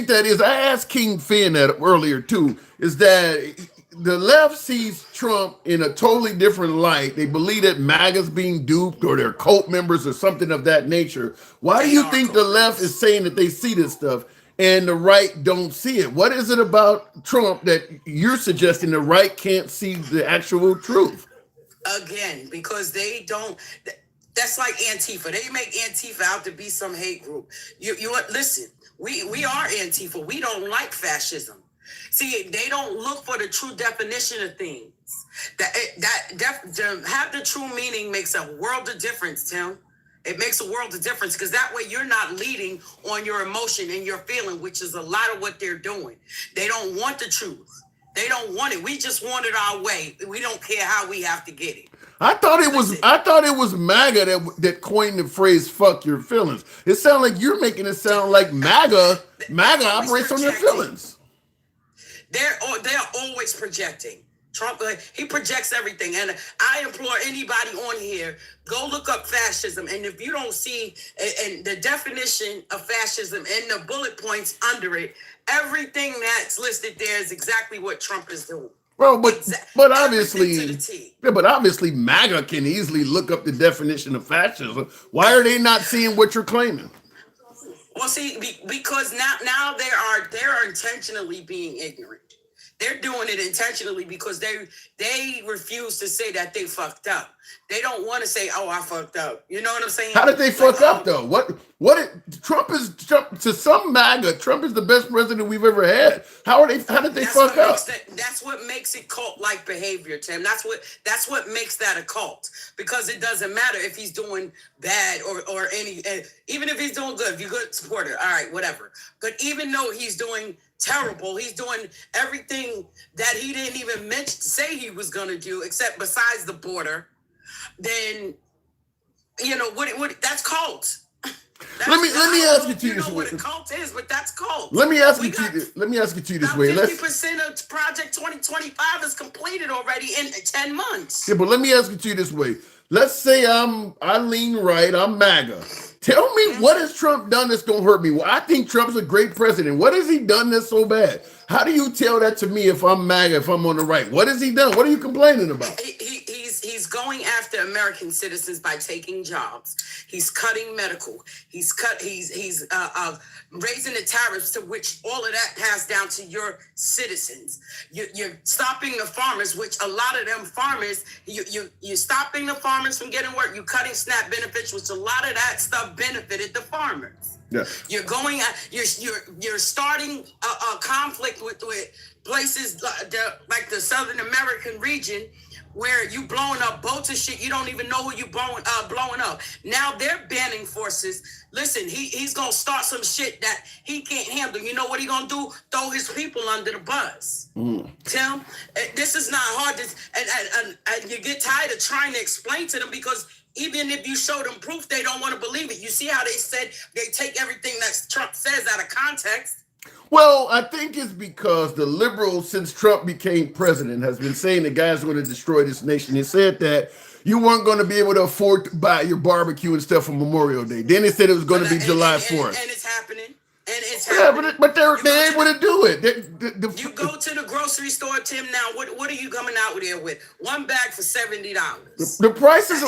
that is? I asked King Finn that earlier too. Is that the left sees Trump in a totally different light. They believe that MAGA's being duped or they're cult members or something of that nature. Why do you think the left is saying that they see this stuff and the right don't see it? What is it about Trump that you're suggesting the right can't see the actual truth? Again, because they don't. That's like Antifa. They make Antifa out to be some hate group. You listen. We are Antifa. We don't like fascism. See, they don't look for the true definition of things. To have the true meaning makes a world of difference, Tim. It makes a world of difference, because that way you're not leading on your emotion and your feeling, which is a lot of what they're doing. They don't want the truth. They don't want it. We just want it our way. We don't care how we have to get it. I thought it was MAGA that coined the phrase "fuck your feelings." It sounds like you're making it sound like MAGA operates on their feelings. They're always projecting. Trump, he projects everything. And I implore anybody on here, go look up fascism. And if you don't see and the definition of fascism and the bullet points under it, everything that's listed there is exactly what Trump is doing. Well, but Everything obviously, to the T. yeah, but obviously MAGA can easily look up the definition of fascism. Why are they not seeing what you're claiming? Well, see, because now they are intentionally being ignorant. They're doing it intentionally because they refuse to say that they fucked up. They don't want to say, "Oh, I fucked up." You know what I'm saying? How did they fuck up though? Trump to some MAGA, Trump is the best president we've ever had. How did they fuck up? That's what makes it cult-like behavior, Tim. That's what makes that a cult, because it doesn't matter if he's doing bad or any, even if he's doing good. If you're a good supporter, all right, whatever. But even though he's doing terrible, he's doing everything that he didn't even say he was going to do, except besides the border. Then, you know what? That's cult. Let me ask you this way. What a cult is, but that's cult. Let me ask you this way. 50% of Project 2025 is completed already in 10 months. Yeah, but let me ask you this way. Let's say I lean right, I'm MAGA. Tell me, what has Trump done that's gonna hurt me? Well, I think Trump's a great president. What has he done that's so bad? How do you tell that to me if I'm MAGA, if I'm on the right? What has he done? What are you complaining about? He's going after American citizens by taking jobs. He's cutting medical. He's raising the tariffs, to which all of that has down to your citizens. You're stopping the farmers, which a lot of them farmers, you're stopping the farmers from getting work. You're cutting SNAP benefits, which a lot of that stuff benefited the farmers. Yeah. You're starting a conflict with places like the Southern American region, where you blowing up boats and shit. You don't even know who you blowing up. Now they're banning forces. Listen, he's gonna start some shit that he can't handle. You know what he gonna do? Throw his people under the bus. Tim, this is not hard. And you get tired of trying to explain to them, because even if you show them proof, they don't want to believe it. You see how they said they take everything that Trump says out of context. Well, I think it's because the liberals, since Trump became president, has been saying the guy's going to destroy this nation. They said that you weren't going to be able to afford to buy your barbecue and stuff for Memorial Day. Then they said it was going to be July 4th. And it's happening. But they're able to do it. You go to the grocery store, Tim. Now, what are you coming out there with? One bag for $70. The price is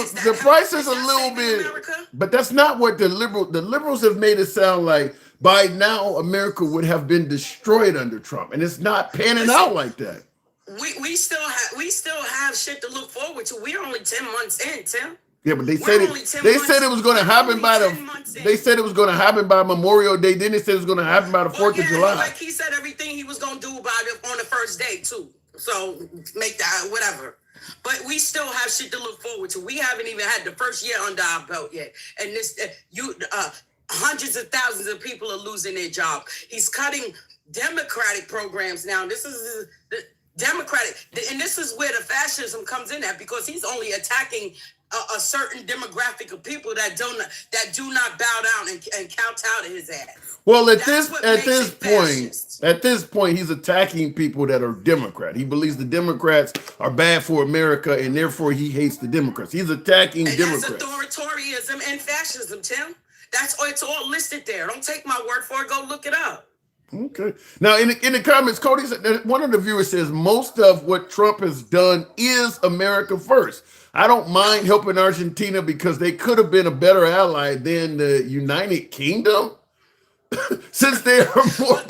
a little bit, but that's not what the liberals have made it sound like. By now, America would have been destroyed under Trump, and it's not panning out like that. We still have shit to look forward to. We're only 10 months in, Tim. Yeah, but they said it was going to happen by Memorial Day. Then they said it was going to happen by the 4th of July. Like he said, everything he was going to do about it on the first day too. So make that whatever. But we still have shit to look forward to. We haven't even had the first year under our belt yet, and hundreds of thousands of people are losing their job. He's cutting Democratic programs now. This is the Democratic, and this is where the fascism comes in at, because he's only attacking a certain demographic of people that do not bow down and kowtow to his ass. Well, at this point, he's attacking people that are Democrat. He believes the Democrats are bad for America, and therefore he hates the Democrats. He's attacking Democrats. That's authoritarianism and fascism, Tim. It's all listed there. Don't take my word for it. Go look it up. Okay. Now, in the comments, Cody said, one of the viewers says, most of what Trump has done is America first. I don't mind helping Argentina because they could have been a better ally than the United Kingdom, since they are more.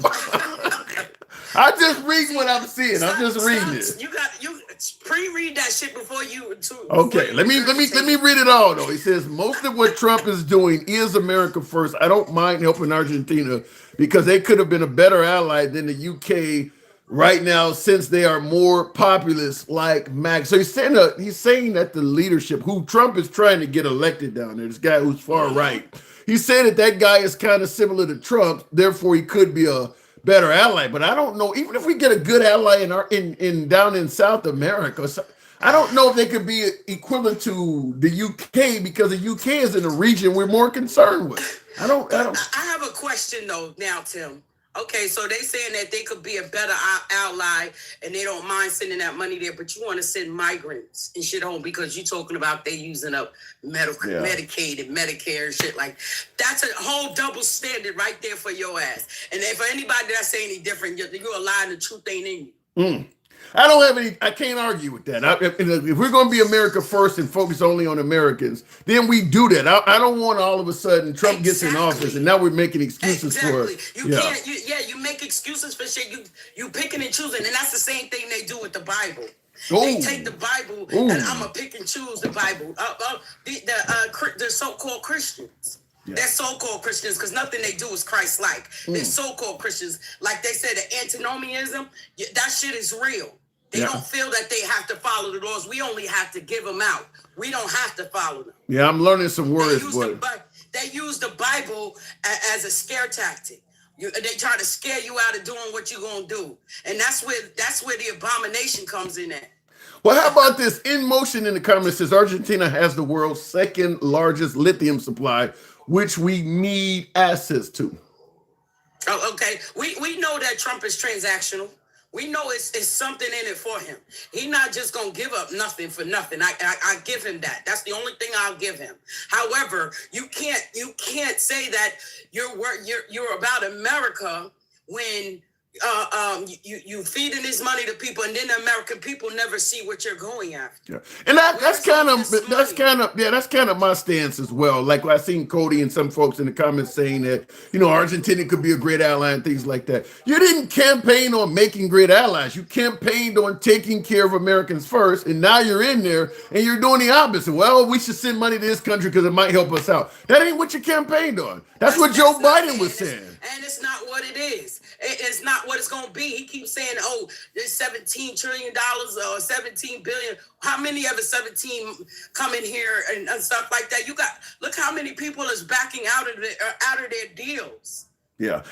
I just read what I'm seeing. I'm just reading it. You pre-read that shit before you. Okay, let me read it all though. He says most of what Trump is doing is America first. I don't mind helping Argentina because they could have been a better ally than the UK right now, since they are more populist like MAGA. So he's saying that the leadership, who Trump is trying to get elected down there, this guy who's far right, he's saying that guy is kind of similar to Trump, therefore he could be a better ally. But I don't know, even if we get a good ally in down in South America, I don't know if they could be equivalent to the UK, because the UK is in a region we're more concerned with. I have a question though now, Tim. Okay, so they saying that they could be a better ally and they don't mind sending that money there, but you want to send migrants and shit home because you're talking about they using up Medicaid and Medicare and shit like that's a whole double standard right there for your ass. And then for anybody that say any different, you're a lie and the truth ain't in you. I don't have any. I can't argue with that. If we're going to be America first and focus only on Americans, then we do that. I don't want all of a sudden Trump gets in office and now we're making excuses for it. You can't. You make excuses for shit. You picking and choosing, and that's the same thing they do with the Bible. They take the Bible and I'm gonna pick and choose the Bible. The so-called Christians. Yeah. They're so-called Christians because nothing they do is Christ-like. They're so-called Christians. Like they said, the antinomianism, that shit is real. They don't feel that they have to follow the laws. We only have to give them out. We don't have to follow them. Yeah, I'm learning some words. They use the Bible as a scare tactic. They try to scare you out of doing what you're going to do. And that's where the abomination comes in at. Well, how about this? In Motion in the comments says Argentina has the world's second largest lithium supply, which we need access to. Oh, okay. We know that Trump is transactional. We know it's something in it for him. He's not just gonna give up nothing for nothing. I give him that. That's the only thing I'll give him. However, you can't say that you're about America when you feeding this money to people, and then the American people never see what you're going after. Yeah. And that's kind of my stance as well. Like I seen Cody and some folks in the comments saying that, Argentina could be a great ally and things like that. You didn't campaign on making great allies. You campaigned on taking care of Americans first, and now you're in there and you're doing the opposite. Well, we should send money to this country because it might help us out. That ain't what you campaigned on. That's what Joe Biden was saying. And it's not what it is. It's not what it's going to be. He keeps saying, oh, there's $17 trillion or 17 billion. How many of the 17 come in here and stuff like that? Look how many people is backing out of their deals. Yeah.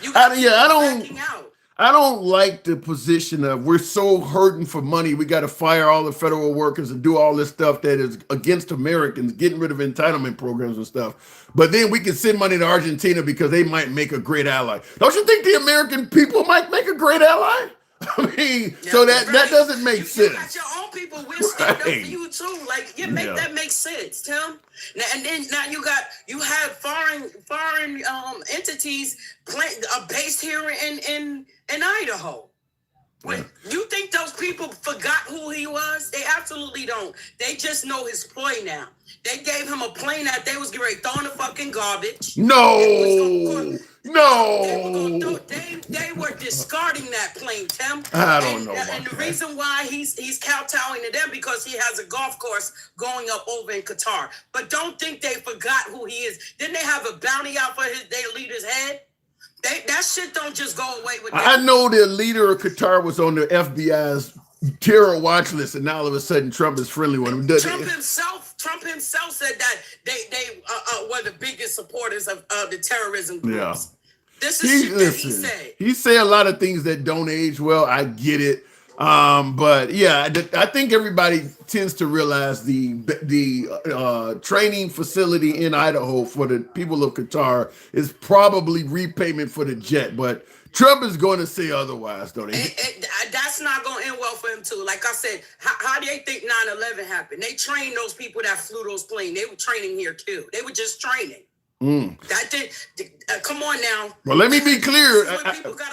I don't like the position of we're so hurting for money. We got to fire all the federal workers and do all this stuff that is against Americans, getting rid of entitlement programs and stuff. But then we can send money to Argentina because they might make a great ally. Don't you think the American people might make a great ally? I mean, that doesn't make sense. You got your own people. We're standing up for you too. Like, that makes sense, Tim. And then now you have foreign entities based here in Idaho. You think those people forgot who he was? They absolutely don't. They just know his ploy now. They gave him a plane that they was getting ready to throw in the fucking garbage. No. They were discarding that plane, Tim. I don't know. And the reason why he's kowtowing to them because he has a golf course going up over in Qatar. But don't think they forgot who he is. Didn't they have a bounty out for their leader's head? That shit don't just go away with them. I know the leader of Qatar was on the FBI's terror watch list, and now all of a sudden Trump is friendly with him. Trump himself said that they were the biggest supporters of the terrorism groups. Yeah. This is shit that he said. He said a lot of things that don't age well. I get it. But yeah, I think everybody tends to realize the training facility in Idaho for the people of Qatar is probably repayment for the jet, but Trump is going to say otherwise, don't he? That's not going to end well for him too. Like I said, how do they think 9/11 happened? They trained those people that flew those planes. They were training here too. They were just training. That did. Come on now. Well, let me be clear. People got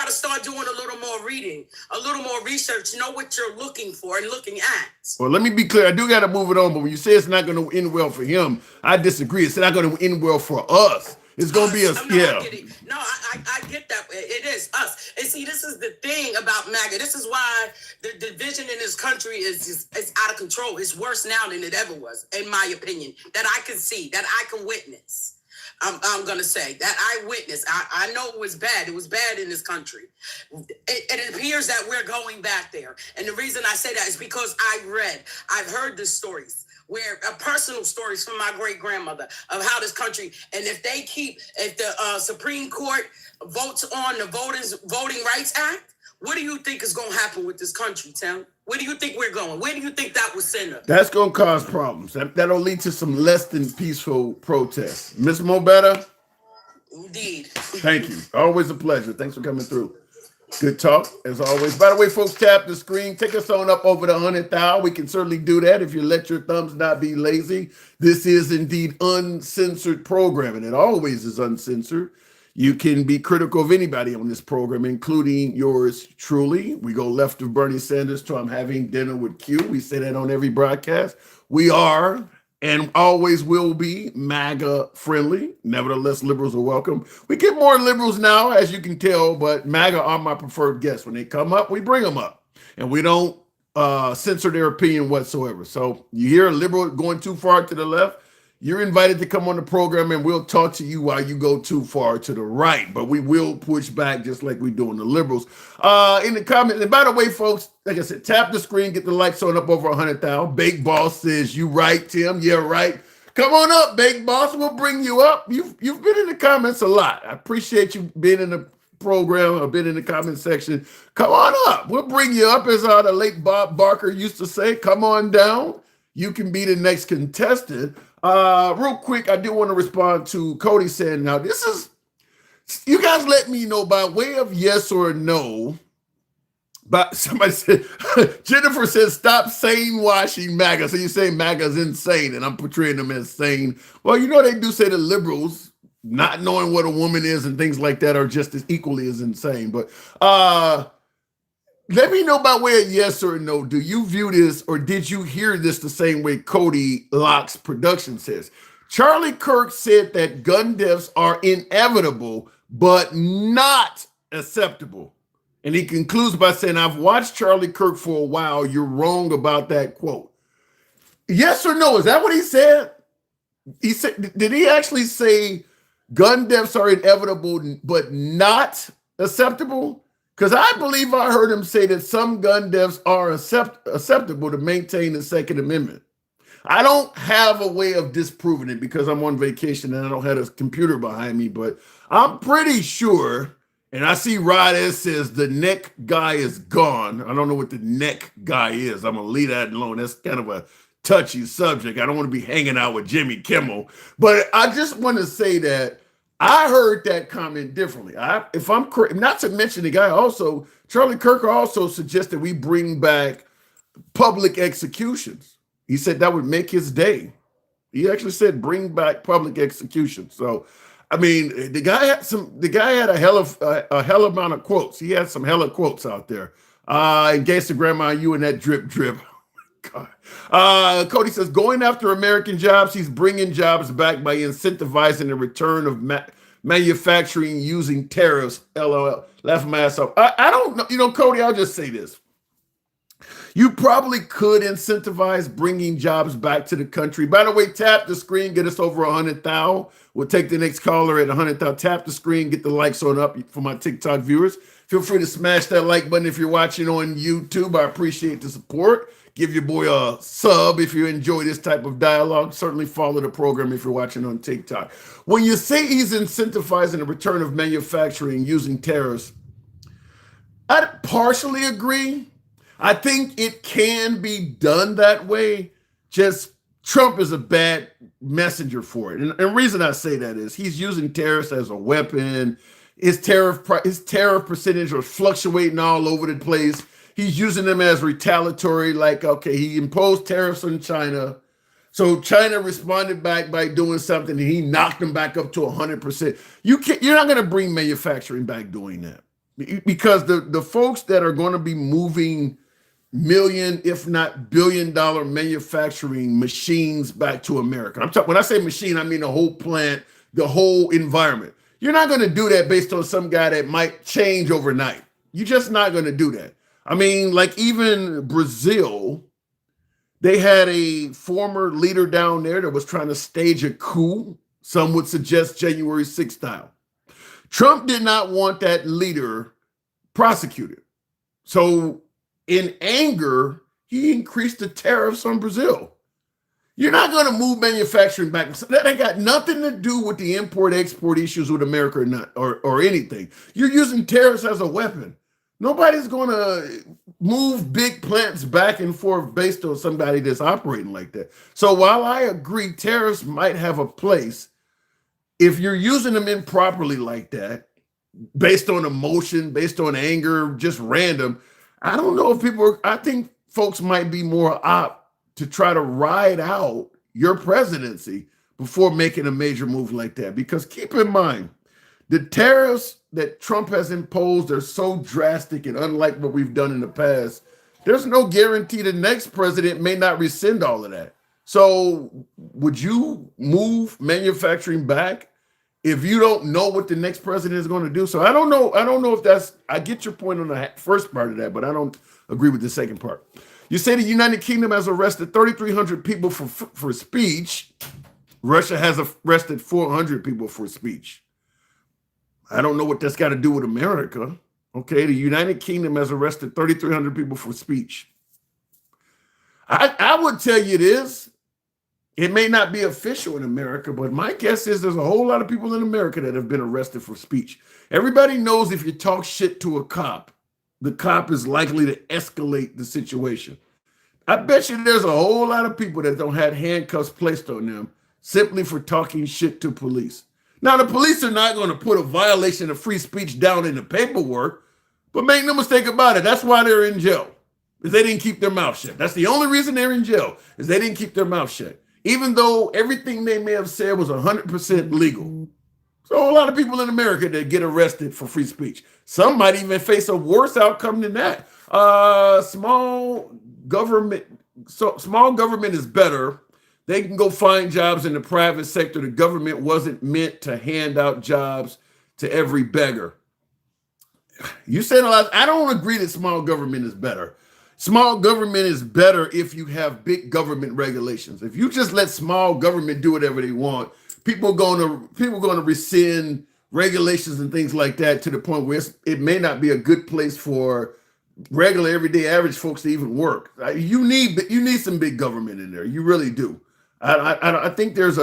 to start doing a little more reading, a little more research, know what you're looking for and looking at. Well, let me be clear. I do got to move it on, but when you say it's not going to end well for him, I disagree. It's not going to end well for us. It's going to be us. Yeah. I get that. It is us. And see, this is the thing about MAGA. This is why the division in this country is out of control. It's worse now than it ever was, in my opinion, that I can see, that I can witness. I'm going to say that I witnessed. I know it was bad. It was bad in this country. It appears that we're going back there. And the reason I say that is because I've heard the stories. Personal stories from my great grandmother of how this country, and if the Supreme Court votes on the Voting Rights Act, what do you think is going to happen with this country, Tim? Where do you think we're going? Where do you think that will send us? That's going to cause problems. That'll lead to some less than peaceful protests. Ms. Mobetta? Indeed. Thank you. Always a pleasure. Thanks for coming through. Good talk, as always. By the way, folks, tap the screen. Take us on up over the 100,000. We can certainly do that if you let your thumbs not be lazy. This is indeed uncensored programming. It always is uncensored. You can be critical of anybody on this program, including yours truly. We go left of Bernie Sanders to I'm having dinner with Q. We say that on every broadcast. We are and always will be MAGA friendly. Nevertheless, liberals are welcome. We get more liberals now, as you can tell, but MAGA are my preferred guests. When they come up, we bring them up, and we don't censor their opinion whatsoever. So you hear a liberal going too far to the left, you're invited to come on the program, and we'll talk to you while you go too far to the right. But we will push back just like we do in the liberals. In the comments, and by the way, folks, like I said, tap the screen, get the likes on up over 100,000. Big Boss says, you right, Tim? Yeah, right. Come on up, Big Boss. We'll bring you up. You've been in the comments a lot. I appreciate you being in the program or been in the comment section. Come on up. We'll bring you up, as the late Bob Barker used to say. Come on down. You can be the next contestant. Real quick, I do want to respond to Cody saying, now this is, you guys let me know by way of yes or no. But somebody said, Jennifer says, stop saying washing MAGA. So you're saying MAGA is insane, and I'm portraying them as sane. Well, you know, they do say the liberals not knowing what a woman is and things like that are just as equally as insane. But let me know by way of yes or no. Do you view this, or did you hear this the same way Cody Locke's production says? Charlie Kirk said that gun deaths are inevitable, but not acceptable. And he concludes by saying, I've watched Charlie Kirk for a while. You're wrong about that quote. Yes or no? Is that what he said? He said, did he actually say gun deaths are inevitable, but not acceptable? Because I believe I heard him say that some gun deaths are acceptable to maintain the Second Amendment. I don't have a way of disproving it because I'm on vacation and I don't have a computer behind me, but I'm pretty sure, and I see Rod S says the neck guy is gone. I don't know what the neck guy is. I'm going to leave that alone. That's kind of a touchy subject. I don't want to be hanging out with Jimmy Kimmel, but I just want to say that I heard that comment differently. If I'm correct, not to mention the guy also, Charlie Kirk also suggested we bring back public executions. He said that would make his day. He actually said bring back public executions. So, I mean, the guy had a hell amount of quotes. He had some hella quotes out there. In Gangsta Grandma, you and that drip. God. Cody says, going after American jobs, he's bringing jobs back by incentivizing the return of manufacturing using tariffs. LOL. Laughing my ass off. I don't know. You know, Cody, I'll just say this. You probably could incentivize bringing jobs back to the country. By the way, tap the screen, get us over 100,000. We'll take the next caller at 100,000. Tap the screen, get the likes on up for my TikTok viewers. Feel free to smash that like button if you're watching on YouTube. I appreciate the support. Give your boy a sub if you enjoy this type of dialogue. Certainly follow the program if you're watching on TikTok. When you say he's incentivizing the return of manufacturing using tariffs, I partially agree. I think it can be done that way. Just Trump is a bad messenger for it. And the reason I say that is he's using tariffs as a weapon. His tariff percentage was fluctuating all over the place. He's using them as retaliatory, like, okay, he imposed tariffs on China. So China responded back by doing something, and he knocked them back up to 100%. You're not going to bring manufacturing back doing that, because the folks that are going to be moving million, if not billion-dollar manufacturing machines back to America. When I say machine, I mean the whole plant, the whole environment. You're not going to do that based on some guy that might change overnight. You're just not going to do that. I mean, like even Brazil, they had a former leader down there that was trying to stage a coup. Some would suggest January 6th style. Trump did not want that leader prosecuted. So in anger, he increased the tariffs on Brazil. You're not going to move manufacturing back. That ain't got nothing to do with the import-export issues with America or anything. You're using tariffs as a weapon. Nobody's going to move big plants back and forth based on somebody that's operating like that. So while I agree tariffs might have a place, if you're using them improperly like that, based on emotion, based on anger, just random, I don't know if I think folks might be more apt to try to ride out your presidency before making a major move like that. Because keep in mind, the tariffs that Trump has imposed are so drastic and unlike what we've done in the past. There's no guarantee the next president may not rescind all of that. So would you move manufacturing back if you don't know what the next president is going to do? So I don't know if I get your point on the first part of that, but I don't agree with the second part. You say the United Kingdom has arrested 3,300 people for speech. Russia has arrested 400 people for speech. I don't know what that's got to do with America. Okay, the United Kingdom has arrested 3,300 people for speech. I would tell you this. It may not be official in America, but my guess is there's a whole lot of people in America that have been arrested for speech. Everybody knows if you talk shit to a cop, the cop is likely to escalate the situation. I bet you there's a whole lot of people that don't have handcuffs placed on them simply for talking shit to police. Now, the police are not going to put a violation of free speech down in the paperwork, but make no mistake about it, that's why they're in jail, because they didn't keep their mouth shut. That's the only reason they're in jail, is they didn't keep their mouth shut, even though everything they may have said was 100% legal. So a lot of people in America that get arrested for free speech. Some might even face a worse outcome than that. Small government is better. They can go find jobs in the private sector. The government wasn't meant to hand out jobs to every beggar. You said a lot. I don't agree that small government is better. Small government is better if you have big government regulations. If you just let small government do whatever they want, people going to rescind regulations and things like that to the point where it may not be a good place for regular, everyday, average folks to even work. You need some big government in there. You really do. I think there is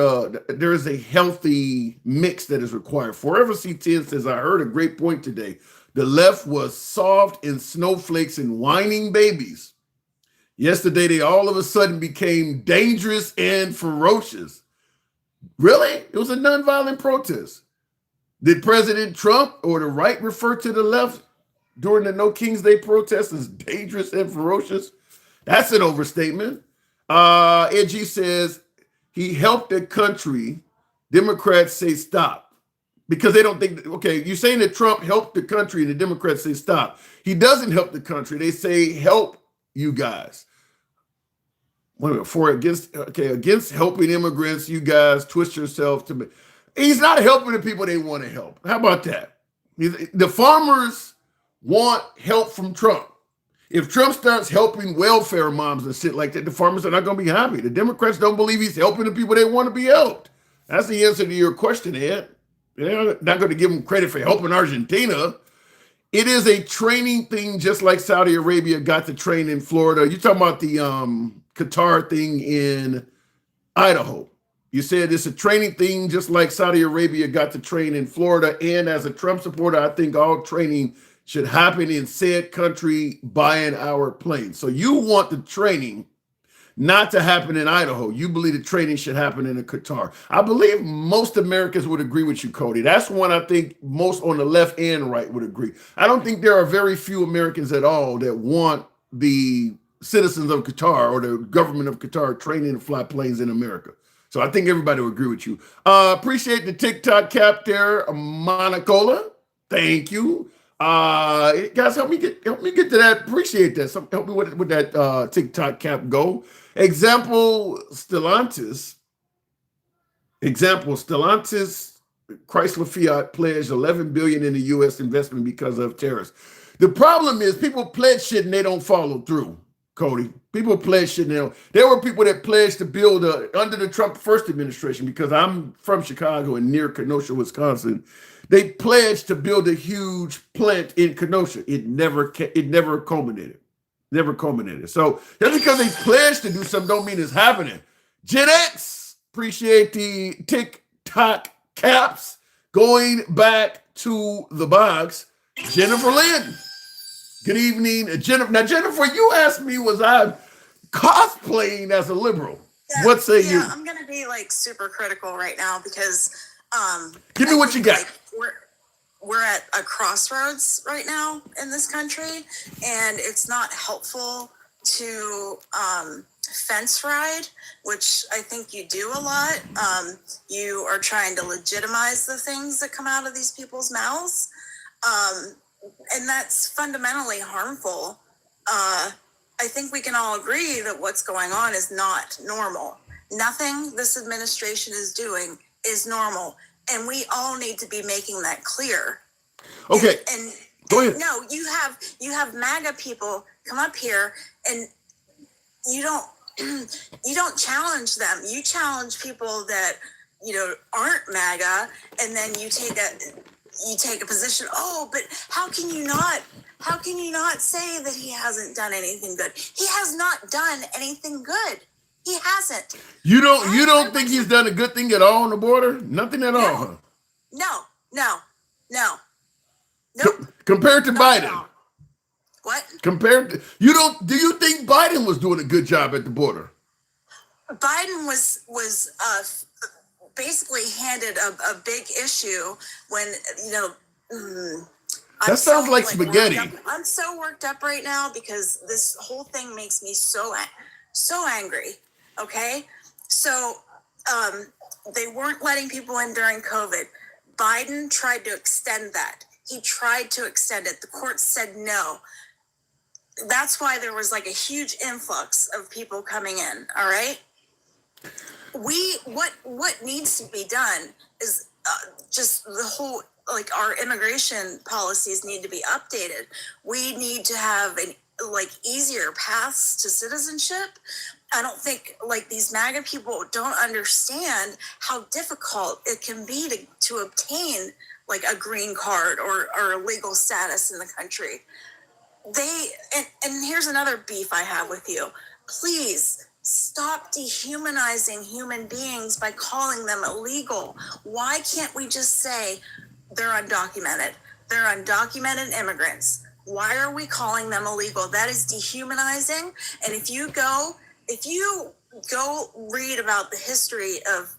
a healthy mix that is required. Forever C10 says, I heard a great point today. The left was soft and snowflakes and whining babies. Yesterday, they all of a sudden became dangerous and ferocious. Really? It was a nonviolent protest. Did President Trump or the right refer to the left during the No King's Day protest as dangerous and ferocious? That's an overstatement. Edgy says he helped the country. Democrats say stop. Because they don't think, okay, you're saying that Trump helped the country and the Democrats say stop. He doesn't help the country. They say help you guys. Wait a minute, against helping immigrants, you guys twist yourself to. He's not helping the people they want to help. How about that? The farmers want help from Trump. If Trump starts helping welfare moms and shit like that, the farmers are not going to be happy. The Democrats don't believe he's helping the people they want to be helped. That's the answer to your question, Ed. They're not going to give him credit for helping Argentina. It is a training thing, just like Saudi Arabia got to train in Florida. You're talking about the Qatar thing in Idaho. You said it's a training thing, just like Saudi Arabia got to train in Florida. And as a Trump supporter, I think all training should happen in said country buying our planes. So you want the training not to happen in Idaho. You believe the training should happen in Qatar. I believe most Americans would agree with you, Cody. That's one I think most on the left and right would agree. I don't think there are very few Americans at all that want the citizens of Qatar or the government of Qatar training to fly planes in America. So I think everybody would agree with you. Appreciate the TikTok cap there, Monacola. Thank you. Guys, help me get to that. Appreciate that. Help me with that TikTok cap go. Example, Stellantis, Chrysler Fiat pledged $11 billion in the U.S. investment because of tariffs. The problem is people pledge shit and they don't follow through, Cody. People pledge shit and they don't. There were people that pledged to build under the Trump first administration, because I'm from Chicago and near Kenosha, Wisconsin. They pledged to build a huge plant in Kenosha. It never culminated. So just because they pledged to do something don't mean it's happening. Gen X, appreciate the TikTok caps. Going back to the box, Jennifer Lynn. Good evening, Jennifer. Now, Jennifer, you asked me, was I cosplaying as a liberal? Yeah, What say you? I'm going to be like super critical right now because Give me I what you think, got. like, we're at a crossroads right now in this country, and it's not helpful to fence ride, which I think you do a lot. You are trying to legitimize the things that come out of these people's mouths, and that's fundamentally harmful. I think we can all agree that what's going on is not normal. Nothing this administration is doing is normal, and we all need to be making that clear. Okay. And Go ahead. no, you have MAGA people come up here, and you don't challenge them. You challenge people that aren't MAGA, and then you take a position. Oh, but how can you not say that he hasn't done anything good? He has not done anything good. He hasn't. You don't think he's done a good thing at all on the border? Nothing at all, huh? No. Nope. Compared to Biden. What? Do you think Biden was doing a good job at the border? Biden was basically handed a big issue when that sounds like spaghetti. I'm so worked up right now because this whole thing makes me so angry. Okay, so they weren't letting people in during COVID. Biden tried to extend that. He tried to extend it. The court said no. That's why there was like a huge influx of people coming in. All right. What needs to be done is just the whole, like, our immigration policies need to be updated. We need to have easier paths to citizenship. I don't think these MAGA people don't understand how difficult it can be to obtain a green card or a legal status in the country. And here's another beef I have with you. Please stop dehumanizing human beings by calling them illegal. Why can't we just say they're undocumented? They're undocumented immigrants. Why are we calling them illegal? That is dehumanizing. And if you go read about the history of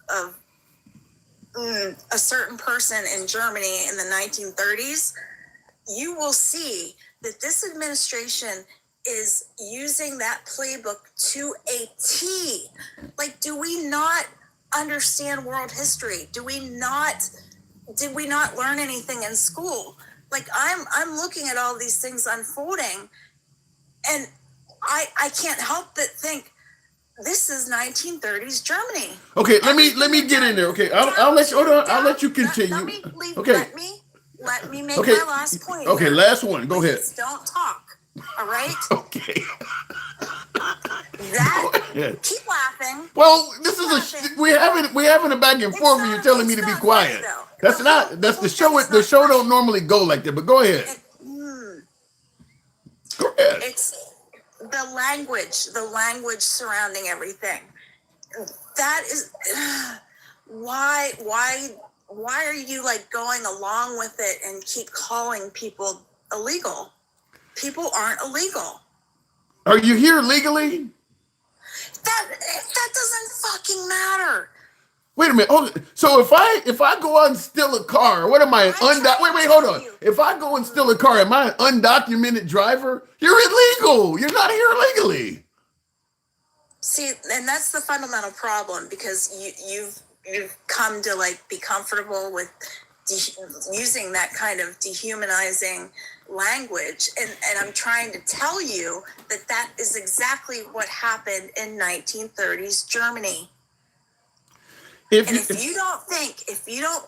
a certain person in Germany in the 1930s, you will see that this administration is using that playbook to a T. Do we not understand world history? Did we not learn anything in school? I'm looking at all these things unfolding, and I can't help but think this is 1930s Germany. Okay, let me get in there. Okay, I'll let you. Hold on, I'll let you continue. Okay. Let me make my last point. Okay, last one. Go ahead. Don't talk. All right. Okay. Keep laughing. Well, this is we're having a back and forth, and you're telling me to be quiet. That's the show. The show don't normally go like that. But go ahead. Go ahead. It's the language surrounding everything. That is why are you going along with it and keep calling people illegal? People aren't illegal. Are you here legally? That doesn't fucking matter. Wait a minute. So if I go out and steal a car, what am I? Wait, hold on. If I go and steal a car, am I an undocumented driver? You're illegal. You're not here legally. See, and that's the fundamental problem, because you've come to be comfortable with using that kind of dehumanizing language, and I'm trying to tell you that is exactly what happened in 1930s Germany. If you don't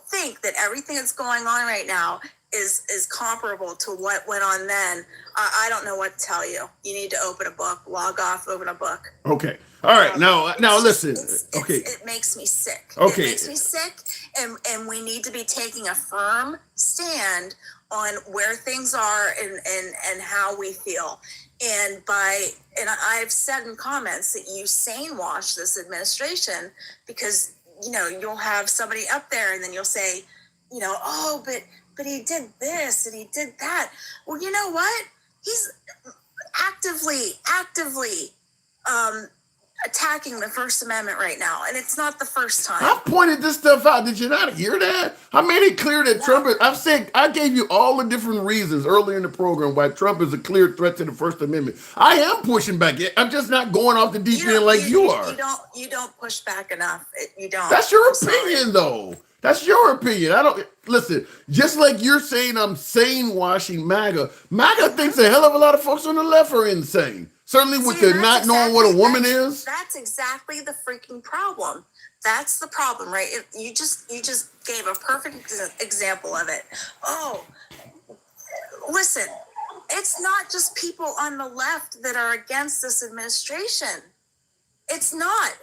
think that everything that's going on right now is comparable to what went on then, I don't know what to tell you. You need to open a book, log off, open a book. Okay. All right. Now listen. Okay. It makes me sick. Okay. It makes me sick, and we need to be taking a firm stand on where things are and how we feel. And I've said in comments that you sane wash this administration, because you'll have somebody up there and then you'll say, oh, but he did this and he did that. Well, you know what? He's actively attacking the First Amendment right now, and it's not the first time. I've pointed this stuff out. Did you not hear that? I made it clear that Trump is, I gave you all the different reasons earlier in the program why Trump is a clear threat to the First Amendment. I am pushing back. I'm just not going off the deep end like you are. You don't push back enough. You don't. That's your opinion, though. That's your opinion. I don't listen. Just like you're saying, I'm sane washing MAGA. MAGA thinks a hell of a lot of folks on the left are insane. Certainly with the not knowing what a woman is. That's exactly the freaking problem. That's the problem, right? You just gave a perfect example of it. Oh, listen, it's not just people on the left that are against this administration. It's not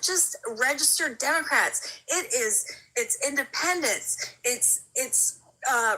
just registered Democrats. It's independents. It's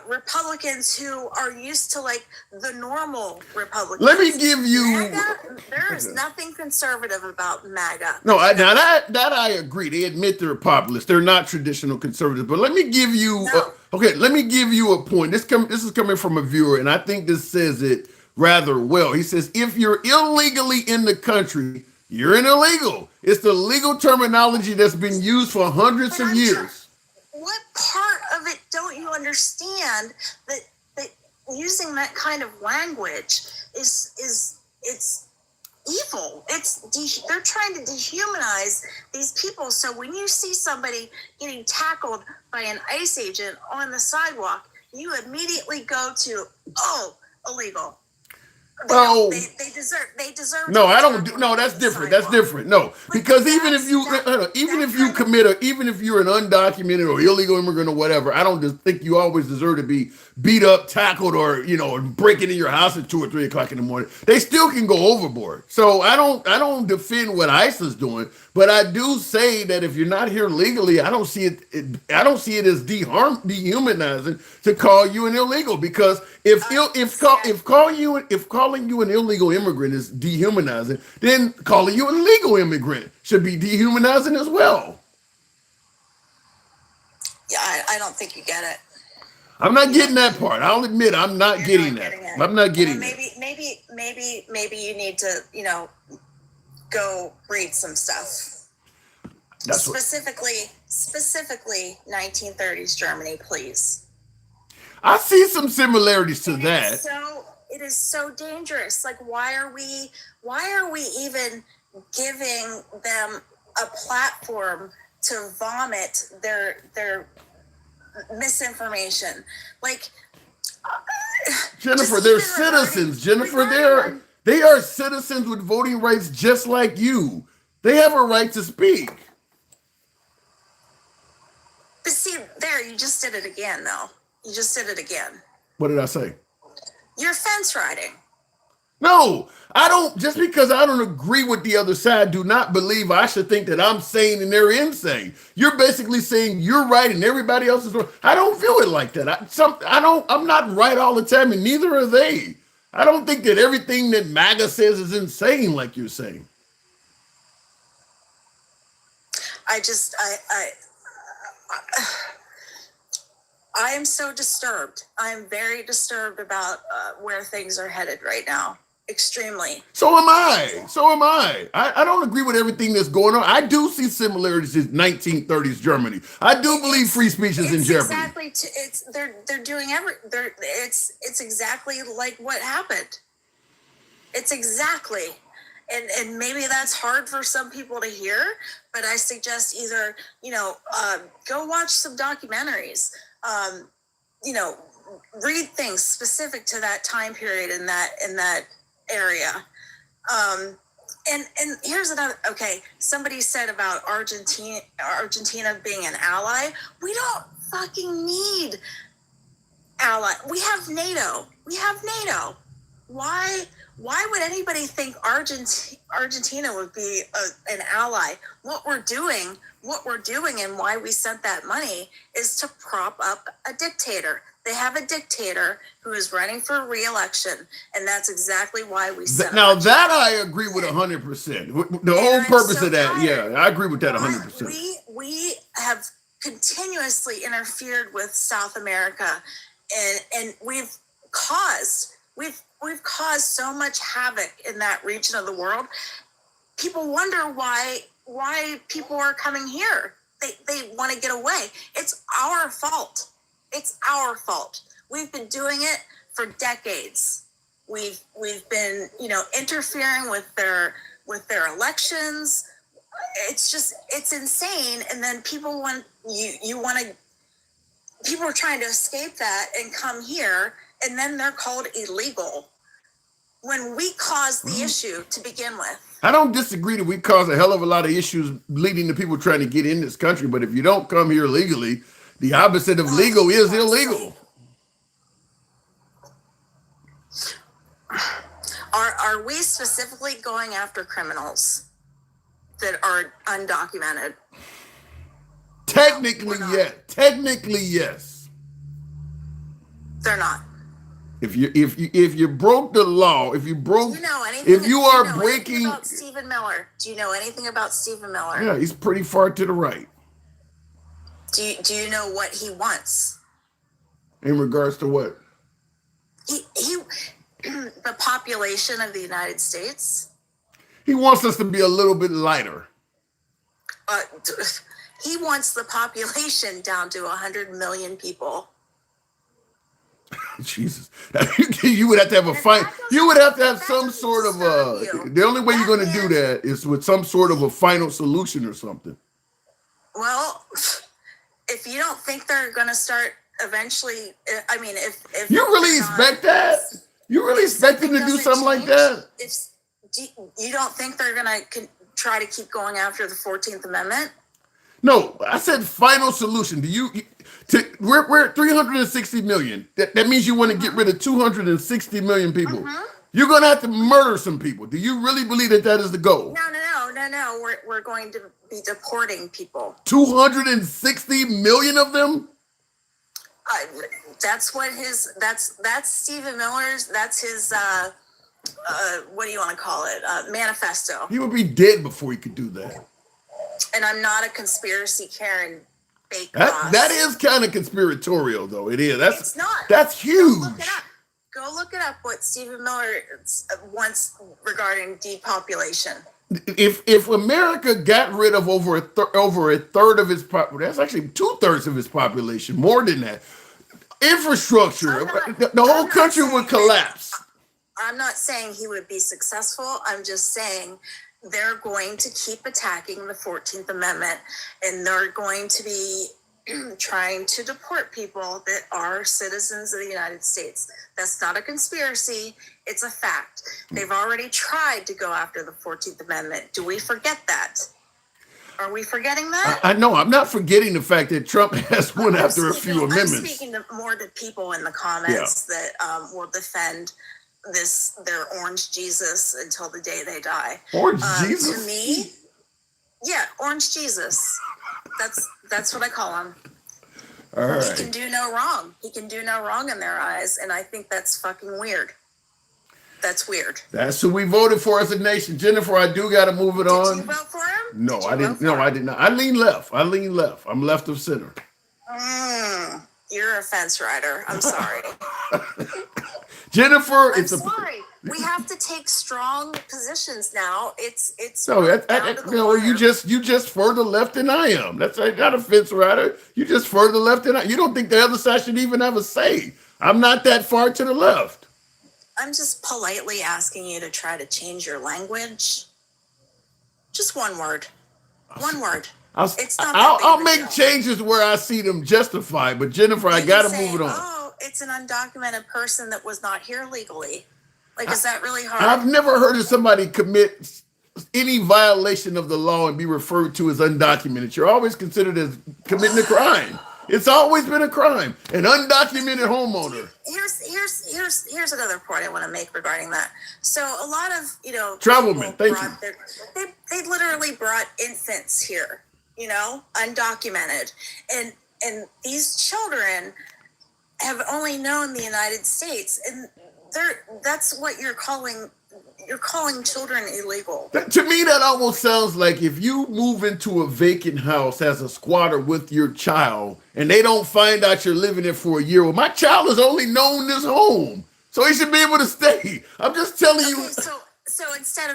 Republicans who are used to like the normal Republicans. Let me give you. MAGA, there is nothing conservative about MAGA. No, now that I agree. They admit they're populists. They're not traditional conservatives. But let me give you. Let me give you a point. This is coming from a viewer, and I think this says it rather well. He says, if you're illegally in the country, you're an illegal. It's the legal terminology that's been used for hundreds of years. What part of it don't you understand that using that kind of language is it's evil? They're trying to dehumanize these people. So when you see somebody getting tackled by an ICE agent on the sidewalk, you immediately go to illegal. Well, they deserve. No, I don't. No, that's different. That's different. No, because even if you're an undocumented or illegal immigrant or whatever, I don't just think you always deserve to be beat up, tackled, or break into your house at 2 or 3 o'clock in the morning. They still can go overboard. So I don't defend what ICE is doing, but I do say that if you're not here legally, I don't see it as dehumanizing to call you an illegal, because if calling you an illegal immigrant is dehumanizing, then calling you an illegal immigrant should be dehumanizing as well. Yeah, I don't think you get it. I'm not getting that part. I'll admit I'm not getting that. I'm not getting that. Maybe you need to, go read some stuff. That's specifically 1930s Germany, please. I see some similarities to that. It is so dangerous. Like, why are we even giving them a platform to vomit their misinformation? Like, Jennifer, they're citizens. Jennifer, they are citizens with voting rights just like you. They have a right to speak. But see, there, you just did it again, though. You just did it again. What did I say? You're fence riding. No, I don't. Just because I don't agree with the other side, do not believe I should think that I'm sane and they're insane. You're basically saying you're right and everybody else is wrong. I don't feel it like that. I'm not right all the time, and neither are they. I don't think that everything that MAGA says is insane, like you're saying. I am so disturbed. I am very disturbed about where things are headed right now. Extremely. So am I. I don't agree with everything that's going on. I do see similarities to 1930s Germany. I do believe free speech is in jeopardy. Exactly. They're doing it's exactly like what happened. It's exactly. And maybe that's hard for some people to hear, but I suggest either, go watch some documentaries, read things specific to that time period in that area. And here's another, somebody said about Argentina being an ally. We don't fucking need ally. We have NATO. Why would anybody think Argentina would be an ally? What we're doing and why we sent that money is to prop up a dictator. They have a dictator who is running for re-election, and that's exactly why we sent Now that I agree with 100%. The whole purpose of that, yeah, I agree with that 100%. We have continuously interfered with South America, and we've caused so much havoc in that region of the world. people wonder why people are coming here. They want to get away. It's our fault. It's our fault. We've been doing it for decades. We've been, interfering with their elections. It's insane. And then people people are trying to escape that and come here, and then they're called illegal when we caused the issue to begin with. I don't disagree that we cause a hell of a lot of issues leading to people trying to get in this country, but if you don't come here legally, the opposite of legal is illegal. Are we specifically going after criminals that are undocumented? Technically, yes. Technically, yes. They're not. If you broke the law, if you broke, Do you know anything? if you are breaking, about Stephen Miller? Do you know anything about Stephen Miller? yeah, he's pretty far to the right Do you know what he wants? in regards to what? He the population of the United States. He wants us to be a little bit lighter. He wants the population down to 100 million people. Jesus, you would have to have a fight. You would have to have some sort of the only way you're going to do that is with some sort of a final solution or something. Well, if you don't think they're going to start eventually, I mean, if You really expect that? You really expect them to do something like that? You don't think they're going to try to keep going after the 14th Amendment? No, I said final solution. We're at 360 million. That means you want to get rid of 260 million people. You're going to have to murder some people. Do you really believe that is the goal? No. We're going to be deporting people. 260 million of them? That's what that's Stephen Miller's, that's his, what do you want to call it? Manifesto. He would be dead before he could do that. And I'm not a conspiracy Karen fake boss. That is kind of conspiratorial, though. It is. It's not. That's huge. Go look it up. What Stephen Miller wants regarding depopulation. If America got rid of over a third of its population, that's actually 2/3 of its population, more than that. Infrastructure, the whole country would collapse. I'm not saying he would be successful. I'm just saying they're going to keep attacking the 14th Amendment, and they're going to be trying to deport people that are citizens of the United States. That's not a conspiracy. It's a fact. They've already tried to go after the 14th Amendment. Do we forget that? Are we forgetting that? I know. I'm not forgetting the fact that Trump has won after a few amendments. I'm speaking more to people in the comments that will defend their orange Jesus until the day they die. Orange Jesus? To me, yeah, orange Jesus. That's what I call him. All right. He can do no wrong. He can do no wrong in their eyes, and I think that's fucking weird. That's weird. That's who we voted for as a nation. Jennifer, I do got to move it on. Did you vote for him? No, I didn't. No, I did not. I lean left. I'm left of center. You're a fence rider. I'm sorry. Jennifer, I'm sorry. We have to take strong positions now. It's no. You just further left than I am. That's not a fence rider. You just further left than I. You don't think the other side should even have a say. I'm not that far to the left. I'm just politely asking you to try to change your language. Just one word. One word. I'll make changes where I see them justified. But Jennifer, I got to move it on. Oh, it's an undocumented person that was not here legally. Like, is that really hard? I've never heard of somebody commit any violation of the law and be referred to as undocumented. You're always considered as committing a crime. It's always been a crime. An undocumented homeowner. Here's another point I want to make regarding that. So a lot of Travelmen, thank you. They literally brought infants here, undocumented, and these children have only known the United States, and that's what you're calling children illegal. To me, that almost sounds like if you move into a vacant house as a squatter with your child and they don't find out you're living there for a year. Well, my child has only known this home, so he should be able to stay. I'm just telling you. So instead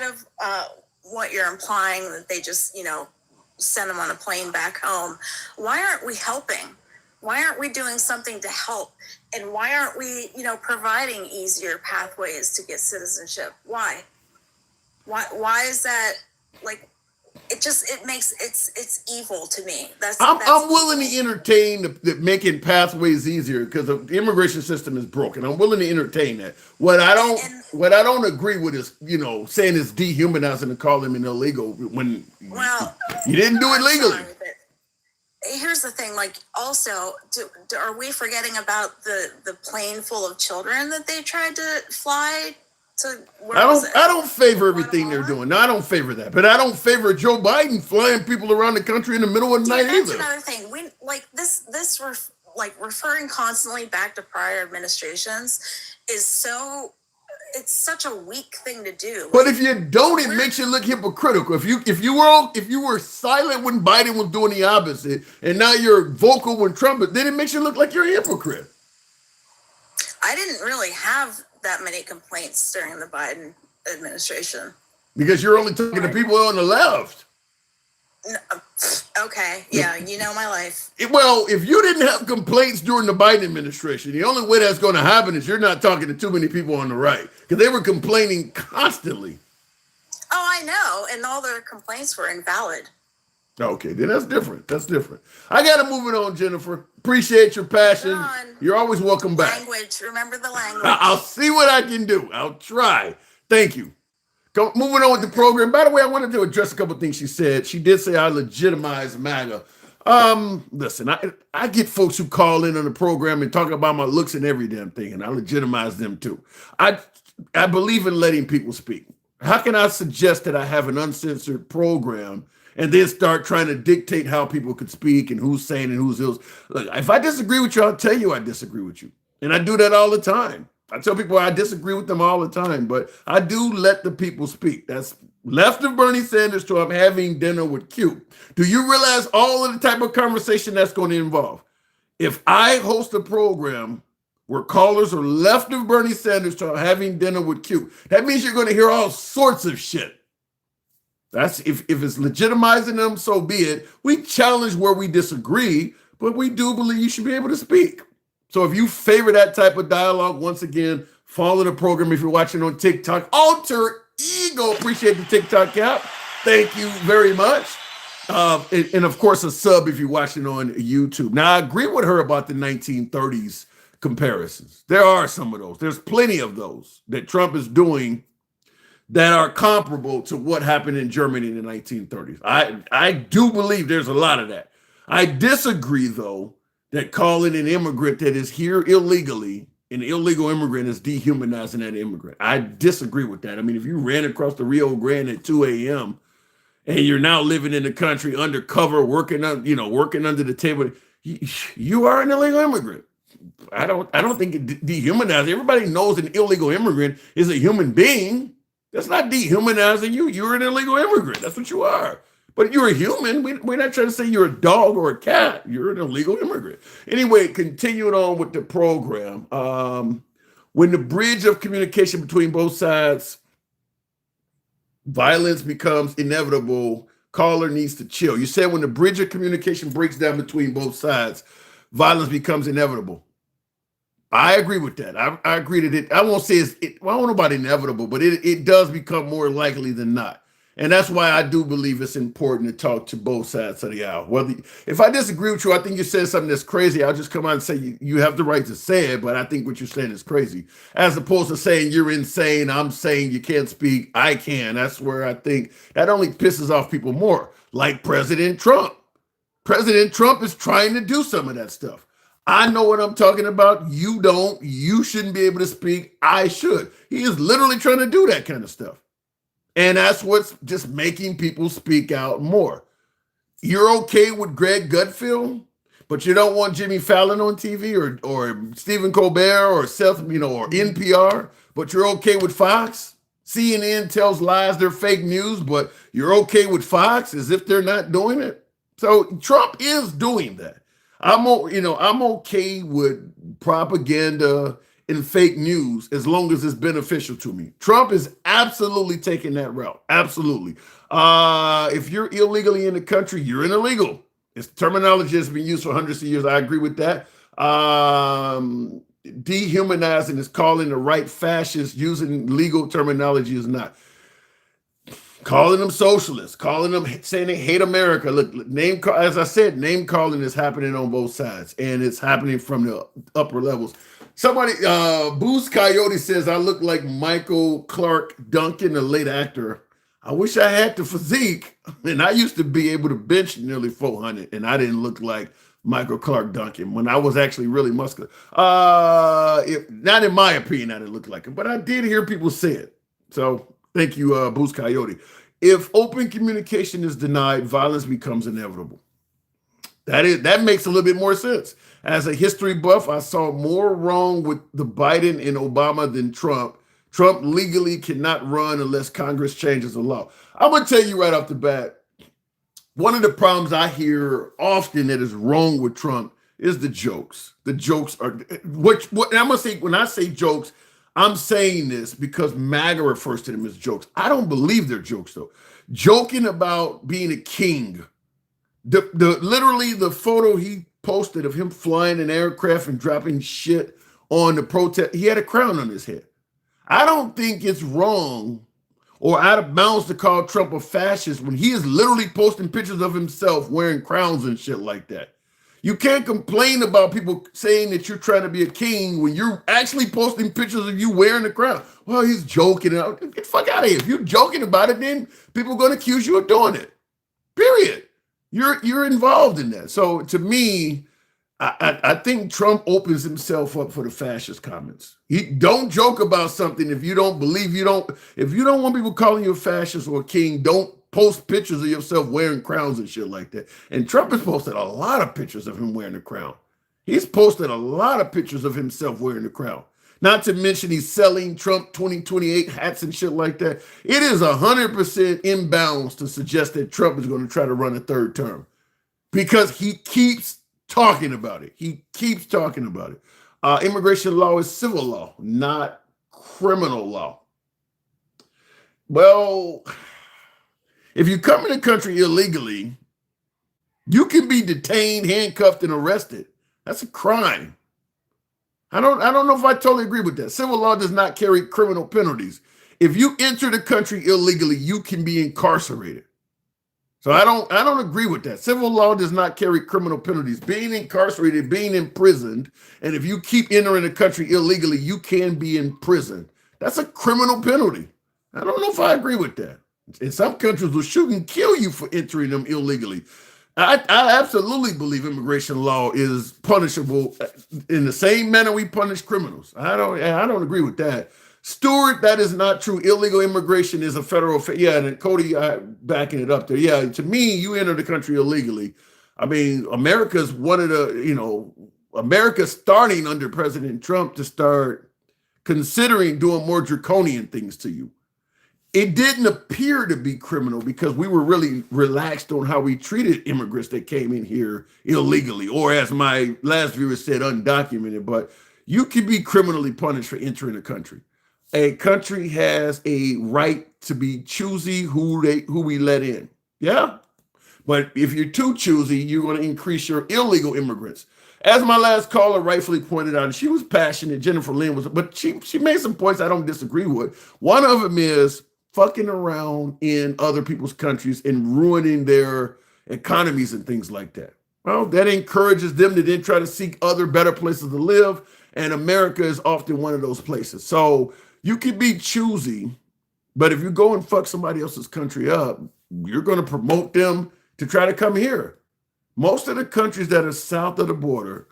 of what you're implying, that they just, send them on a plane back home. Why aren't we helping? Why aren't we doing something to help? And why aren't we, providing easier pathways to get citizenship? Why is that, like, it's evil to me. I'm willing to entertain the making pathways easier because the immigration system is broken. I'm willing to entertain that. What I don't agree with is, saying it's dehumanizing to call them an illegal when you didn't do it legally. Here's the thing, like, also, are we forgetting about the plane full of children that they tried to fly to? I don't favor everything they're doing. No, I don't favor that, but I don't favor Joe Biden flying people around the country in the middle of the night that's either. Another thing. We like this referring constantly back to prior administrations is it's such a weak thing to do. But if you don't, it makes you look hypocritical. If you were silent when Biden was doing the opposite, and now you're vocal when Trump, then it makes you look like you're a hypocrite. I didn't really have that many complaints during the Biden administration. Because you're only talking to people on the left. No, okay, yeah, my life. Well, if you didn't have complaints during the Biden administration, the only way that's going to happen is you're not talking to too many people on the right, because they were complaining constantly. Oh, I know, and all their complaints were invalid. Okay, then that's different. I got to move it on, Jennifer. Appreciate your passion. You're always welcome back. Language, remember the language. I'll see what I can do. I'll try. Thank you. Moving on with the program. By the way, I wanted to address a couple of things she said. She did say I legitimize MAGA. Listen, I get folks who call in on the program and talk about my looks and every damn thing, and I legitimize them too. I believe in letting people speak. How can I suggest that I have an uncensored program and then start trying to dictate how people could speak and who's saying and who's ill? Look, if I disagree with you, I'll tell you I disagree with you. And I do that all the time. I tell people I disagree with them all the time, but I do let the people speak. That's left of Bernie Sanders to I'm having dinner with Q. Do you realize all of the type of conversation that's going to involve? If I host a program where callers are left of Bernie Sanders to I'm having dinner with Q, that means you're going to hear all sorts of shit. That's if it's legitimizing them, so be it. We challenge where we disagree, but we do believe you should be able to speak. So if you favor that type of dialogue, once again, follow the program if you're watching on TikTok. Alter Ego, appreciate the TikTok cap. Thank you very much. And of course, a sub if you're watching on YouTube. Now, I agree with her about the 1930s comparisons. There are some of those. There's plenty of those that Trump is doing that are comparable to what happened in Germany in the 1930s. I do believe there's a lot of that. I disagree, though, that calling an immigrant that is here illegally an illegal immigrant is dehumanizing that immigrant. I disagree with that. I mean, if you ran across the Rio Grande at 2 a.m. and you're now living in the country undercover, working under the table, you are an illegal immigrant. I don't think it dehumanizes. Everybody knows an illegal immigrant is a human being. That's not dehumanizing you. You're an illegal immigrant. That's what you are. But you're a human. We're not trying to say you're a dog or a cat. You're an illegal immigrant. Anyway, continuing on with the program. When the bridge of communication between both sides, violence becomes inevitable, caller needs to chill. You said when the bridge of communication breaks down between both sides, violence becomes inevitable. I agree with that. I agree that it, I won't say it's, I don't know about inevitable, but it does become more likely than not. And that's why I do believe it's important to talk to both sides of the aisle. Whether, if I disagree with you, I think you said something that's crazy, I'll just come out and say you have the right to say it, but I think what you're saying is crazy. As opposed to saying you're insane, I'm saying you can't speak, I can. That's where I think that only pisses off people more, like President Trump. President Trump is trying to do some of that stuff. I know what I'm talking about. You don't. You shouldn't be able to speak. I should. He is literally trying to do that kind of stuff. And that's what's just making people speak out more. You're okay with Greg Gutfeld, but you don't want Jimmy Fallon on TV or Stephen Colbert or Seth, or NPR, but you're okay with Fox. CNN tells lies, they're fake news, but you're okay with Fox as if they're not doing it. So Trump is doing that. I'm okay with propaganda in fake news as long as it's beneficial to me. Trump is absolutely taking that route. Absolutely. If you're illegally in the country, you're an illegal. It's terminology that's been used for hundreds of years. I agree with that. Dehumanizing is calling the right fascists using legal terminology is not. Calling them socialists, calling them saying they hate America. Look, as I said, name calling is happening on both sides, and it's happening from the upper levels. Somebody, Boost Coyote says, I look like Michael Clark Duncan, a late actor. I wish I had the physique, and I used to be able to bench nearly 400, and I didn't look like Michael Clark Duncan when I was actually really muscular. Not in my opinion, I didn't look like him, but I did hear people say it. So thank you, Boost Coyote. If open communication is denied, violence becomes inevitable. That makes a little bit more sense. As a history buff, I saw more wrong with the Biden and Obama than Trump. Trump legally cannot run unless Congress changes the law. I'm going to tell you right off the bat, one of the problems I hear often that is wrong with Trump is the jokes. The jokes are, what I'm going to say, when I say jokes, I'm saying this because MAGA refers to them as jokes. I don't believe they're jokes, though. Joking about being a king. Literally the photo he posted of him flying an aircraft and dropping shit on the protest, he had a crown on his head. I don't think it's wrong or out of bounds to call Trump a fascist when he is literally posting pictures of himself wearing crowns and shit like that. You can't complain about people saying that you're trying to be a king when you're actually posting pictures of you wearing the crown. Well, he's joking. Get the fuck out of here. If you're joking about it, then people are going to accuse you of doing it. Period. You're involved in that. So to me, I think Trump opens himself up for the fascist comments. Don't joke about something if you don't believe if you don't want people calling you a fascist or a king, don't post pictures of yourself wearing crowns and shit like that. And Trump has posted a lot of pictures of him wearing a crown. He's posted a lot of pictures of himself wearing a crown. Not to mention he's selling Trump 2028 hats and shit like that. It is 100% inbounds to suggest that Trump is going to try to run a third term because he keeps talking about it. He keeps talking about it. Immigration law is civil law, not criminal law. Well, if you come in the country illegally, you can be detained, handcuffed, and arrested. That's a crime. I don't know if I totally agree with that. Civil law does not carry criminal penalties. If you enter the country illegally, you can be incarcerated. So I don't agree with that. Civil law does not carry criminal penalties. Being incarcerated, being imprisoned, and if you keep entering the country illegally, you can be imprisoned. That's a criminal penalty. I don't know if I agree with that. In some countries will shoot and kill you for entering them illegally. I absolutely believe immigration law is punishable in the same manner we punish criminals. I don't agree with that. Stuart, that is not true. Illegal immigration is a federal offense. Yeah, and Cody backing it up there. Yeah, to me, you enter the country illegally. I mean, America's one of the, America's starting under President Trump to start considering doing more draconian things to you. It didn't appear to be criminal because we were really relaxed on how we treated immigrants that came in here illegally, or as my last viewer said, undocumented. But you can be criminally punished for entering a country. A country has a right to be choosy who we let in. Yeah. But if you're too choosy, you're going to increase your illegal immigrants. As my last caller rightfully pointed out, and she was passionate, Jennifer Lynn was, but she made some points I don't disagree with. One of them is fucking around in other people's countries and ruining their economies and things like that. Well, that encourages them to then try to seek other better places to live. And America is often one of those places. So you can be choosy, but if you go and fuck somebody else's country up, you're going to promote them to try to come here. Most of the countries that are south of the border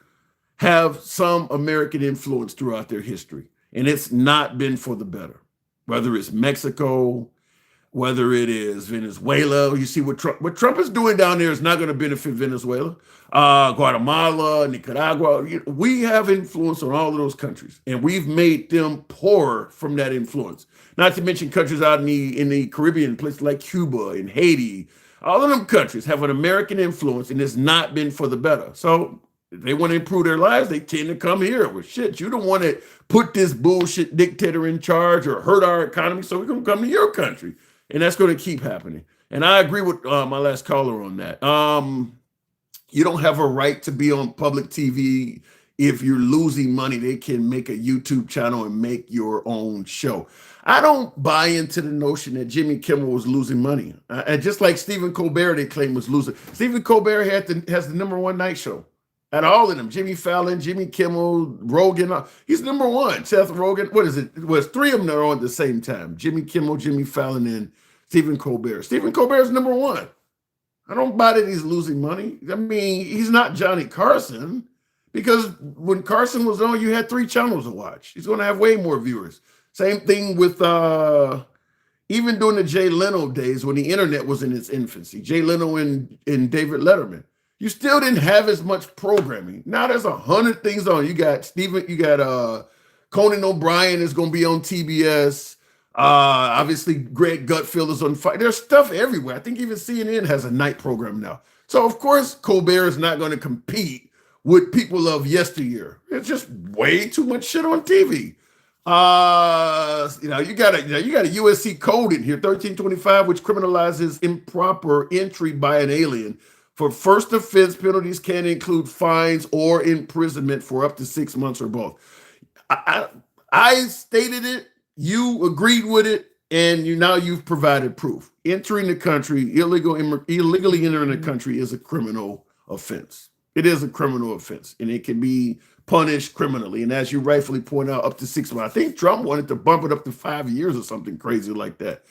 have some American influence throughout their history, and it's not been for the better. Whether it's Mexico, whether it is Venezuela, you see what Trump is doing down there is not going to benefit Venezuela, Guatemala, Nicaragua. We have influence on all of those countries, and we've made them poor from that influence. Not to mention countries out in the Caribbean, places like Cuba and Haiti. All of them countries have an American influence, and it's not been for the better. So If they want to improve their lives, they tend to come here. Well, shit, you don't want to put this bullshit dictator in charge or hurt our economy, so we're going to come to your country. And that's going to keep happening. And I agree with my last caller on that. You don't have a right to be on public TV. If you're losing money, they can make a YouTube channel and make your own show. I don't buy into the notion that Jimmy Kimmel was losing money. And just like Stephen Colbert, they claim was losing. Stephen Colbert has the #1 night show. At all of them, Jimmy Fallon, Jimmy Kimmel, Rogan, he's #1. Seth Rogen, what is it? It was 3 of them that are on at the same time. Jimmy Kimmel, Jimmy Fallon, and Stephen Colbert. Stephen Colbert is #1. I don't buy that he's losing money. I mean, he's not Johnny Carson, because when Carson was on, you had 3 channels to watch. He's going to have way more viewers. Same thing with even during the Jay Leno days when the internet was in its infancy. Jay Leno and David Letterman. You still didn't have as much programming. Now there's 100 things on. You got Conan O'Brien is going to be on TBS. Obviously, Greg Gutfeld is on fire. There's stuff everywhere. I think even CNN has a night program now. So, of course, Colbert is not going to compete with people of yesteryear. It's just way too much shit on TV. You got a USC code in here, 1325, which criminalizes improper entry by an alien. For first offense, penalties can include fines or imprisonment for up to 6 months or both. I stated it, you agreed with it, and you've provided proof. Entering the country, illegally entering the country is a criminal offense. It is a criminal offense, and it can be punished criminally. And as you rightfully point out, up to 6 months. I think Trump wanted to bump it up to 5 years or something crazy like that.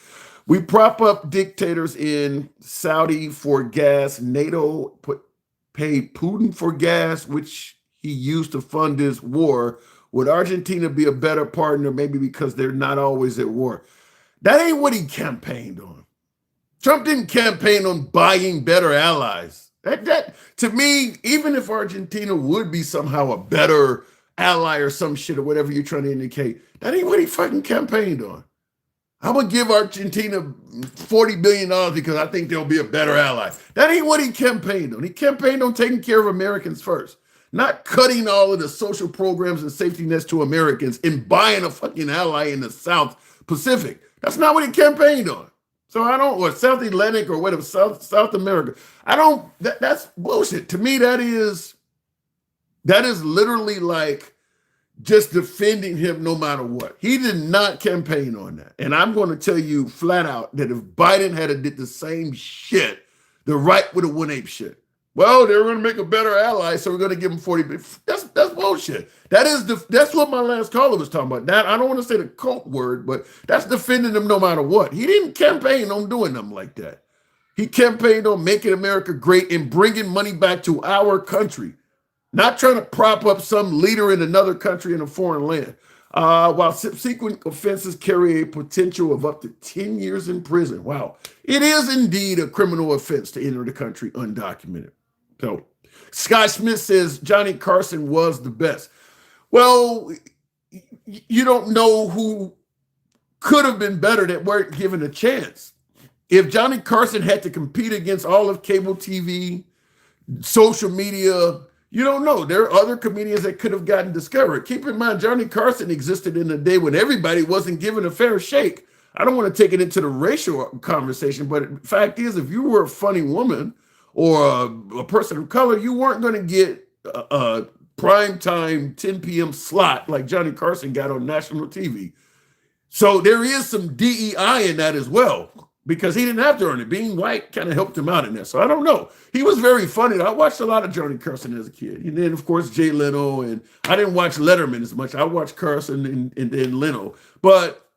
We prop up dictators in Saudi for gas. NATO paid Putin for gas, which he used to fund this war. Would Argentina be a better partner? Maybe because they're not always at war. That ain't what he campaigned on. Trump didn't campaign on buying better allies. That to me, even if Argentina would be somehow a better ally or some shit or whatever you're trying to indicate, that ain't what he fucking campaigned on. I would give Argentina $40 billion because I think they'll be a better ally. That ain't what he campaigned on. He campaigned on taking care of Americans first, not cutting all of the social programs and safety nets to Americans and buying a fucking ally in the South Pacific. That's not what he campaigned on. So or South Atlantic or whatever, South America. That's bullshit. To me, that is literally like just defending him no matter what. He did not campaign on that. And I'm going to tell you flat out that if Biden had did the same shit, the right would have won ape shit. Well, they were going to make a better ally, so we're going to give him 40. That's bullshit. That's what my last caller was talking about. That I don't want to say the cult word, but that's defending him no matter what. He didn't campaign on doing them like that. He campaigned on making America great and bringing money back to our country. Not trying to prop up some leader in another country in a foreign land. While subsequent offenses carry a potential of up to 10 years in prison. Wow. It is indeed a criminal offense to enter the country undocumented. So Scott Smith says Johnny Carson was the best. Well, you don't know who could have been better that weren't given a chance. If Johnny Carson had to compete against all of cable TV, social media, you don't know. There are other comedians that could have gotten discovered. Keep in mind, Johnny Carson existed in a day when everybody wasn't given a fair shake. I don't want to take it into the racial conversation, but the fact is, if you were a funny woman or a person of color, you weren't going to get a primetime 10 p.m. slot like Johnny Carson got on national TV. So there is some DEI in that as well, because he didn't have to earn it. Being white kind of helped him out in that. So I don't know. He was very funny. I watched a lot of Johnny Carson as a kid. And then, of course, Jay Leno. And I didn't watch Letterman as much. I watched Carson and then Leno. But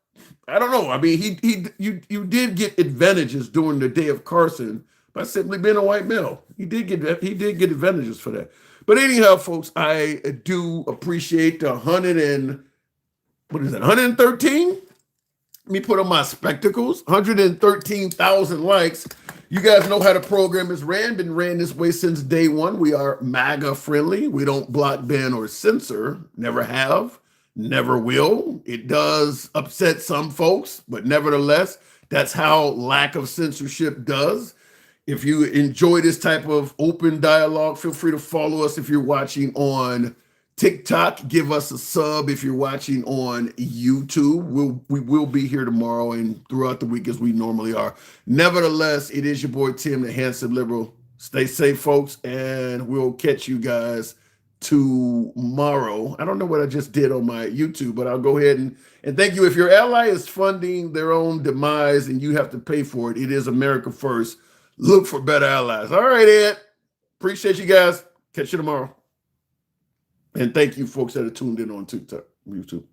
I don't know. I mean, you did get advantages during the day of Carson by simply being a white male. He did get advantages for that. But anyhow, folks, I do appreciate the 113? Let me put on my spectacles. 113,000 likes. You guys know how the program is ran. Been ran this way since day one. We are MAGA friendly. We don't block, ban, or censor. Never have. Never will. It does upset some folks, but nevertheless, that's how lack of censorship does. If you enjoy this type of open dialogue, feel free to follow us if you're watching on TikTok. Give us a sub if you're watching on YouTube. We will be here tomorrow and throughout the week as we normally are. Nevertheless, it is your boy Tim, the Handsome Liberal. Stay safe, folks, and we'll catch you guys tomorrow. I don't know what I just did on my YouTube, but I'll go ahead and thank you. If your ally is funding their own demise and you have to pay for it, it is America first. Look for better allies. All right, Ed. Appreciate you guys. Catch you tomorrow. And thank you folks that are tuned in on TikTok, YouTube.